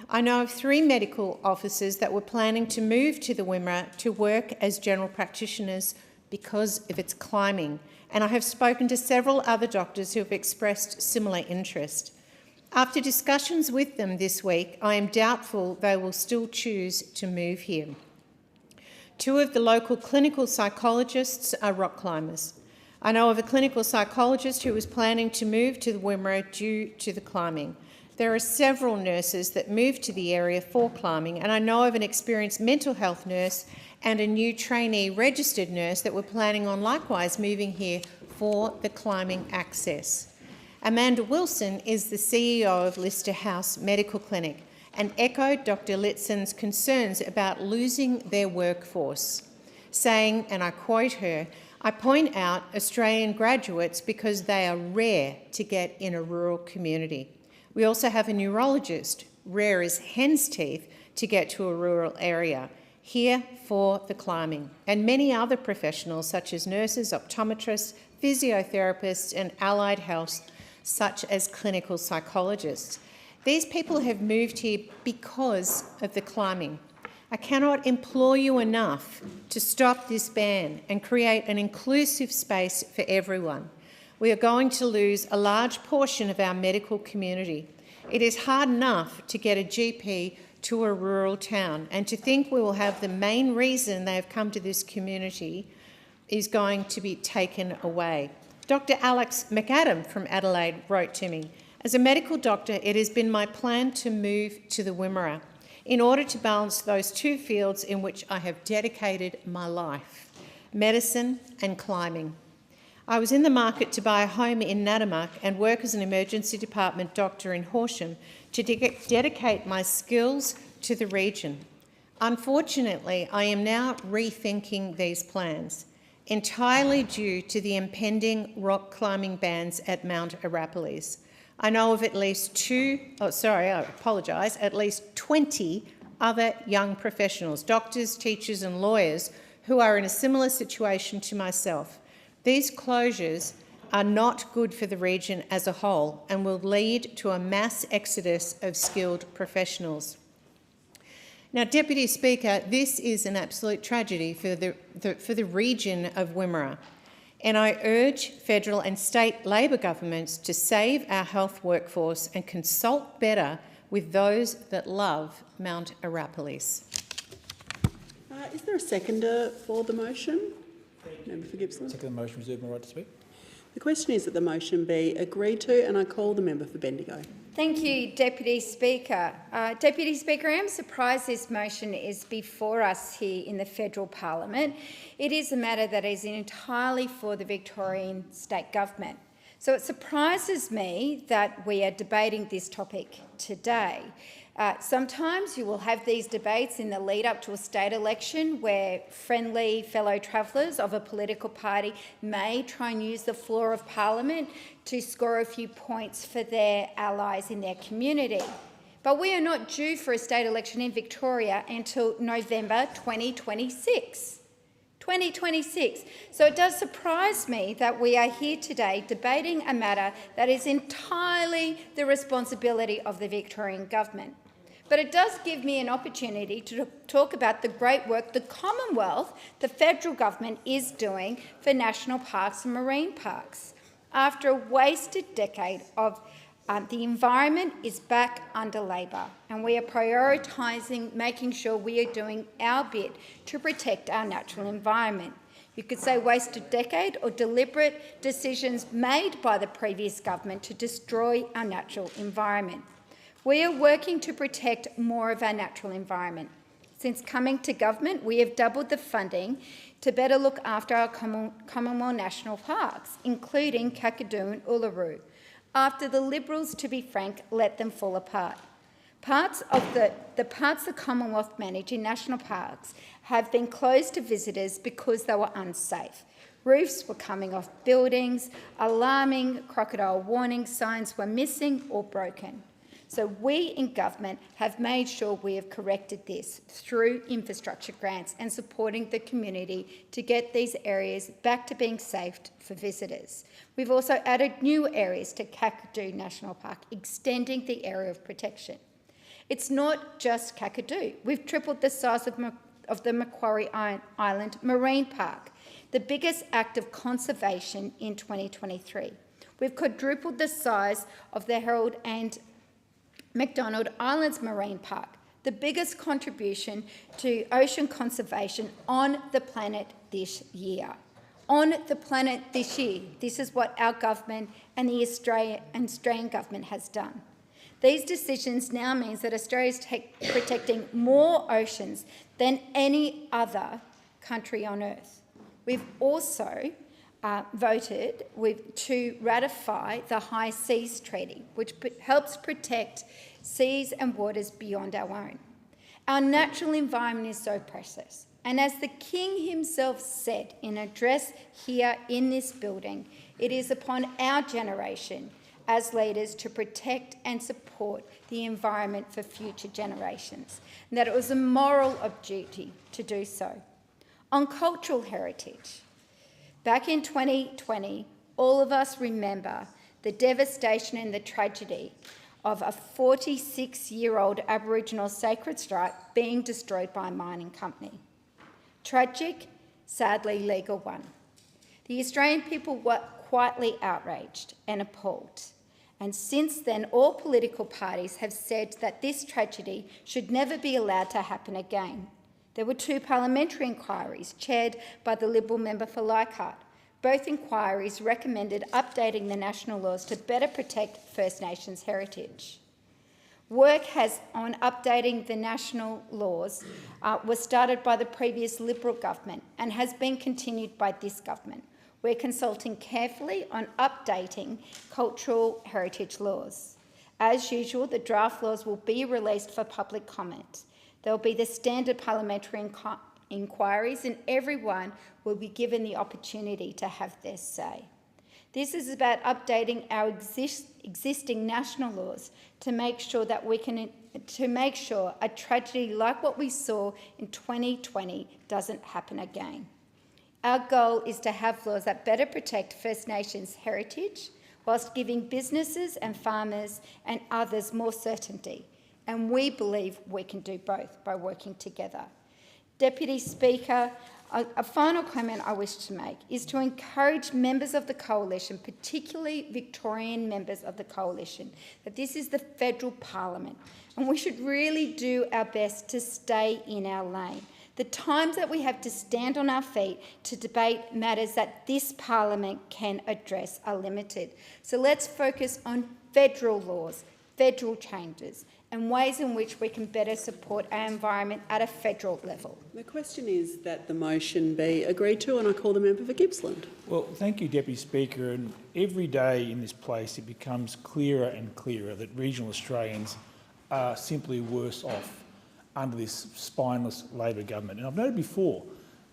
I know of 3 medical officers that were planning to move to the Wimmera to work as general practitioners because of its climbing, and I have spoken to several other doctors who have expressed similar interest. After discussions with them this week, I am doubtful they will still choose to move here. 2 of the local clinical psychologists are rock climbers. I know of a clinical psychologist who was planning to move to the Wimmera due to the climbing. There are several nurses that moved to the area for climbing, and I know of an experienced mental health nurse and a new trainee registered nurse that were planning on likewise moving here for the climbing access. Amanda Wilson is the CEO of Lister House Medical Clinic and echoed Dr. Litson's concerns about losing their workforce, saying, and I quote her, "I point out Australian graduates because they are rare to get in a rural community. We also have a neurologist, rare as hen's teeth, to get to a rural area, here for the climbing, and many other professionals such as nurses, optometrists, physiotherapists and allied health, such as clinical psychologists. These people have moved here because of the climbing. I cannot implore you enough to stop this ban and create an inclusive space for everyone. We are going to lose a large portion of our medical community. It is hard enough to get a GP to a rural town, and to think we will have the main reason they have come to this community is going to be taken away." Dr. Alex McAdam from Adelaide wrote to me, "As a medical doctor, it has been my plan to move to the Wimmera in order to balance those 2 fields in which I have dedicated my life, medicine and climbing. I was in the market to buy a home in Nadamak and work as an emergency department doctor in Horsham to dedicate my skills to the region. Unfortunately, I am now rethinking these plans, entirely due to the impending rock climbing bans at Mount Arapiles. I know of at least 20 other young professionals, doctors, teachers and lawyers who are in a similar situation to myself. These closures are not good for the region as a whole and will lead to a mass exodus of skilled professionals." Now, Deputy Speaker, this is an absolute tragedy for the region of Wimmera, and I urge federal and state Labor governments to save our health workforce and consult better with those that love Mount Arapiles. Is there a seconder for the motion? Member for Gippsland. Second the motion, reserve my right to speak. The question is that the motion be agreed to, and I call the member for Bendigo. Thank you, Deputy Speaker. Deputy Speaker, I am surprised this motion is before us here in the federal parliament. It is a matter that is entirely for the Victorian state government. So it surprises me that we are debating this topic today. Sometimes you will have these debates in the lead up to a state election where friendly fellow travellers of a political party may try and use the floor of parliament to score a few points for their allies in their community. But we are not due for a state election in Victoria until November 2026. 2026. So it does surprise me that we are here today debating a matter that is entirely the responsibility of the Victorian government. But it does give me an opportunity to talk about the great work the Commonwealth, the federal government, is doing for national parks and marine parks. After a wasted decade of the environment is back under Labor, and we are prioritising making sure we are doing our bit to protect our natural environment. You could say wasted decade or deliberate decisions made by the previous government to destroy our natural environment. We are working to protect more of our natural environment. Since coming to government, we have doubled the funding to better look after our Commonwealth national parks, including Kakadu and Uluru, after the Liberals, to be frank, let them fall apart. Parts of the parts the Commonwealth manage in national parks have been closed to visitors because they were unsafe. Roofs were coming off buildings, alarming crocodile warning signs were missing or broken. So we in government have made sure we have corrected this through infrastructure grants and supporting the community to get these areas back to being safe for visitors. We've also added new areas to Kakadu National Park, extending the area of protection. It's not just Kakadu. We've tripled the size of the Macquarie Island Marine Park, the biggest act of conservation in 2023. We've quadrupled the size of the Herald and McDonald Islands Marine Park, the biggest contribution to ocean conservation on the planet this year. On the planet this year. This is what our government and the Australian government has done. These decisions now means that Australia is protecting more oceans than any other country on earth. We've also voted to ratify the High Seas Treaty, which helps protect seas and waters beyond our own. Our natural environment is so precious, and as the King himself said in an address here in this building, it is upon our generation as leaders to protect and support the environment for future generations, and that it was a moral duty to do so. On cultural heritage, back in 2020, all of us remember the devastation and the tragedy of a 46-year-old Aboriginal sacred strike being destroyed by a mining company. Tragic, sadly legal one. The Australian people were quietly outraged and appalled. And since then, all political parties have said that this tragedy should never be allowed to happen again. There were 2 parliamentary inquiries chaired by the Liberal member for Leichhardt. Both inquiries recommended updating the national laws to better protect First Nations heritage. Work on updating the national laws was started by the previous Liberal government and has been continued by this government. We're consulting carefully on updating cultural heritage laws. As usual, the draft laws will be released for public comment. There will be the standard parliamentary inquiries, and everyone will be given the opportunity to have their say. This is about updating our existing national laws to make sure that a tragedy like what we saw in 2020 doesn't happen again. Our goal is to have laws that better protect First Nations heritage whilst giving businesses and farmers and others more certainty. And we believe we can do both by working together. Deputy Speaker, a final comment I wish to make is to encourage members of the Coalition, particularly Victorian members of the Coalition, that this is the federal parliament and we should really do our best to stay in our lane. The times that we have to stand on our feet to debate matters that this parliament can address are limited. So let's focus on federal laws, federal changes, and ways in which we can better support our environment at a federal level. The question is that the motion be agreed to, and I call the member for Gippsland. Well, thank you, Deputy Speaker. And every day in this place it becomes clearer and clearer that regional Australians are simply worse off under this spineless Labor government. And I've noted before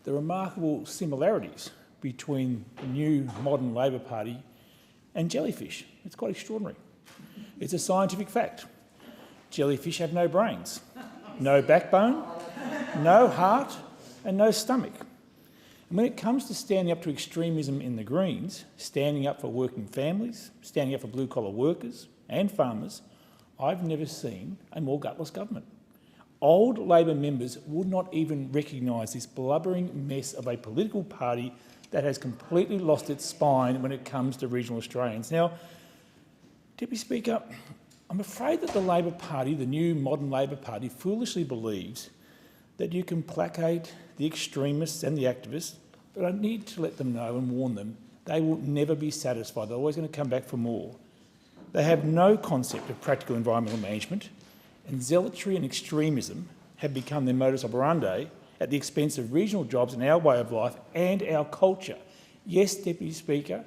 the remarkable similarities between the new modern Labor Party and jellyfish. It's quite extraordinary. It's a scientific fact. Jellyfish have no brains, no backbone, no heart and no stomach. And when it comes to standing up to extremism in the Greens, standing up for working families, standing up for blue-collar workers and farmers, I've never seen a more gutless government. Old Labor members would not even recognise this blubbering mess of a political party that has completely lost its spine when it comes to regional Australians. Now, Deputy Speaker, I'm afraid that the Labor Party, the new modern Labor Party, foolishly believes that you can placate the extremists and the activists, but I need to let them know and warn them they will never be satisfied. They're always going to come back for more. They have no concept of practical environmental management, and zealotry and extremism have become their modus operandi at the expense of regional jobs and our way of life and our culture. Yes, Deputy Speaker,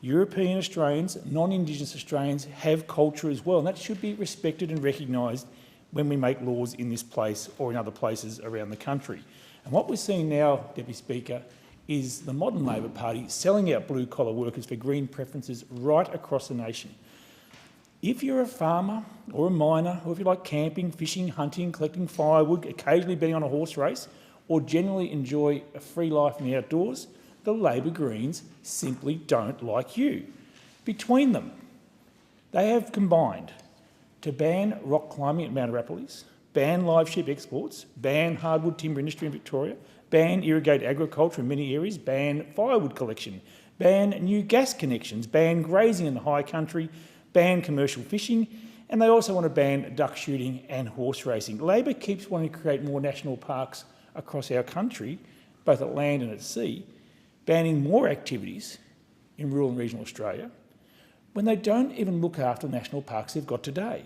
European Australians, non-Indigenous Australians have culture as well, and that should be respected and recognised when we make laws in this place or in other places around the country. And what we're seeing now, Deputy Speaker, is the modern Labor Party selling out blue-collar workers for green preferences right across the nation. If you're a farmer or a miner, or if you like camping, fishing, hunting, collecting firewood, occasionally betting on a horse race, or generally enjoy a free life in the outdoors, the Labor Greens simply don't like you. Between them, they have combined to ban rock climbing at Mount Arapiles, ban live sheep exports, ban hardwood timber industry in Victoria, ban irrigated agriculture in many areas, ban firewood collection, ban new gas connections, ban grazing in the high country, ban commercial fishing, and they also want to ban duck shooting and horse racing. Labor keeps wanting to create more national parks across our country, both at land and at sea, banning more activities in rural and regional Australia, when they don't even look after the national parks they've got today.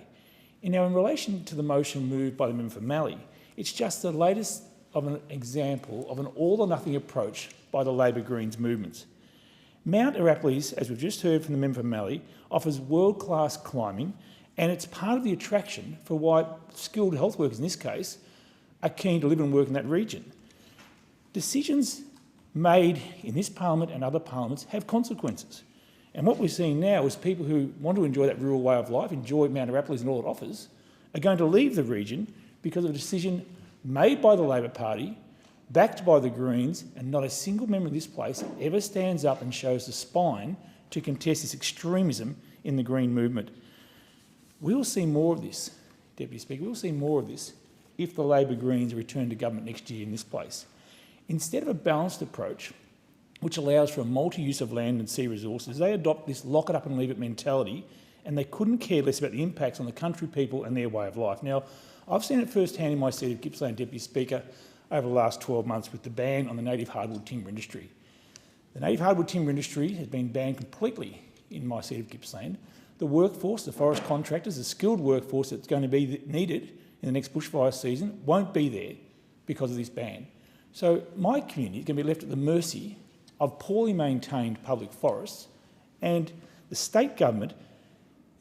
And now, in relation to the motion moved by the member for Mallee, it's just the latest of an example of an all-or-nothing approach by the Labor Greens movements. Mount Arapiles, as we've just heard from the member for Mallee, offers world-class climbing, and it's part of the attraction for why skilled health workers, in this case, are keen to live and work in that region. Decisions made in this parliament and other parliaments have consequences. And what we're seeing now is people who want to enjoy that rural way of life, enjoy Mount Arapiles and all it offers, are going to leave the region because of a decision made by the Labor Party, backed by the Greens, and not a single member of this place ever stands up and shows the spine to contest this extremism in the Green movement. We will see more of this, Deputy Speaker, we will see more of this if the Labor Greens return to government next year in this place. Instead of a balanced approach, which allows for a multi-use of land and sea resources, they adopt this lock-it-up-and-leave-it mentality, and they couldn't care less about the impacts on the country people and their way of life. Now, I've seen it firsthand in my seat of Gippsland Deputy Speaker over the last 12 months with the ban on the native hardwood timber industry. The native hardwood timber industry has been banned completely in my seat of Gippsland. The workforce, the forest contractors, the skilled workforce that's going to be needed in the next bushfire season won't be there because of this ban. So my community is going to be left at the mercy of poorly maintained public forests, and the state government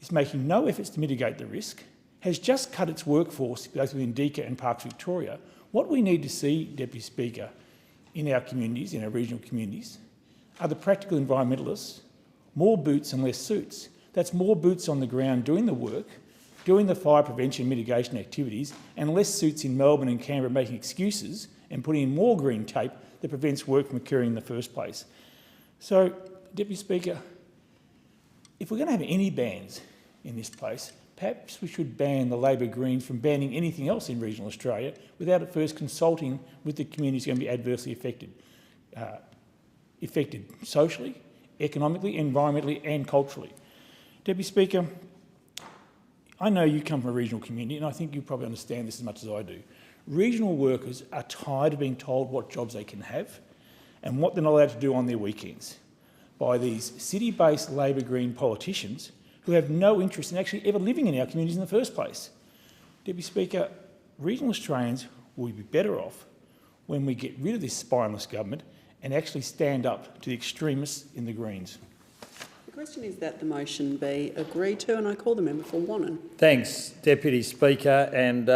is making no efforts to mitigate the risk, has just cut its workforce both within DECA and Parks Victoria. What we need to see, Deputy Speaker, in our communities, in our regional communities, are the practical environmentalists, more boots and less suits. That's more boots on the ground doing the work, doing the fire prevention and mitigation activities, and less suits in Melbourne and Canberra making excuses and putting in more green tape that prevents work from occurring in the first place. So, Deputy Speaker, if we're going to have any bans in this place, perhaps we should ban the Labor Greens from banning anything else in regional Australia without at first consulting with the communities going to be adversely affected socially, economically, environmentally and culturally. Deputy Speaker, I know you come from a regional community and I think you probably understand this as much as I do. Regional workers are tired of being told what jobs they can have and what they're not allowed to do on their weekends by these city-based Labor Green politicians who have no interest in actually ever living in our communities in the first place. Deputy Speaker, regional Australians will be better off when we get rid of this spineless government and actually stand up to the extremists in the Greens. The question is that the motion be agreed to, and I call the member for Wannon. Thanks, Deputy Speaker, and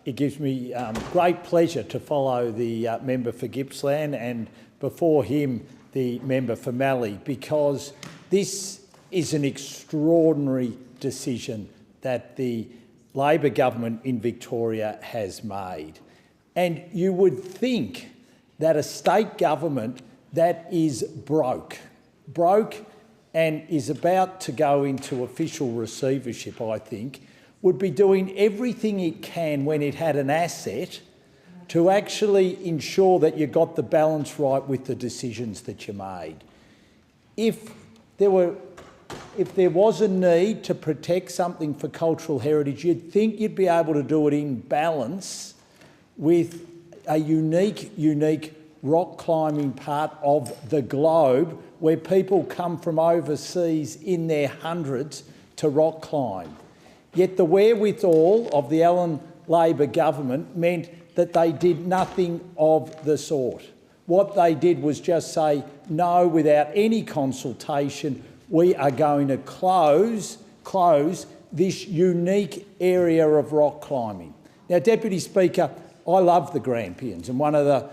it gives me great pleasure to follow the member for Gippsland and before him the member for Mallee, because this is an extraordinary decision that the Labor government in Victoria has made. And you would think that a state government that is broke and is about to go into official receivership, I think, would be doing everything it can when it had an asset to actually ensure that you got the balance right with the decisions that you made. If there was a need to protect something for cultural heritage, you'd think you'd be able to do it in balance with a unique rock climbing part of the globe where people come from overseas in their hundreds to rock climb. Yet the wherewithal of the Allan Labor government meant that they did nothing of the sort. What they did was just say, no, without any consultation, we are going to close this unique area of rock climbing. Now, Deputy Speaker, I love the Grampians, and one of the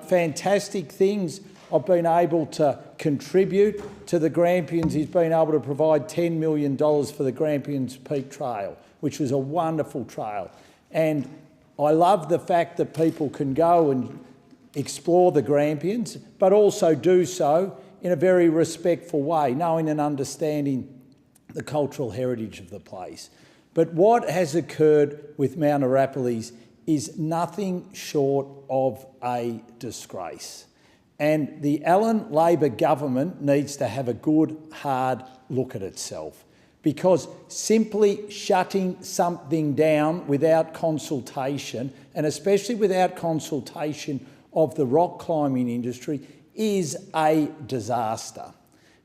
fantastic things I've been able to contribute to the Grampians is being able to provide $10 million for the Grampians Peak Trail, which was a wonderful trail. And I love the fact that people can go and explore the Grampians, but also do so in a very respectful way, knowing and understanding the cultural heritage of the place. But what has occurred with Mount Arapiles is nothing short of a disgrace. And the Allen Labor government needs to have a good, hard look at itself, because simply shutting something down without consultation, and especially without consultation of the rock climbing industry, is a disaster.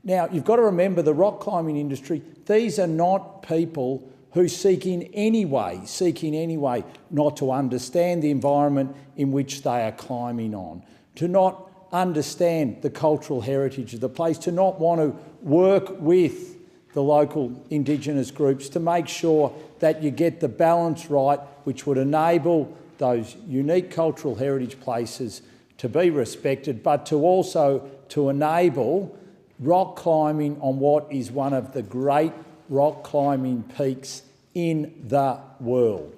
Now, you've got to remember the rock climbing industry, these are not people who seek in any way not to understand the environment in which they are climbing on, to not understand the cultural heritage of the place, to not want to work with the local Indigenous groups to make sure that you get the balance right, which would enable those unique cultural heritage places to be respected, but to also to enable rock climbing on what is one of the great rock climbing peaks in the world.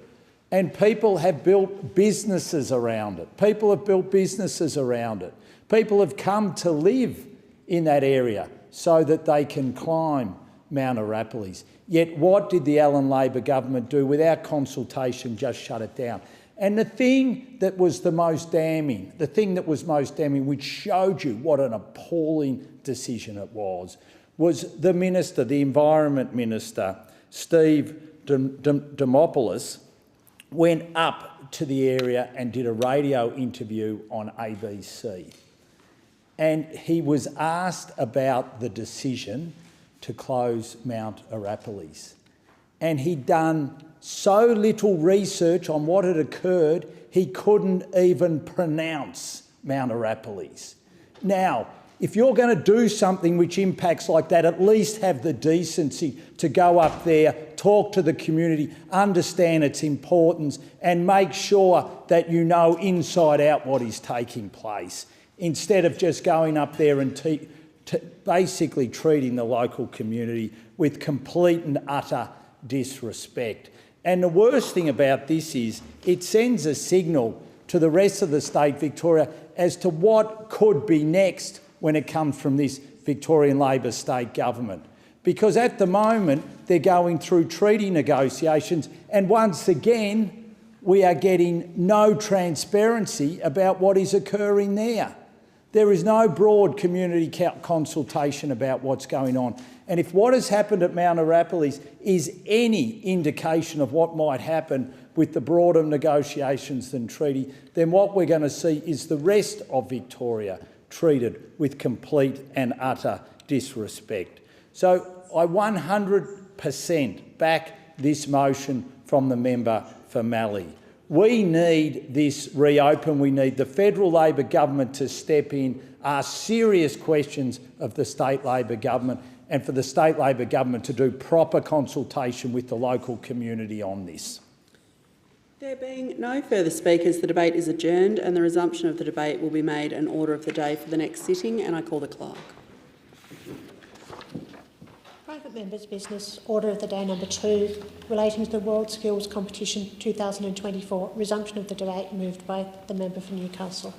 And people have built businesses around it. People have built businesses around it. People have come to live in that area so that they can climb Mount Arapiles. Yet what did the Allen Labor government do? Without consultation, just shut it down. And the thing that was the most damning, which showed you what an appalling decision it was the minister, the Environment Minister, Steve Demopoulos, went up to the area and did a radio interview on ABC. And he was asked about the decision to close Mount Arapiles. And he'd done so little research on what had occurred, he couldn't even pronounce Mount Arapiles. Now, if you're going to do something which impacts like that, at least have the decency to go up there, talk to the community, understand its importance, and make sure that you know inside out what is taking place, instead of just going up there and basically treating the local community with complete and utter disrespect. And the worst thing about this is it sends a signal to the rest of the state, Victoria, as to what could be next when it comes from this Victorian Labor state government. Because at the moment, they're going through treaty negotiations, and once again, we are getting no transparency about what is occurring there. There is no broad community consultation about what's going on. And if what has happened at Mount Arapiles is any indication of what might happen with the broader negotiations and treaty, then what we're going to see is the rest of Victoria treated with complete and utter disrespect. So I 100% back this motion from the member for Mallee. We need this reopen. We need the federal Labor government to step in, ask serious questions of the state Labor government, and for the state Labor government to do proper consultation with the local community on this. There being no further speakers, the debate is adjourned and the resumption of the debate will be made an order of the day for the next sitting, and I call the clerk. Private members' business, order of the day number 2, relating to the World Skills Competition 2024. Resumption of the debate moved by the member for Newcastle.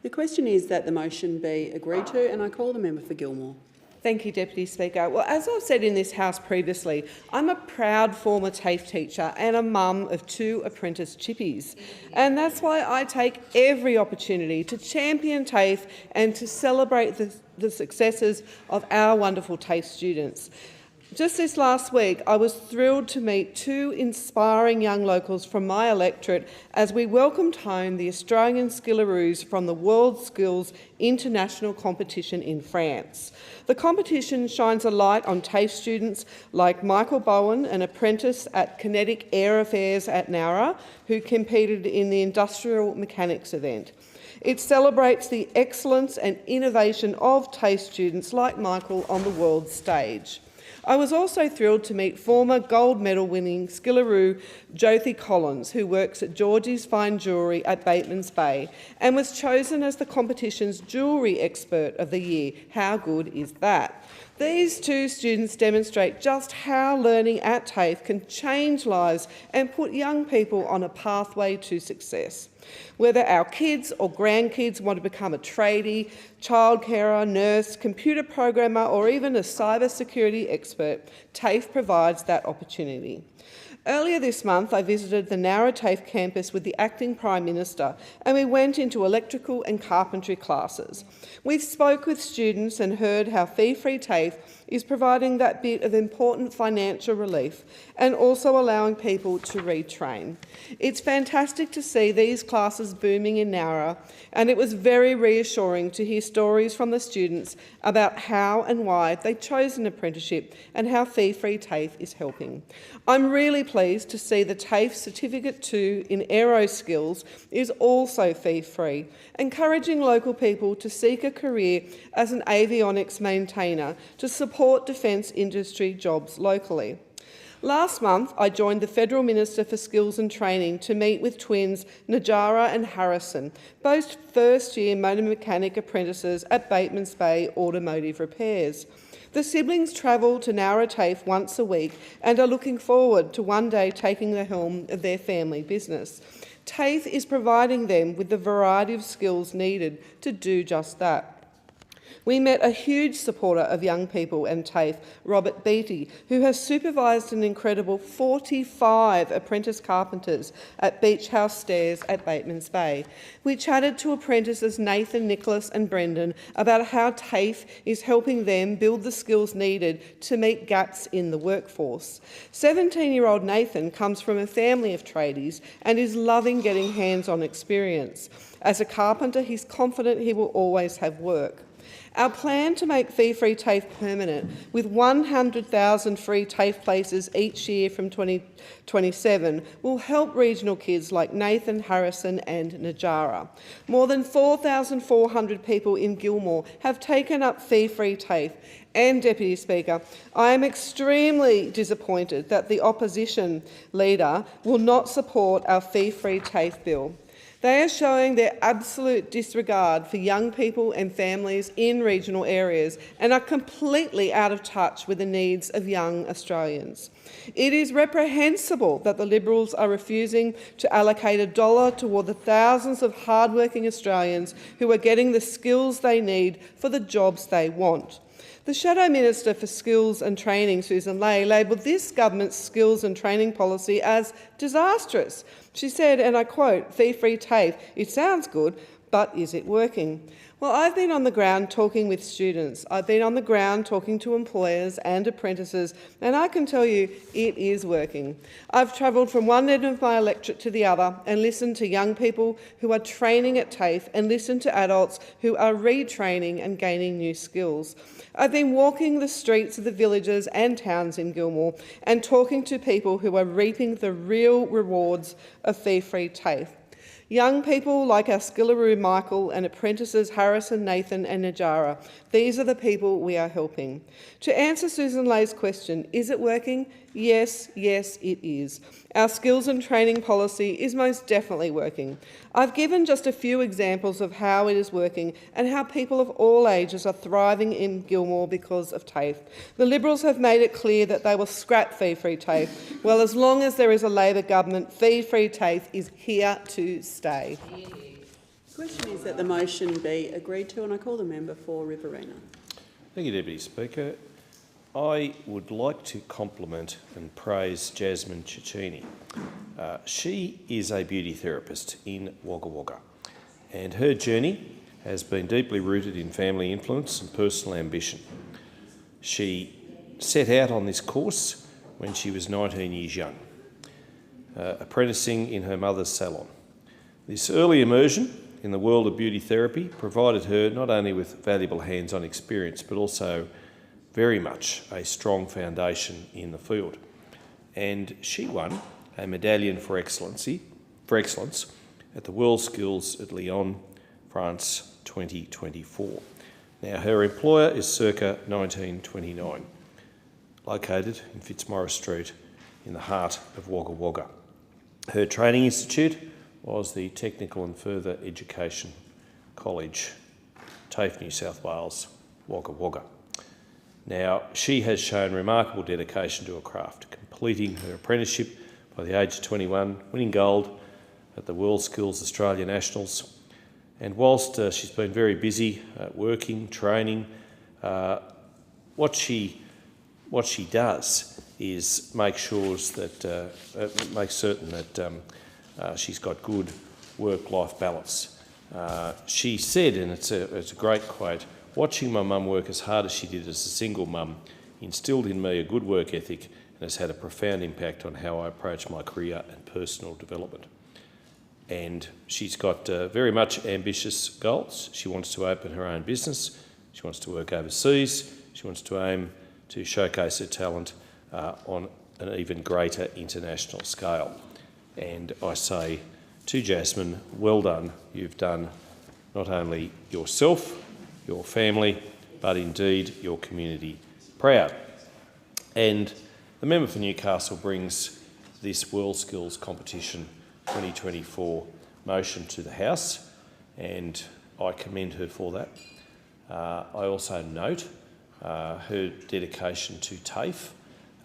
The question is that the motion be agreed to, and I call the member for Gilmore. Thank you, Deputy Speaker. Well, as I've said in this House previously, I'm a proud former TAFE teacher and a mum of 2 apprentice chippies. And that's why I take every opportunity to champion TAFE and to celebrate the successes of our wonderful TAFE students. Just this last week, I was thrilled to meet 2 inspiring young locals from my electorate as we welcomed home the Australian Skilleroos from the World Skills International Competition in France. The competition shines a light on TAFE students like Michael Bowen, an apprentice at Kinetic Air Affairs at Nowra, who competed in the Industrial Mechanics event. It celebrates the excellence and innovation of TAFE students like Michael on the world stage. I was also thrilled to meet former gold medal winning skillaroo Jyoti Collins, who works at Georgie's Fine Jewellery at Bateman's Bay and was chosen as the competition's Jewellery Expert of the Year. How good is that? These two students demonstrate just how learning at TAFE can change lives and put young people on a pathway to success. Whether our kids or grandkids want to become a tradie, childcarer, nurse, computer programmer or even a cyber security expert, TAFE provides that opportunity. Earlier this month, I visited the Nowra TAFE campus with the Acting Prime Minister and we went into electrical and carpentry classes. We spoke with students and heard how Fee-Free TAFE is providing that bit of important financial relief and also allowing people to retrain. It's fantastic to see these classes booming in Nowra, and it was very reassuring to hear stories from the students about how and why they chose an apprenticeship and how Fee-Free TAFE is helping. I'm really pleased to see the TAFE Certificate 2 in Aero Skills is also fee-free, encouraging local people to seek a career as an avionics maintainer to support defence industry jobs locally. Last month, I joined the Federal Minister for Skills and Training to meet with twins Najara and Harrison, both first-year motor mechanic apprentices at Bateman's Bay Automotive Repairs. The siblings travel to Nowra TAFE once a week and are looking forward to one day taking the helm of their family business. TAFE is providing them with the variety of skills needed to do just that. We met a huge supporter of young people and TAFE, Robert Beattie, who has supervised an incredible 45 apprentice carpenters at Beach House Stairs at Bateman's Bay. We chatted to apprentices Nathan, Nicholas and Brendan about how TAFE is helping them build the skills needed to meet gaps in the workforce. 17-year-old Nathan comes from a family of tradies and is loving getting hands-on experience. As a carpenter, he's confident he will always have work. Our plan to make Fee-Free TAFE permanent, with 100,000 free TAFE places each year from 2027, will help regional kids like Nathan, Harrison and Najara. More than 4,400 people in Gilmore have taken up Fee-Free TAFE. And, Deputy Speaker, I am extremely disappointed that the opposition leader will not support our Fee-Free TAFE bill. They are showing their absolute disregard for young people and families in regional areas and are completely out of touch with the needs of young Australians. It is reprehensible that the Liberals are refusing to allocate $1 toward the thousands of hardworking Australians who are getting the skills they need for the jobs they want. The Shadow Minister for Skills and Training, Susan Ley, labelled this government's skills and training policy as disastrous. She said, and I quote, "Fee-Free TAFE, it sounds good, but is it working?" Well, I've been on the ground talking with students. I've been on the ground talking to employers and apprentices, and I can tell you it is working. I've travelled from one end of my electorate to the other and listened to young people who are training at TAFE and listened to adults who are retraining and gaining new skills. I've been walking the streets of the villages and towns in Gilmore and talking to people who are reaping the real rewards of Fee-Free TAFE. Young people like our skillaroo Michael and apprentices Harrison, Nathan and Najara, these are the people we are helping. To answer Susan Ley's question, is it working? Yes, yes it is. Our skills and training policy is most definitely working. I've given just a few examples of how it is working and how people of all ages are thriving in Gilmore because of TAFE. The Liberals have made it clear that they will scrap Fee-Free TAFE. Well, as long as there is a Labor government, Fee-Free TAFE is here to stay. The question is that the motion be agreed to, and I call the member for Riverina. Thank you, Deputy Speaker. I would like to compliment and praise Jasmine Cicchini. She is a beauty therapist in Wagga Wagga, and her journey has been deeply rooted in family influence and personal ambition. She set out on this course when she was 19 years young, apprenticing in her mother's salon. This early immersion in the world of beauty therapy provided her not only with valuable hands-on experience, but also very much a strong foundation in the field. And she won a medallion for excellence at the World Skills at Lyon, France 2024. Now, her employer is circa 1929. located in Fitzmaurice Street in the heart of Wagga Wagga. Her training institute was the Technical and Further Education College, TAFE, New South Wales, Wagga Wagga. Now, she has shown remarkable dedication to her craft, completing her apprenticeship by the age of 21, winning gold at the WorldSkills Australia Nationals. And whilst she's been very busy working, training, what she does is make certain that she's got good work-life balance. She said, and it's a great quote, "Watching my mum work as hard as she did as a single mum instilled in me a good work ethic and has had a profound impact on how I approach my career and personal development." And she's got very much ambitious goals. She wants to open her own business. She wants to work overseas. She wants to aim to showcase her talent on an even greater international scale. And I say to Jasmine, well done. You've done not only yourself, your family, but indeed your community proud. And the member for Newcastle brings this WorldSkills Competition 2024 motion to the House, and I commend her for that. I also note her dedication to TAFE.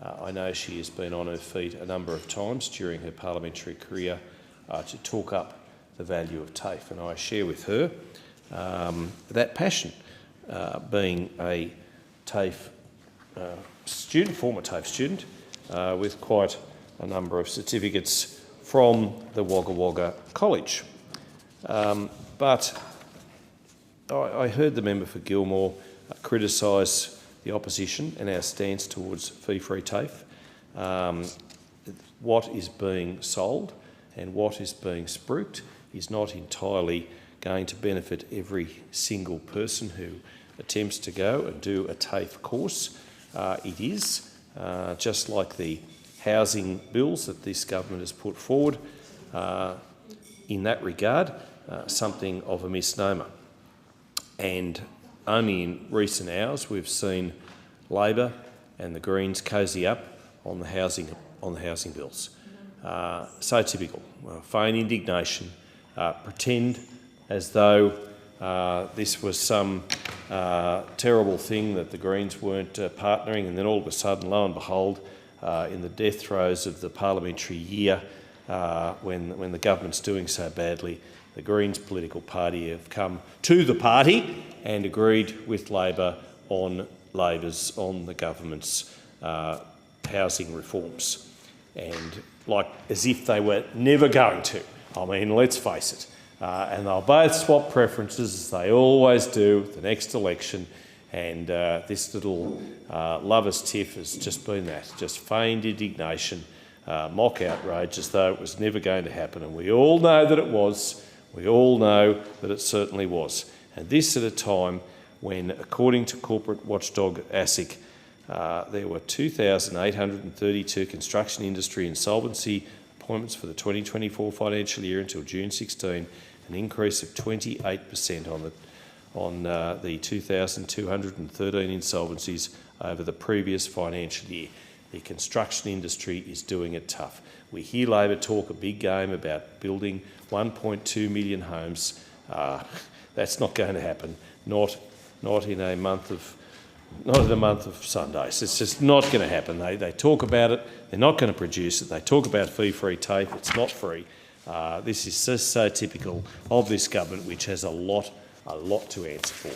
I know she has been on her feet a number of times during her parliamentary career to talk up the value of TAFE, and I share with her that passion, being a TAFE student, former TAFE student, with quite a number of certificates from the Wagga Wagga College. But I heard the member for Gilmore criticise the opposition and our stance towards fee-free TAFE. What is being sold and what is being spruiked is not entirely going to benefit every single person who attempts to go and do a TAFE course. It is, just like the housing bills that this government has put forward, in that regard, something of a misnomer. And only in recent hours we've seen Labor and the Greens cosy up on the housing bills. So typical. Feign indignation, pretend as though this was some terrible thing that the Greens weren't partnering, and then all of a sudden, lo and behold, in the death throes of the parliamentary year, when the government's doing so badly, the Greens political party have come to the party and agreed with Labor on the government's housing reforms, and like as if they were never going to. I mean, let's face it. And they'll both swap preferences, as they always do, the next election. And this little lovers' tiff has just been that, just feigned indignation, mock outrage, as though it was never going to happen. And we all know that it was. We all know that it certainly was. And this at a time when, according to corporate watchdog ASIC, there were 2,832 construction industry insolvency appointments for the 2024 financial year until June 16, an increase of 28% on the 2,213 insolvencies over the previous financial year. The construction industry is doing it tough. We hear Labor talk a big game about building 1.2 million homes. That's not going to happen. Not in a month of Sundays. It's just not going to happen. They talk about it. They're not going to produce it. They talk about fee-free TAFE. It's not free. This is just so typical of this government, which has a lot to answer for.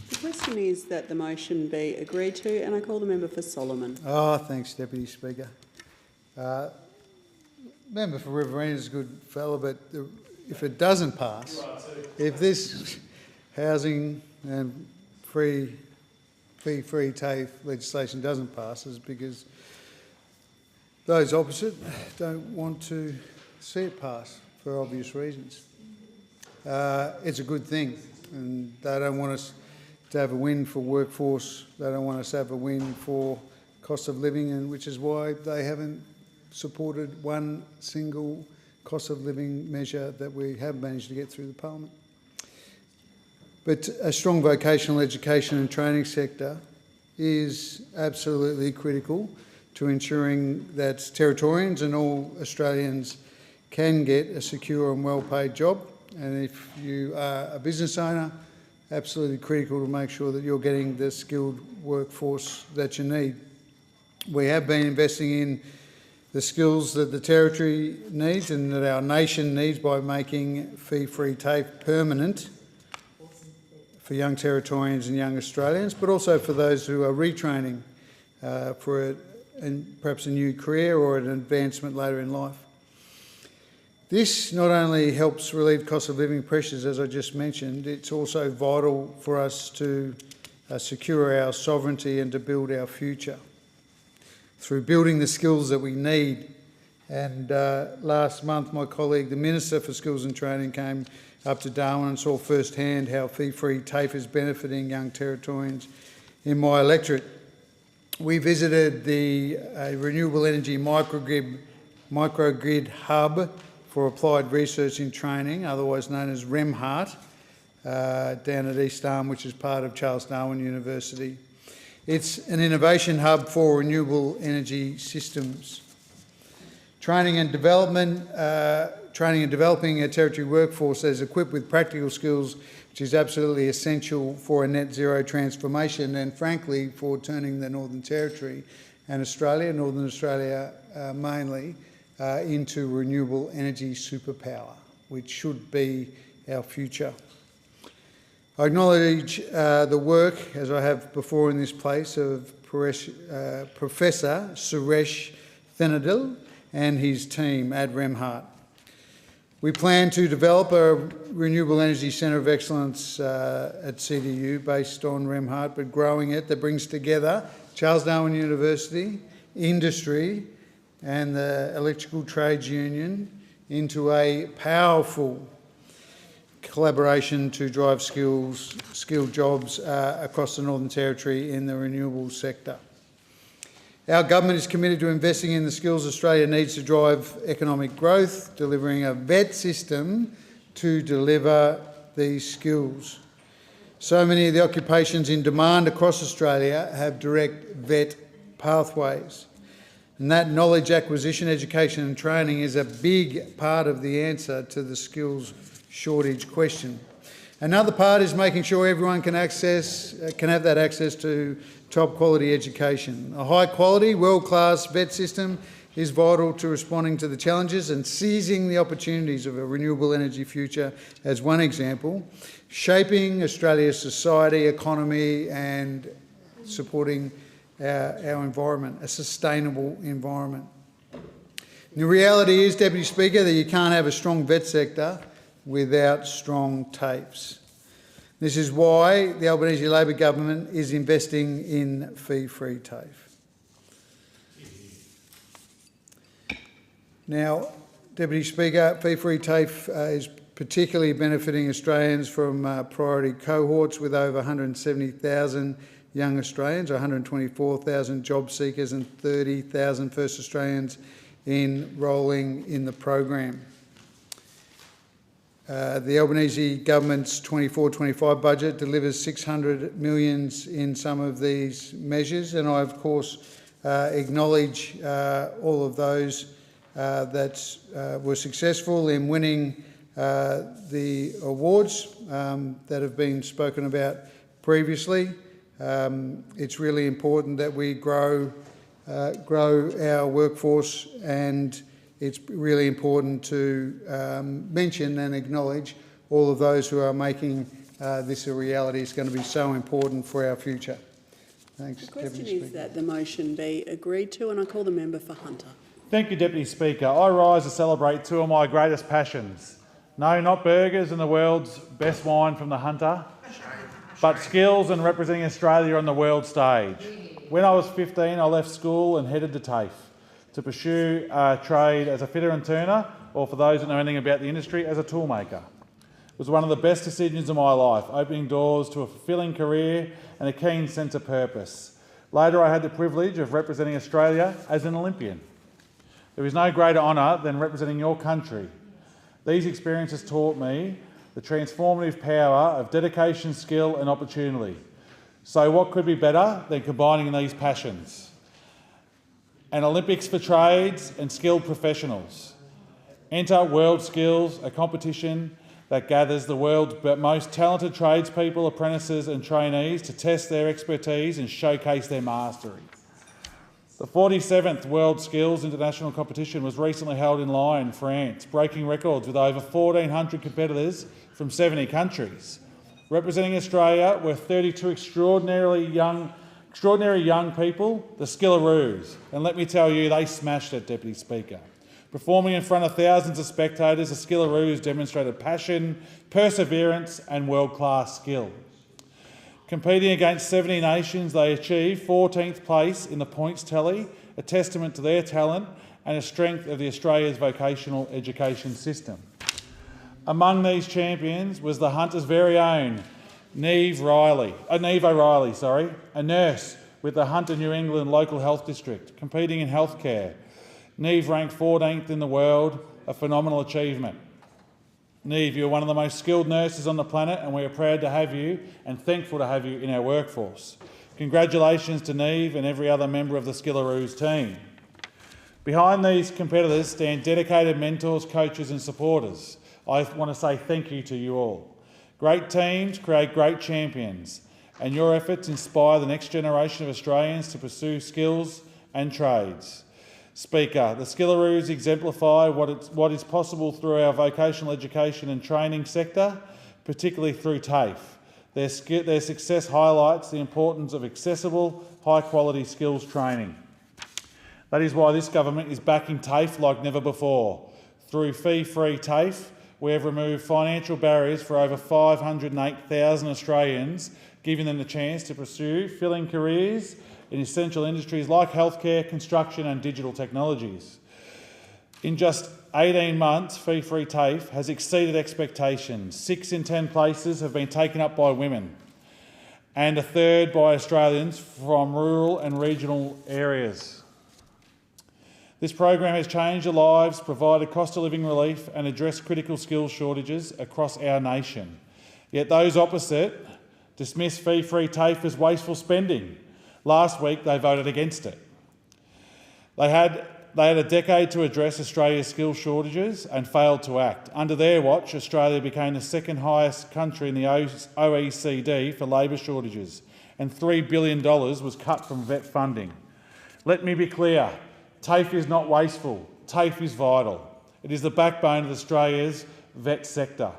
The question is that the motion be agreed to, and I call the member for Solomon. Thanks, Deputy Speaker. Member for Riverina is a good fella, but if it doesn't pass, if this housing and fee-free TAFE legislation doesn't pass, is because those opposite don't want to see it pass for obvious reasons. It's a good thing, and they don't want us to have a win for workforce. They don't want us to have a win for cost of living, and which is why they haven't supported one single cost of living measure that we have managed to get through the Parliament. But a strong vocational education and training sector is absolutely critical to ensuring that Territorians and all Australians can get a secure and well-paid job. And if you are a business owner, absolutely critical to make sure that you're getting the skilled workforce that you need. We have been investing in the skills that the Territory needs and that our nation needs by making fee-free TAFE permanent for young Territorians and young Australians, but also for those who are retraining for perhaps a new career or an advancement later in life. This not only helps relieve cost of living pressures, as I just mentioned, it's also vital for us to secure our sovereignty and to build our future through building the skills that we need. And last month, my colleague, the Minister for Skills and Training, came up to Darwin and saw firsthand how fee-free TAFE is benefiting young Territorians in my electorate. We visited the Renewable Energy Microgrid Hub for Applied Research and Training, otherwise known as REMHART, down at East Arm, which is part of Charles Darwin University. It's an innovation hub for renewable energy systems. Training and developing a Territory workforce that is equipped with practical skills, which is absolutely essential for a net zero transformation and, frankly, for turning the Northern Territory and Northern Australia mainly, into renewable energy superpower, which should be our future. I acknowledge the work, as I have before in this place, of Professor Suresh Thenadil and his team at REMHART. We plan to develop a Renewable Energy Centre of Excellence at CDU based on REMHART, but growing it, that brings together Charles Darwin University, industry and the Electrical Trades Union into a powerful collaboration to drive skilled jobs across the Northern Territory in the renewable sector. Our government is committed to investing in the skills Australia needs to drive economic growth, delivering a VET system to deliver these skills. So many of the occupations in demand across Australia have direct VET pathways. And that knowledge acquisition, education and training is a big part of the answer to the skills shortage question. Another part is making sure everyone can have that access to top quality education. A high quality, world-class VET system is vital to responding to the challenges and seizing the opportunities of a renewable energy future as one example, shaping Australia's society, economy and supporting our environment, a sustainable environment. And the reality is, Deputy Speaker, that you can't have a strong VET sector without strong TAFEs. This is why the Albanese Labor government is investing in fee-free TAFE. Now, Deputy Speaker, fee-free TAFE is particularly benefiting Australians from priority cohorts with over 170,000 young Australians, 124,000 job seekers and 30,000 first Australians enrolling in the program. The Albanese government's 24-25 budget delivers $600 million in some of these measures, and I, of course, acknowledge all of those that were successful in winning the awards that have been spoken about previously. It's really important that we grow our workforce, and it's really important to mention and acknowledge all of those who are making this a reality. It's going to be so important for our future. Thanks. The question is that the motion be agreed to, and I call the member for Hunter. Thank you, Deputy Speaker. I rise to celebrate two of my greatest passions. No, not burgers and the world's best wine from the Hunter, but skills and representing Australia on the world stage. When I was 15, I left school and headed to TAFE to pursue a trade as a fitter and turner, or for those that know anything about the industry, as a toolmaker. It was one of the best decisions of my life, opening doors to a fulfilling career and a keen sense of purpose. Later, I had the privilege of representing Australia as an Olympian. There is no greater honour than representing your country. These experiences taught me the transformative power of dedication, skill and opportunity. So what could be better than combining these passions? An Olympics for trades and skilled professionals. Enter World Skills, a competition that gathers the world's most talented tradespeople, apprentices and trainees to test their expertise and showcase their mastery. The 47th World Skills International Competition was recently held in Lyon, France, breaking records with over 1,400 competitors from 70 countries. Representing Australia were 32 extraordinary young people, the Skillaroos, and let me tell you, they smashed it, Deputy Speaker. Performing in front of thousands of spectators, the Skillaroos demonstrated passion, perseverance and world-class skill. Competing against 70 nations, they achieved 14th place in the points tally, a testament to their talent and a strength of the Australia's vocational education system. Among these champions was the Hunter's very own Neve O'Reilly, a nurse with the Hunter New England Local Health District, competing in healthcare. Neve ranked 14th in the world, a phenomenal achievement. Neve, you're one of the most skilled nurses on the planet and we are proud to have you and thankful to have you in our workforce. Congratulations to Neve and every other member of the Skillaroos team. Behind these competitors stand dedicated mentors, coaches and supporters. I want to say thank you to you all. Great teams create great champions and your efforts inspire the next generation of Australians to pursue skills and trades. Speaker, the Skillaroos exemplify what is possible through our vocational education and training sector, particularly through TAFE. Their success highlights the importance of accessible, high-quality skills training. That is why this government is backing TAFE like never before. Through fee-free TAFE, we have removed financial barriers for over 508,000 Australians, giving them the chance to pursue filling careers in essential industries like healthcare, construction and digital technologies. In just 18 months, fee-free TAFE has exceeded expectations. 6 in 10 places have been taken up by women and a third by Australians from rural and regional areas. This program has changed the lives, provided cost of living relief and addressed critical skills shortages across our nation. Yet those opposite dismiss fee-free TAFE as wasteful spending. Last week they voted against it. They had a decade to address Australia's skills shortages and failed to act. Under their watch, Australia became the second highest country in the OECD for labour shortages, and $3 billion was cut from vet funding. Let me be clear, TAFE is not wasteful, TAFE is vital. It is the backbone of Australia's vet sector.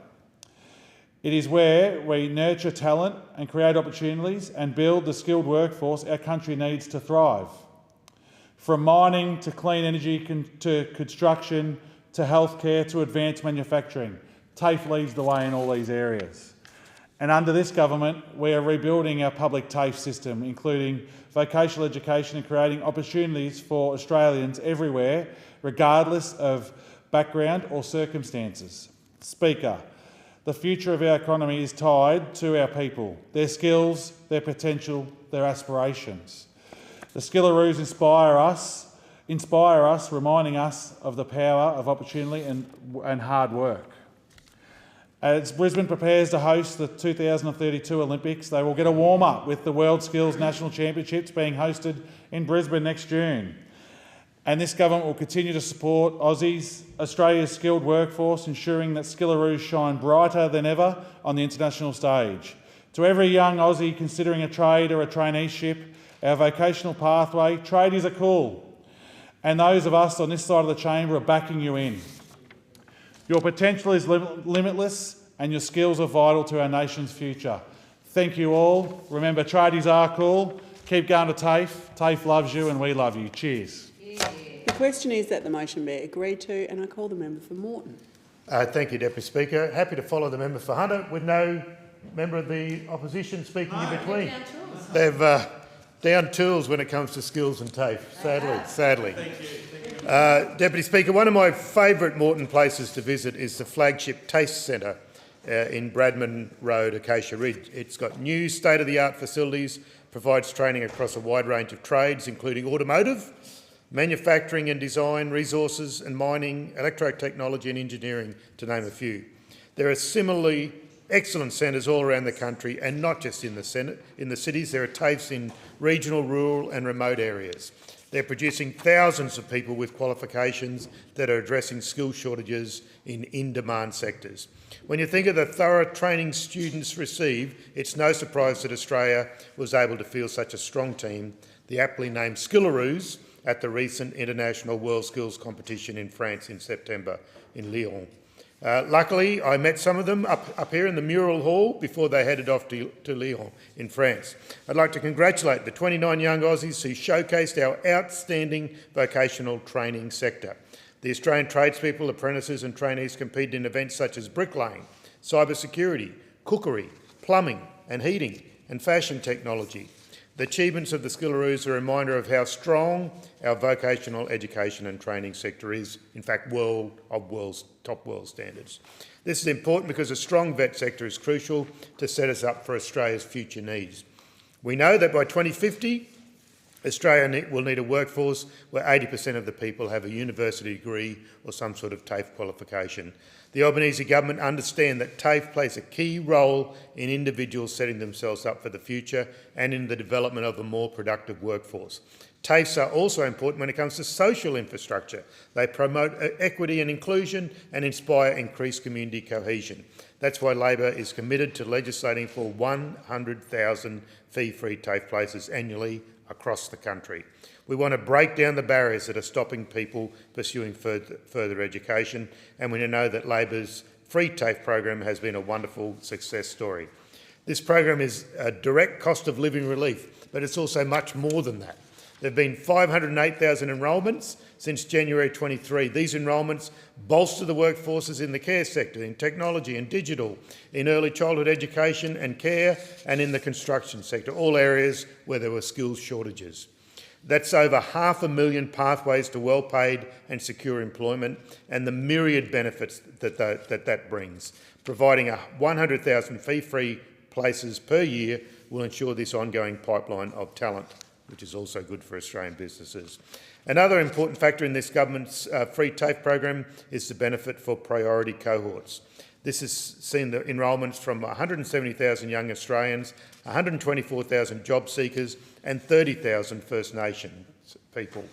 It is where we nurture talent and create opportunities and build the skilled workforce our country needs to thrive. From mining to clean energy to construction to healthcare to advanced manufacturing, TAFE leads the way in all these areas. And under this government, we are rebuilding our public TAFE system, including vocational education and creating opportunities for Australians everywhere, regardless of background or circumstances. Speaker, the future of our economy is tied to our people, their skills, their potential, their aspirations. The Skillaroos inspire us, reminding us of the power of opportunity and hard work. As Brisbane prepares to host the 2032 Olympics, they will get a warm-up with the World Skills National Championships being hosted in Brisbane next June. And this government will continue to support Australia's skilled workforce, ensuring that Skillaroos shine brighter than ever on the international stage. To every young Aussie considering a trade or a traineeship, our vocational pathway, tradies are cool. And those of us on this side of the chamber are backing you in. Your potential is limitless and your skills are vital to our nation's future. Thank you all. Remember, tradies are cool. Keep going to TAFE. TAFE loves you and we love you. Cheers. The question is that the motion be agreed to, and I call the member for Moreton. Thank you, Deputy Speaker. Happy to follow the member for Hunter with no member of the opposition speaking in between. They've down tools when it comes to skills and TAFE, sadly. Thank you. Deputy Speaker, one of my favourite Moreton places to visit is the flagship Taste Centre in Bradman Road, Acacia Ridge. It's got new state-of-the-art facilities, provides training across a wide range of trades, including automotive, manufacturing and design, resources and mining, electrotechnology and engineering, to name a few. There are similarly excellent centres all around the country, and not just in the cities. There are TAFEs in regional, rural and remote areas. They're producing thousands of people with qualifications that are addressing skill shortages in in-demand sectors. When you think of the thorough training students receive, it's no surprise that Australia was able to field such a strong team, the aptly named Skilleroos, at the recent International World Skills Competition in France in September in Lyon. Luckily, I met some of them up here in the Mural Hall before they headed off to Lyon in France. I'd like to congratulate the 29 young Aussies who showcased our outstanding vocational training sector. The Australian tradespeople, apprentices and trainees competed in events such as bricklaying, cyber security, cookery, plumbing and heating and fashion technology. The achievements of the Skilleroos are a reminder of how strong our vocational education and training sector is, in fact, top world standards. This is important because a strong vet sector is crucial to set us up for Australia's future needs. We know that by 2050, Australia will need a workforce where 80% of the people have a university degree or some sort of TAFE qualification. The Albanese government understand that TAFE plays a key role in individuals setting themselves up for the future and in the development of a more productive workforce. TAFEs are also important when it comes to social infrastructure. They promote equity and inclusion and inspire increased community cohesion. That's why Labor is committed to legislating for 100,000 fee-free TAFE places annually across the country. We want to break down the barriers that are stopping people pursuing further education, and we know that Labor's free TAFE program has been a wonderful success story. This program is a direct cost of living relief, but it's also much more than that. There have been 508,000 enrolments since January 23. These enrolments bolster the workforces in the care sector, in technology and digital, in early childhood education and care, and in the construction sector, all areas where there were skills shortages. That's over 500,000 pathways to well-paid and secure employment, and the myriad benefits that brings. Providing 100,000 fee-free places per year will ensure this ongoing pipeline of talent, which is also good for Australian businesses. Another important factor in this government's free TAFE program is the benefit for priority cohorts. This has seen the enrolments from 170,000 young Australians, 124,000 job seekers and 30,000 First Nations people.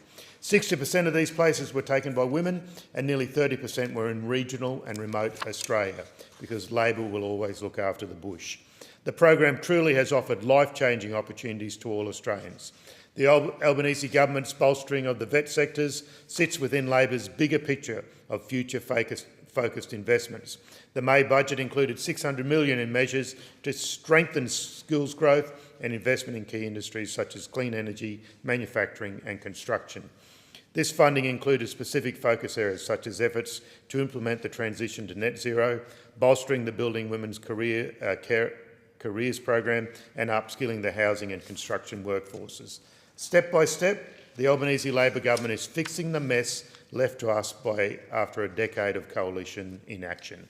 60% of these places were taken by women and nearly 30% were in regional and remote Australia, because Labor will always look after the bush. The program truly has offered life-changing opportunities to all Australians. The Albanese government's bolstering of the vet sectors sits within Labor's bigger picture of future-focused investments. The May budget included $600 million in measures to strengthen skills growth and investment in key industries such as clean energy, manufacturing and construction. This funding included specific focus areas such as efforts to implement the transition to net zero, bolstering the Building Women's Careers program and upskilling the housing and construction workforces. Step by step, the Albanese Labor government is fixing the mess left to us after a decade of coalition inaction.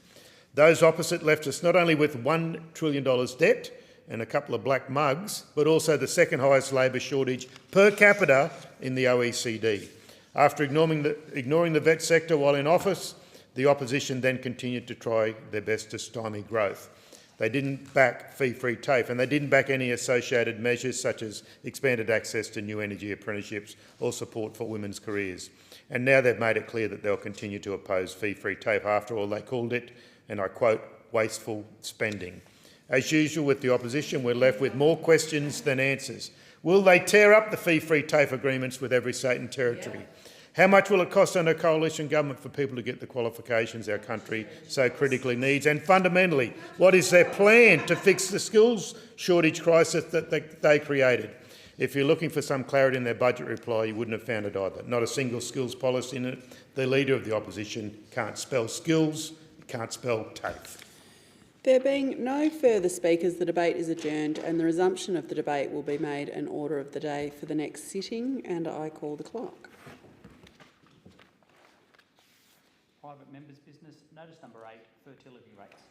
Those opposite left us not only with $1 trillion debt and a couple of black mugs, but also the second highest labour shortage per capita in the OECD. After ignoring the vet sector while in office, the opposition then continued to try their best to stymie growth. They didn't back fee-free TAFE, and they didn't back any associated measures such as expanded access to new energy apprenticeships or support for women's careers. And now they've made it clear that they'll continue to oppose fee-free TAFE. After all, they called it, and I quote, wasteful spending. As usual with the opposition, we're left with more questions than answers. Will they tear up the fee-free TAFE agreements with every state and territory? How much will it cost under coalition government for people to get the qualifications our country so critically needs? And fundamentally, what is their plan to fix the skills shortage crisis that they created? If you're looking for some clarity in their budget reply, you wouldn't have found it either. Not a single skills policy in it. The Leader of the Opposition can't spell skills, can't spell TAFE. There being no further speakers, the debate is adjourned and the resumption of the debate will be made an order of the day for the next sitting, and I call the clock. Private members' business, notice number 8, fertility rates.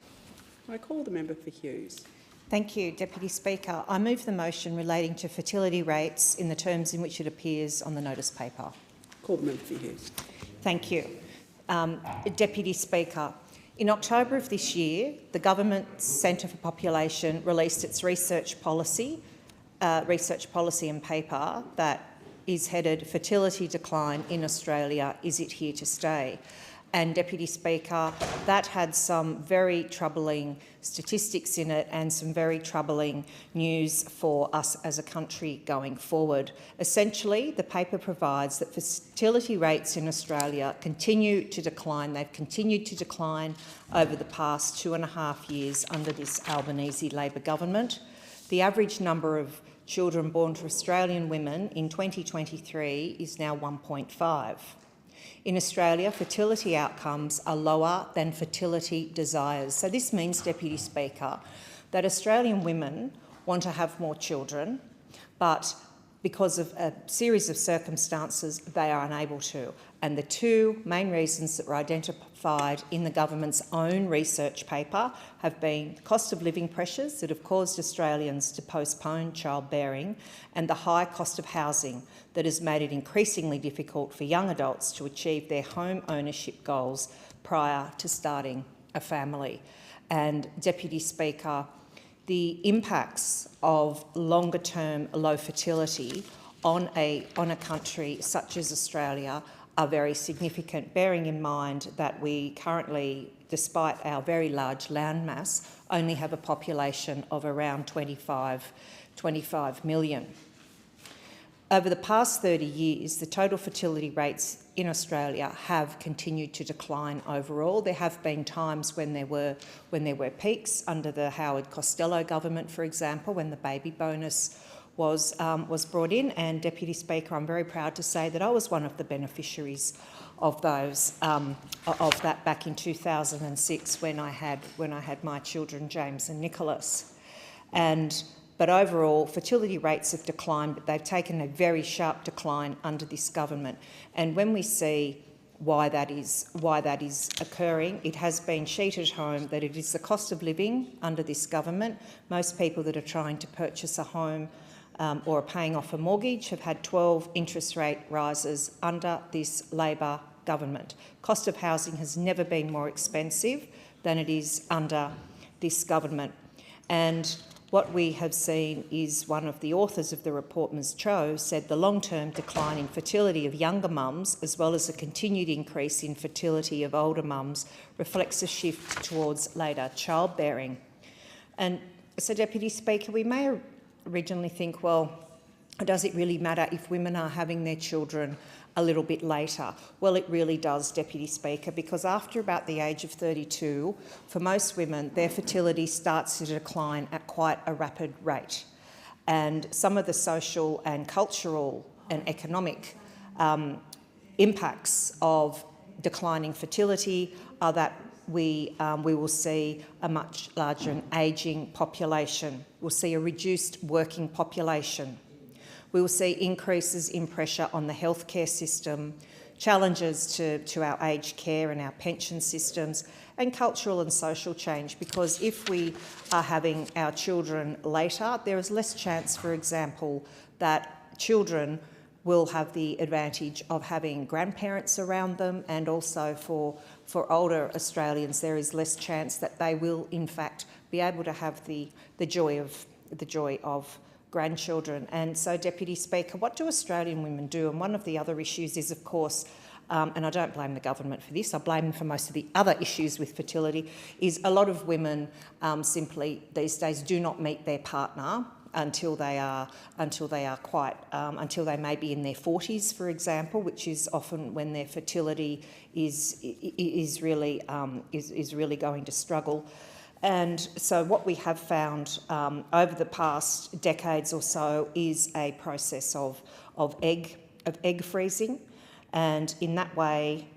I call the member for Hughes. Thank you, Deputy Speaker. I move the motion relating to fertility rates in the terms in which it appears on the notice paper. Call the member for Hughes. Thank you. Deputy Speaker, In October of this year, the Government's Centre for Population released its research policy and paper that is headed "Fertility Decline in Australia, Is It Here to Stay?" And, Deputy Speaker, that had some very troubling statistics in it and some very troubling news for us as a country going forward. Essentially, the paper provides that fertility rates in Australia continue to decline. They've continued to decline over the past 2.5 years under this Albanese Labor government. The average number of children born to Australian women in 2023 is now 1.5. In Australia, fertility outcomes are lower than fertility desires. So this means, Deputy Speaker, that Australian women want to have more children, but because of a series of circumstances, they are unable to. And the two main reasons that were identified in the government's own research paper have been cost of living pressures that have caused Australians to postpone childbearing and the high cost of housing that has made it increasingly difficult for young adults to achieve their home ownership goals prior to starting a family. And, Deputy Speaker, the impacts of longer-term low fertility on a country such as Australia are very significant, bearing in mind that we currently, despite our very large landmass, only have a population of around 25 million. Over the past 30 years, the total fertility rates in Australia have continued to decline overall. There have been times when there were peaks under the Howard Costello government, for example, when the baby bonus was brought in. And, Deputy Speaker, I'm very proud to say that I was one of the beneficiaries of those of that back in 2006 when I had my children, James and Nicholas. But overall, fertility rates have declined, but they've taken a very sharp decline under this government. And when we see why that is occurring, it has been sheeted home that it is the cost of living under this government. Most people that are trying to purchase a home or are paying off a mortgage have had 12 interest rate rises under this Labor government. Cost of housing has never been more expensive than it is under this government. And what we have seen is one of the authors of the report, Ms Cho, said the long-term decline in fertility of younger mums, as well as a continued increase in fertility of older mums, reflects a shift towards later childbearing. And so, Deputy Speaker, we may originally think, well, does it really matter if women are having their children a little bit later? Well, it really does, Deputy Speaker, because after about the age of 32, for most women, their fertility starts to decline at quite a rapid rate. And some of the social and cultural and economic impacts of declining fertility are that we will see a much larger and ageing population. We'll see a reduced working population. We will see increases in pressure on the healthcare system, challenges to our aged care and our pension systems, and cultural and social change, because if we are having our children later, there is less chance, for example, that children will have the advantage of having grandparents around them, and also for older Australians there is less chance that they will in fact be able to have the joy of grandchildren. And so, Deputy Speaker, what do Australian women do? And one of the other issues is, of course, and I don't blame the government for this, I blame them for most of the other issues with fertility, is a lot of women simply these days do not meet their partner until they may be in their 40s, for example, which is often when their fertility is really going to struggle. And so what we have found over the past decades or so is a process of egg freezing, and in that way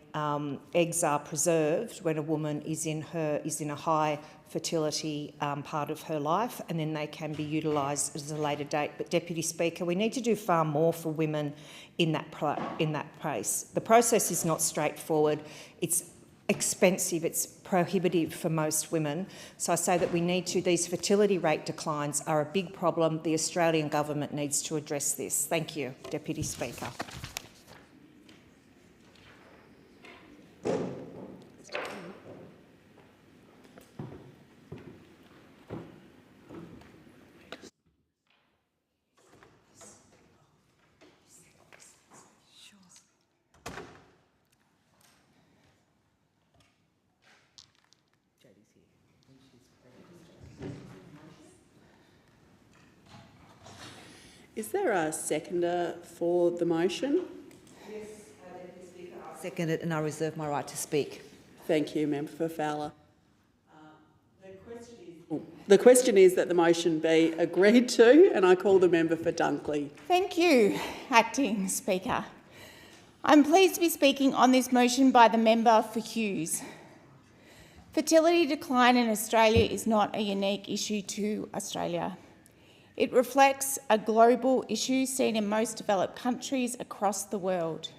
eggs are preserved when a woman is in a high fertility part of her life, and then they can be utilised at a later date. But, Deputy Speaker, we need to do far more for women in that place. The process is not straightforward. It's expensive, it's prohibitive for most women. So I say that these fertility rate declines are a big problem. The Australian government needs to address this. Thank you, Deputy Speaker. Is there a seconder for the motion? Yes, Deputy Speaker, I second it and I reserve my right to speak. Thank you, Member for Fowler. The question is that the motion be agreed to, and I call the member for Dunkley. Thank you, Acting Speaker. I'm pleased to be speaking on this motion by the member for Hughes. Fertility decline in Australia is not a unique issue to Australia. It reflects a global issue seen in most developed countries across the world.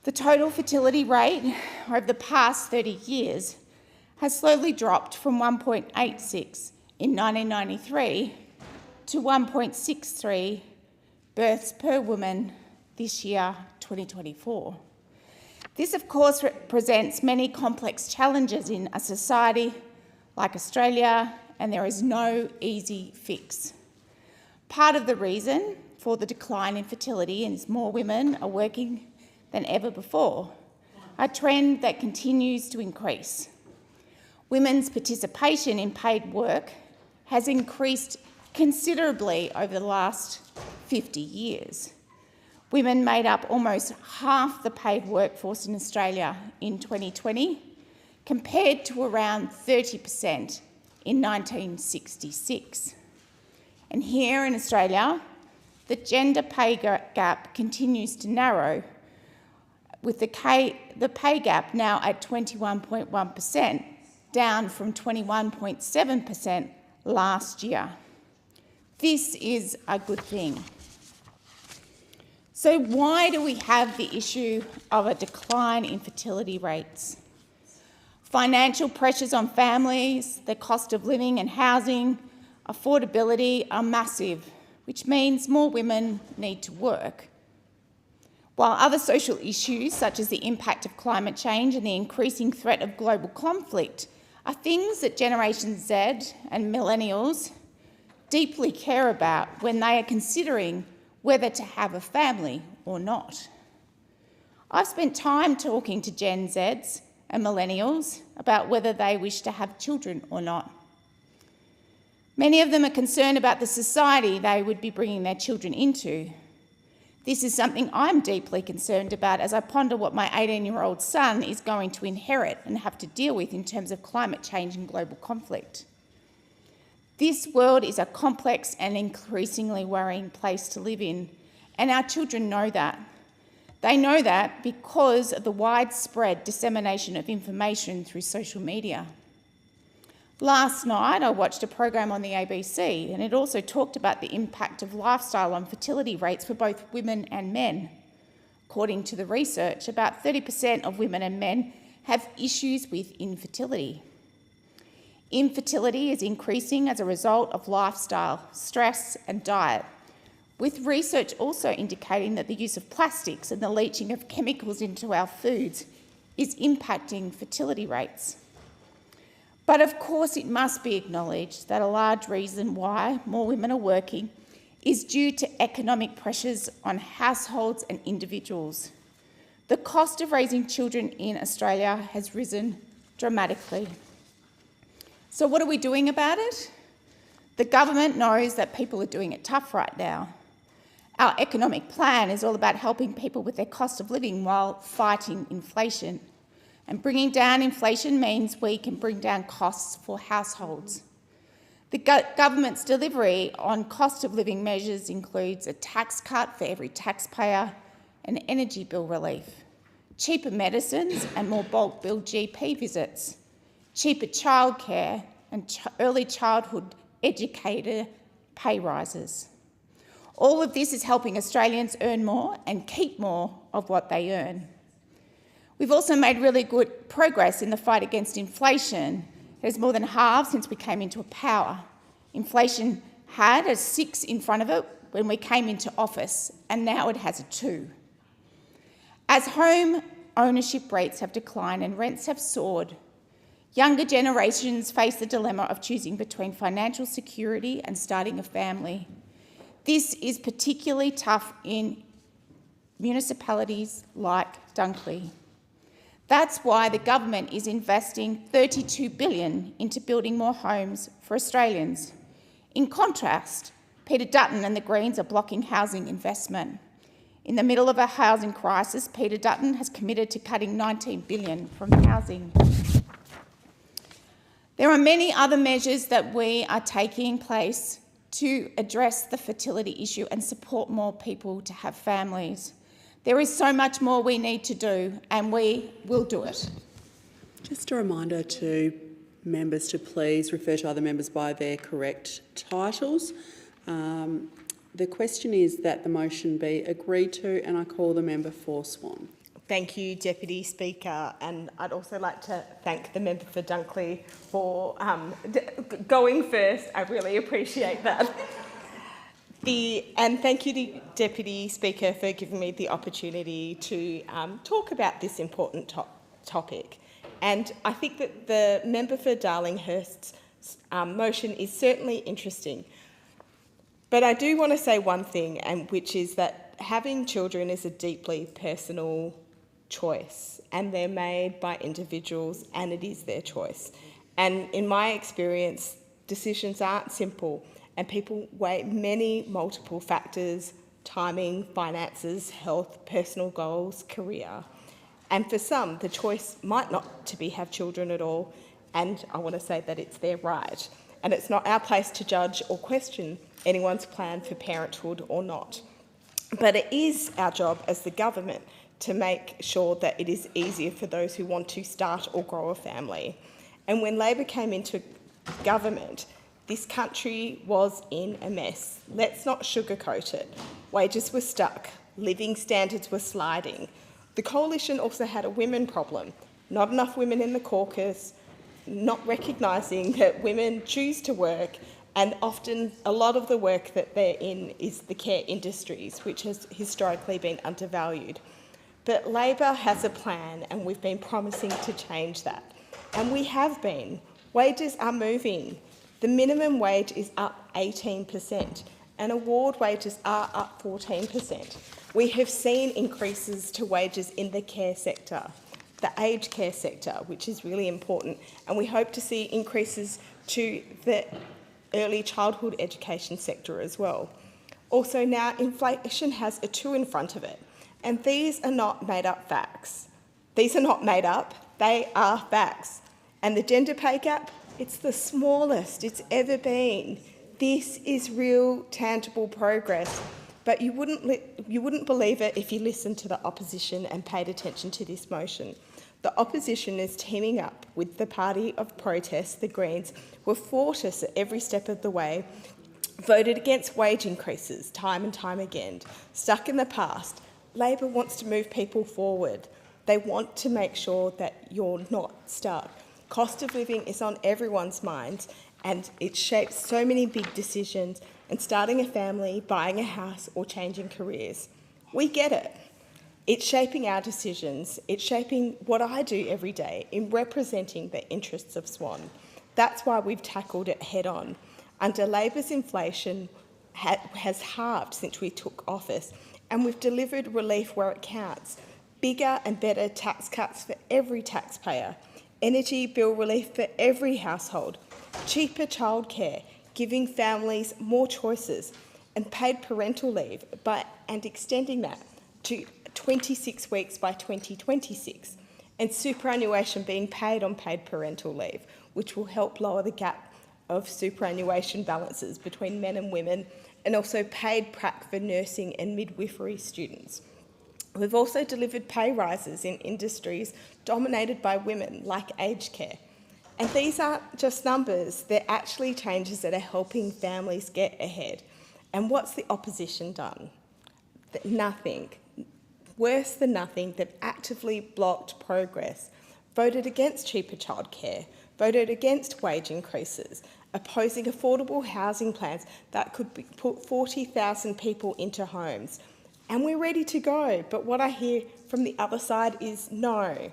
The total fertility rate over the past 30 years has slowly dropped from 1.86 in 1993 to 1.63 births per woman this year, 2024. This, of course, represents many complex challenges in a society like Australia, and there is no easy fix. Part of the reason for the decline in fertility is more women are working than ever before, a trend that continues to increase. Women's participation in paid work has increased considerably over the last 50 years. Women made up almost half the paid workforce in Australia in 2020, compared to around 30% in 1966. And here in Australia, the gender pay gap continues to narrow, with the pay gap now at 21.1%, down from 21.7% last year. This is a good thing. So why do we have the issue of a decline in fertility rates? Financial pressures on families, the cost of living and housing, affordability are massive, which means more women need to work. While other social issues, such as the impact of climate change and the increasing threat of global conflict, are things that Generation Z and millennials deeply care about when they are considering whether to have a family or not. I've spent time talking to Gen Zs and millennials about whether they wish to have children or not. Many of them are concerned about the society they would be bringing their children into. This is something I'm deeply concerned about as I ponder what my 18-year-old son is going to inherit and have to deal with in terms of climate change and global conflict. This world is a complex and increasingly worrying place to live in, and our children know that. They know that because of the widespread dissemination of information through social media. Last night, I watched a program on the ABC, and it also talked about the impact of lifestyle on fertility rates for both women and men. According to the research, about 30% of women and men have issues with infertility. Infertility is increasing as a result of lifestyle, stress and diet, with research also indicating that the use of plastics and the leaching of chemicals into our foods is impacting fertility rates. But of course, it must be acknowledged that a large reason why more women are working is due to economic pressures on households and individuals. The cost of raising children in Australia has risen dramatically. So what are we doing about it? The government knows that people are doing it tough right now. Our economic plan is all about helping people with their cost of living while fighting inflation. And bringing down inflation means we can bring down costs for households. The government's delivery on cost of living measures includes a tax cut for every taxpayer and energy bill relief, cheaper medicines and more bulk billed GP visits, cheaper childcare and early childhood educator pay rises. All of this is helping Australians earn more and keep more of what they earn. We've also made really good progress in the fight against inflation. It has more than halved since we came into power. Inflation had a 6 in front of it when we came into office, and now it has a 2. As home ownership rates have declined and rents have soared, younger generations face the dilemma of choosing between financial security and starting a family. This is particularly tough in municipalities like Dunkley. That's why the government is investing $32 billion into building more homes for Australians. In contrast, Peter Dutton and the Greens are blocking housing investment. In the middle of a housing crisis, Peter Dutton has committed to cutting $19 billion from housing. There are many other measures that we are taking place to address the fertility issue and support more people to have families. There is so much more we need to do, and we will do it. Just a reminder to members to please refer to other members by their correct titles. The question is that the motion be agreed to, and I call the member for Swan. Thank you, Deputy Speaker, and I'd also like to thank the member for Dunkley for going first. I really appreciate that. And thank you, Deputy Speaker, for giving me the opportunity to talk about this important topic. And I think that the member for Darlinghurst's motion is certainly interesting. But I do want to say one thing, and which is that having children is a deeply personal choice, and they're made by individuals, and it is their choice. And in my experience, decisions aren't simple, and people weigh many multiple factors: timing, finances, health, personal goals, career. And for some, the choice might not to be have children at all, and I want to say that it's their right. And it's not our place to judge or question anyone's plan for parenthood or not. But it is our job as the government to make sure that it is easier for those who want to start or grow a family. And when Labor came into government, this country was in a mess. Let's not sugarcoat it. Wages were stuck, living standards were sliding. The Coalition also had a women problem. Not enough women in the caucus, not recognising that women choose to work, and often a lot of the work that they're in is the care industries, which has historically been undervalued. But Labor has a plan, and we've been promising to change that. And we have been. Wages are moving. The minimum wage is up 18%, and award wages are up 14%. We have seen increases to wages in the care sector, the aged care sector, which is really important, and we hope to see increases to the early childhood education sector as well. Also now, inflation has a 2 in front of it, and these are not made-up facts. These are not made up, they are facts. And the gender pay gap, it's the smallest it's ever been. This is real, tangible progress, but you wouldn't believe it if you listened to the opposition and paid attention to this motion. The opposition is teaming up with the party of protest, the Greens, who have fought us at every step of the way, voted against wage increases time and time again, stuck in the past. Labor wants to move people forward. They want to make sure that you're not stuck. Cost of living is on everyone's minds, and it shapes so many big decisions, and starting a family, buying a house, or changing careers. We get it. It's shaping our decisions. It's shaping what I do every day in representing the interests of Swan. That's why we've tackled it head on. Under Labor's inflation has halved since we took office, and we've delivered relief where it counts. Bigger and better tax cuts for every taxpayer. Energy bill relief for every household. Cheaper childcare, giving families more choices, and paid parental leave, and extending that to 26 weeks by 2026, and superannuation being paid on paid parental leave, which will help lower the gap of superannuation balances between men and women, and also paid prac for nursing and midwifery students. We've also delivered pay rises in industries dominated by women, like aged care. And these aren't just numbers, they're actually changes that are helping families get ahead. And what's the opposition done? Nothing. Worse than nothing, they've actively blocked progress, voted against cheaper childcare, voted against wage increases, opposing affordable housing plans that could put 40,000 people into homes. And we're ready to go, but what I hear from the other side is no.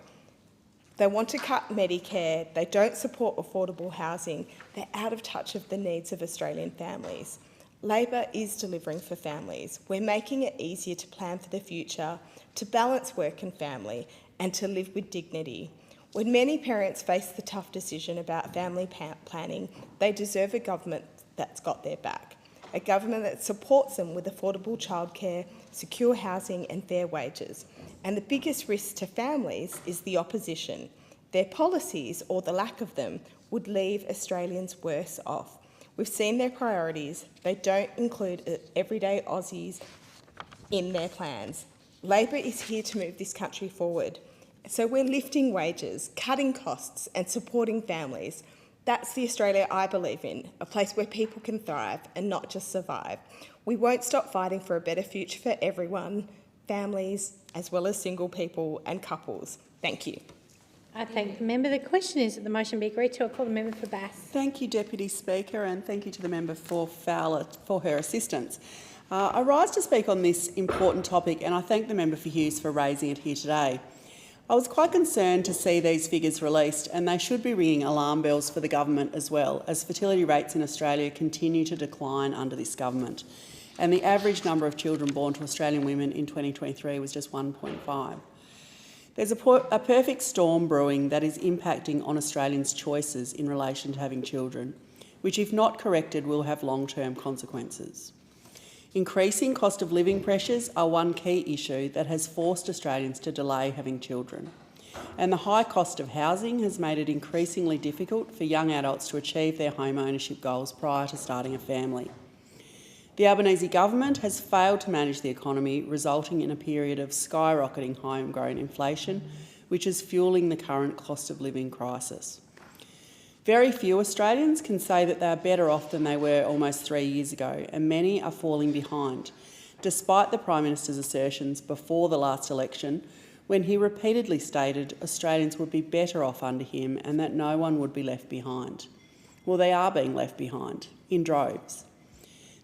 They want to cut Medicare, they don't support affordable housing, they're out of touch of the needs of Australian families. Labor is delivering for families. We're making it easier to plan for the future, to balance work and family, and to live with dignity. When many parents face the tough decision about family planning, they deserve a government that's got their back. a government that supports them with affordable childcare, secure housing and fair wages. And the biggest risk to families is the opposition. Their policies, or the lack of them, would leave Australians worse off. We've seen their priorities. They don't include everyday Aussies in their plans. Labor is here to move this country forward. So we're lifting wages, cutting costs and supporting families. That's the Australia I believe in, a place where people can thrive and not just survive. We won't stop fighting for a better future for everyone, families, as well as single people and couples. Thank you. I thank the member. The question is that the motion be agreed to. I call the member for Bass. Thank you, Deputy Speaker, and thank you to the member for Fowler for her assistance. I rise to speak on this important topic, and I thank the member for Hughes for raising it here today. I was quite concerned to see these figures released, and they should be ringing alarm bells for the government as well, as fertility rates in Australia continue to decline under this government, and the average number of children born to Australian women in 2023 was just 1.5. There's a perfect storm brewing that is impacting on Australians' choices in relation to having children, which, if not corrected, will have long-term consequences. Increasing cost of living pressures are one key issue that has forced Australians to delay having children, and the high cost of housing has made it increasingly difficult for young adults to achieve their home ownership goals prior to starting a family. The Albanese government has failed to manage the economy, resulting in a period of skyrocketing homegrown inflation, which is fuelling the current cost of living crisis. Very few Australians can say that they are better off than they were almost 3 years ago, and many are falling behind, despite the Prime Minister's assertions before the last election, when he repeatedly stated Australians would be better off under him and that no one would be left behind. Well, they are being left behind, in droves.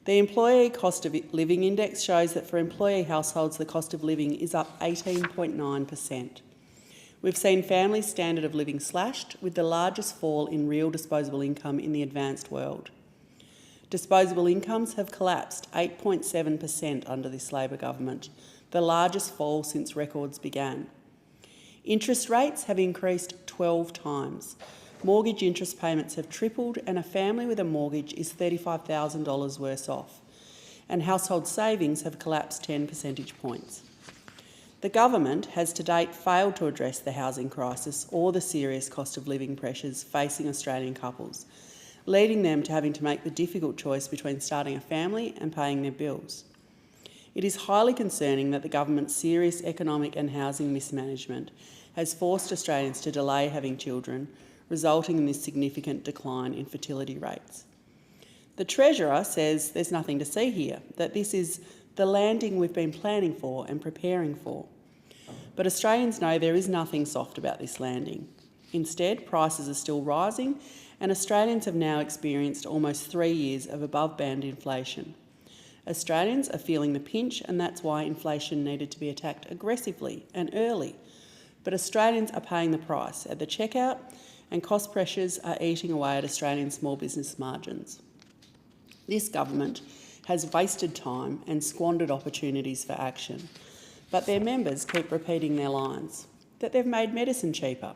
The Employee Cost of Living Index shows that for employee households, the cost of living is up 18.9%. We've seen families' standard of living slashed, with the largest fall in real disposable income in the advanced world. Disposable incomes have collapsed 8.7% under this Labor government, the largest fall since records began. Interest rates have increased 12 times. Mortgage interest payments have tripled, and a family with a mortgage is $35,000 worse off, and household savings have collapsed 10 percentage points. The government has to date failed to address the housing crisis or the serious cost of living pressures facing Australian couples, leading them to having to make the difficult choice between starting a family and paying their bills. It is highly concerning that the government's serious economic and housing mismanagement has forced Australians to delay having children, resulting in this significant decline in fertility rates. The Treasurer says there's nothing to see here, that this is the landing we've been planning for and preparing for. But Australians know there is nothing soft about this landing. Instead, prices are still rising, and Australians have now experienced almost 3 years of above-band inflation. Australians are feeling the pinch, and that's why inflation needed to be attacked aggressively and early. But Australians are paying the price at the checkout, and cost pressures are eating away at Australian small business margins. This government has wasted time and squandered opportunities for action, but their members keep repeating their lines, that they've made medicine cheaper,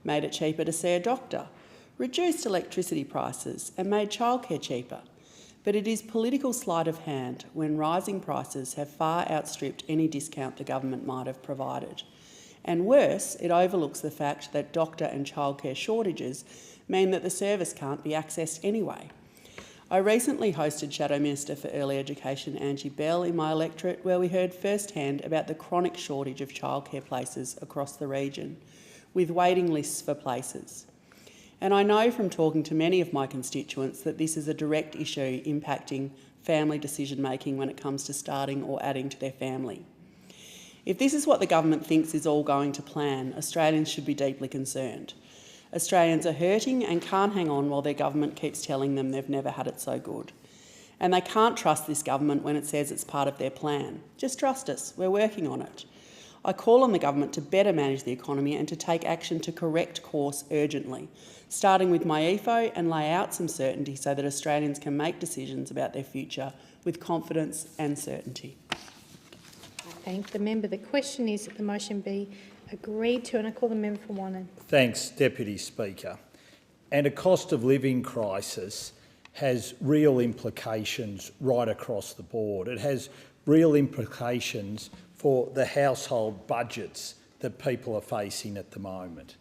made it cheaper to see a doctor, reduced electricity prices and made childcare cheaper. But it is political sleight of hand when rising prices have far outstripped any discount the government might have provided. And worse, it overlooks the fact that doctor and childcare shortages mean that the service can't be accessed anyway. I recently hosted Shadow Minister for Early Education Angie Bell in my electorate, where we heard firsthand about the chronic shortage of childcare places across the region, with waiting lists for places. And I know from talking to many of my constituents that this is a direct issue impacting family decision-making when it comes to starting or adding to their family. If this is what the government thinks is all going to plan, Australians should be deeply concerned. Australians are hurting and can't hang on while their government keeps telling them they've never had it so good. And they can't trust this government when it says it's part of their plan. Just trust us, we're working on it. I call on the government to better manage the economy and to take action to correct course urgently, starting with MyEFO, and lay out some certainty so that Australians can make decisions about their future with confidence and certainty. I thank the member. The question is that the motion be agreed to, and I call the member for Wannon. Thanks, Deputy Speaker. And a cost of living crisis has real implications right across the board. It has real implications for the household budgets that people are facing at the moment.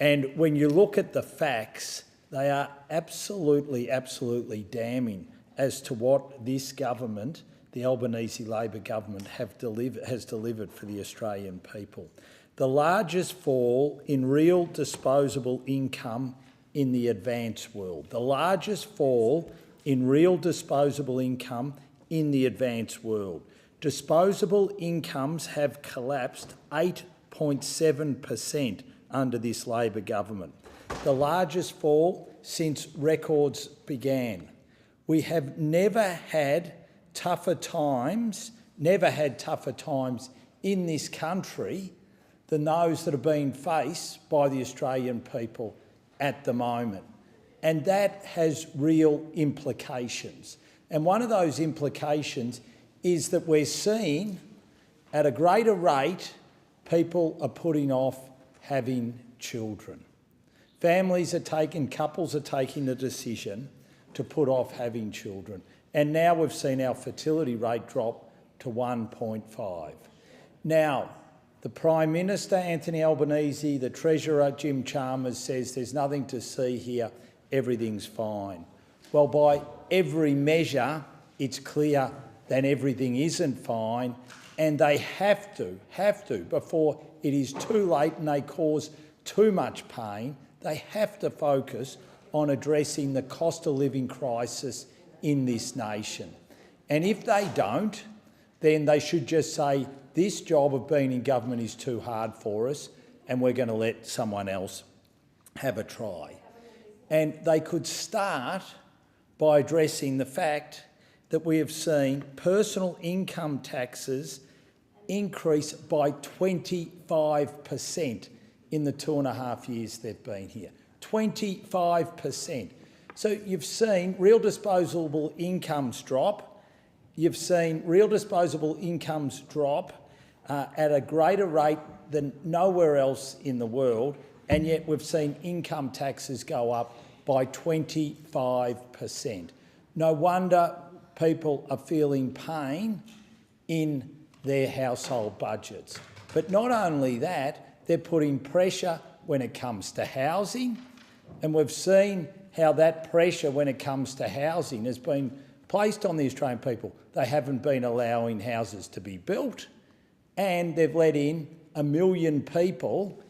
And when you look at the facts, they are absolutely, absolutely damning as to what this government, the Albanese Labor government, has delivered for the Australian people. The largest fall in real disposable income in the advanced world. The largest fall in real disposable income in the advanced world. Disposable incomes have collapsed 8.7% under this Labor government. The largest fall since records began. We have never had tougher times in this country than those that are being faced by the Australian people at the moment. And that has real implications. And one of those implications is that we're seeing at a greater rate people are putting off having children. Couples are taking the decision to put off having children. And now we've seen our fertility rate drop to 1.5. Now, the Prime Minister, Anthony Albanese, the Treasurer, Jim Chalmers, says there's nothing to see here, everything's fine. Well, by every measure, it's clear that everything isn't fine, and they have to, before it is too late and they cause too much pain, they have to focus on addressing the cost of living crisis in this nation. And if they don't, then they should just say, this job of being in government is too hard for us and we're going to let someone else have a try. And they could start by addressing the fact that we have seen personal income taxes increase by 25% in the 2.5 years they've been here. 25%. So you've seen real disposable incomes drop. You've seen real disposable incomes drop at a greater rate than nowhere else in the world, and yet we've seen income taxes go up by 25%. No wonder people are feeling pain in their household budgets. But not only that, they're putting pressure when it comes to housing, and we've seen how that pressure when it comes to housing has been placed on the Australian people. They haven't been allowing houses to be built, and they've let in 1 million people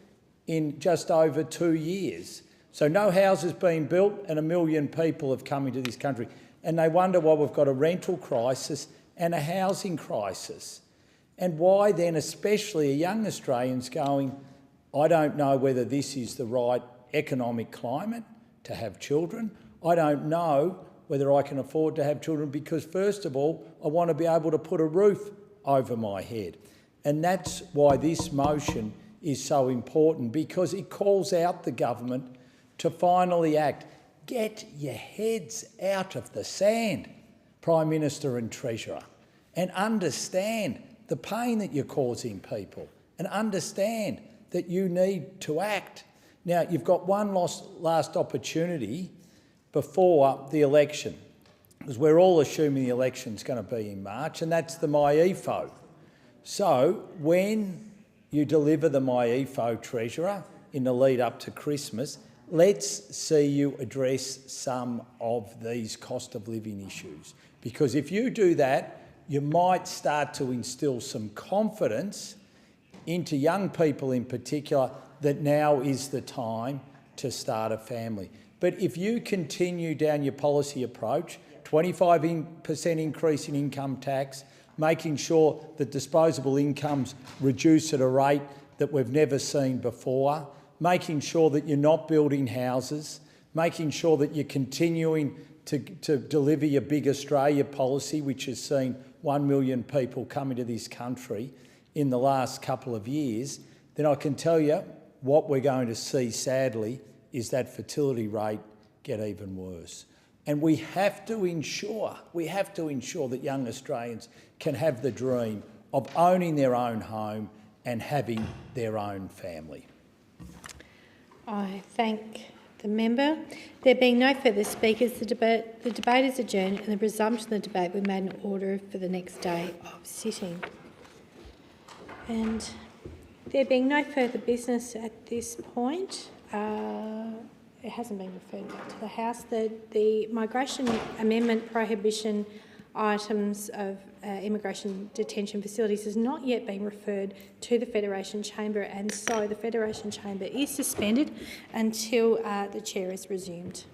in just over 2 years. So no houses being built and 1 million people have come into this country. And they wonder why we've got a rental crisis and a housing crisis. And why then, especially young Australians going, I don't know whether this is the right economic climate to have children. I don't know whether I can afford to have children because, first of all, I want to be able to put a roof over my head. And that's why this motion is so important, because it calls out the government to finally act. Get your heads out of the sand, Prime Minister and Treasurer, and understand the pain that you're causing people and understand that you need to act. Now, you've got one last opportunity before the election, because we're all assuming the election's going to be in March, and that's the MyEFO. So when you deliver the MyEFO, Treasurer, in the lead up to Christmas, let's see you address some of these cost of living issues. Because if you do that, you might start to instil some confidence into young people in particular that now is the time to start a family. But if you continue down your policy approach, 25% increase in income tax, making sure that disposable incomes reduce at a rate that we've never seen before, making sure that you're not building houses, making sure that you're continuing to deliver your Big Australia policy, which has seen 1 million people come into this country in the last couple of years, then I can tell you what we're going to see, sadly, is that fertility rate get even worse. And we have to ensure that young Australians can have the dream of owning their own home and having their own family. I thank the member. There being no further speakers, the debate is adjourned and the resumption of the debate will be made in order for the next day of sitting. And there being no further business at this point, it hasn't been referred back to the House. The migration amendment prohibition items of immigration detention facilities has not yet been referred to the Federation Chamber, and so the Federation Chamber is suspended until the chair is resumed.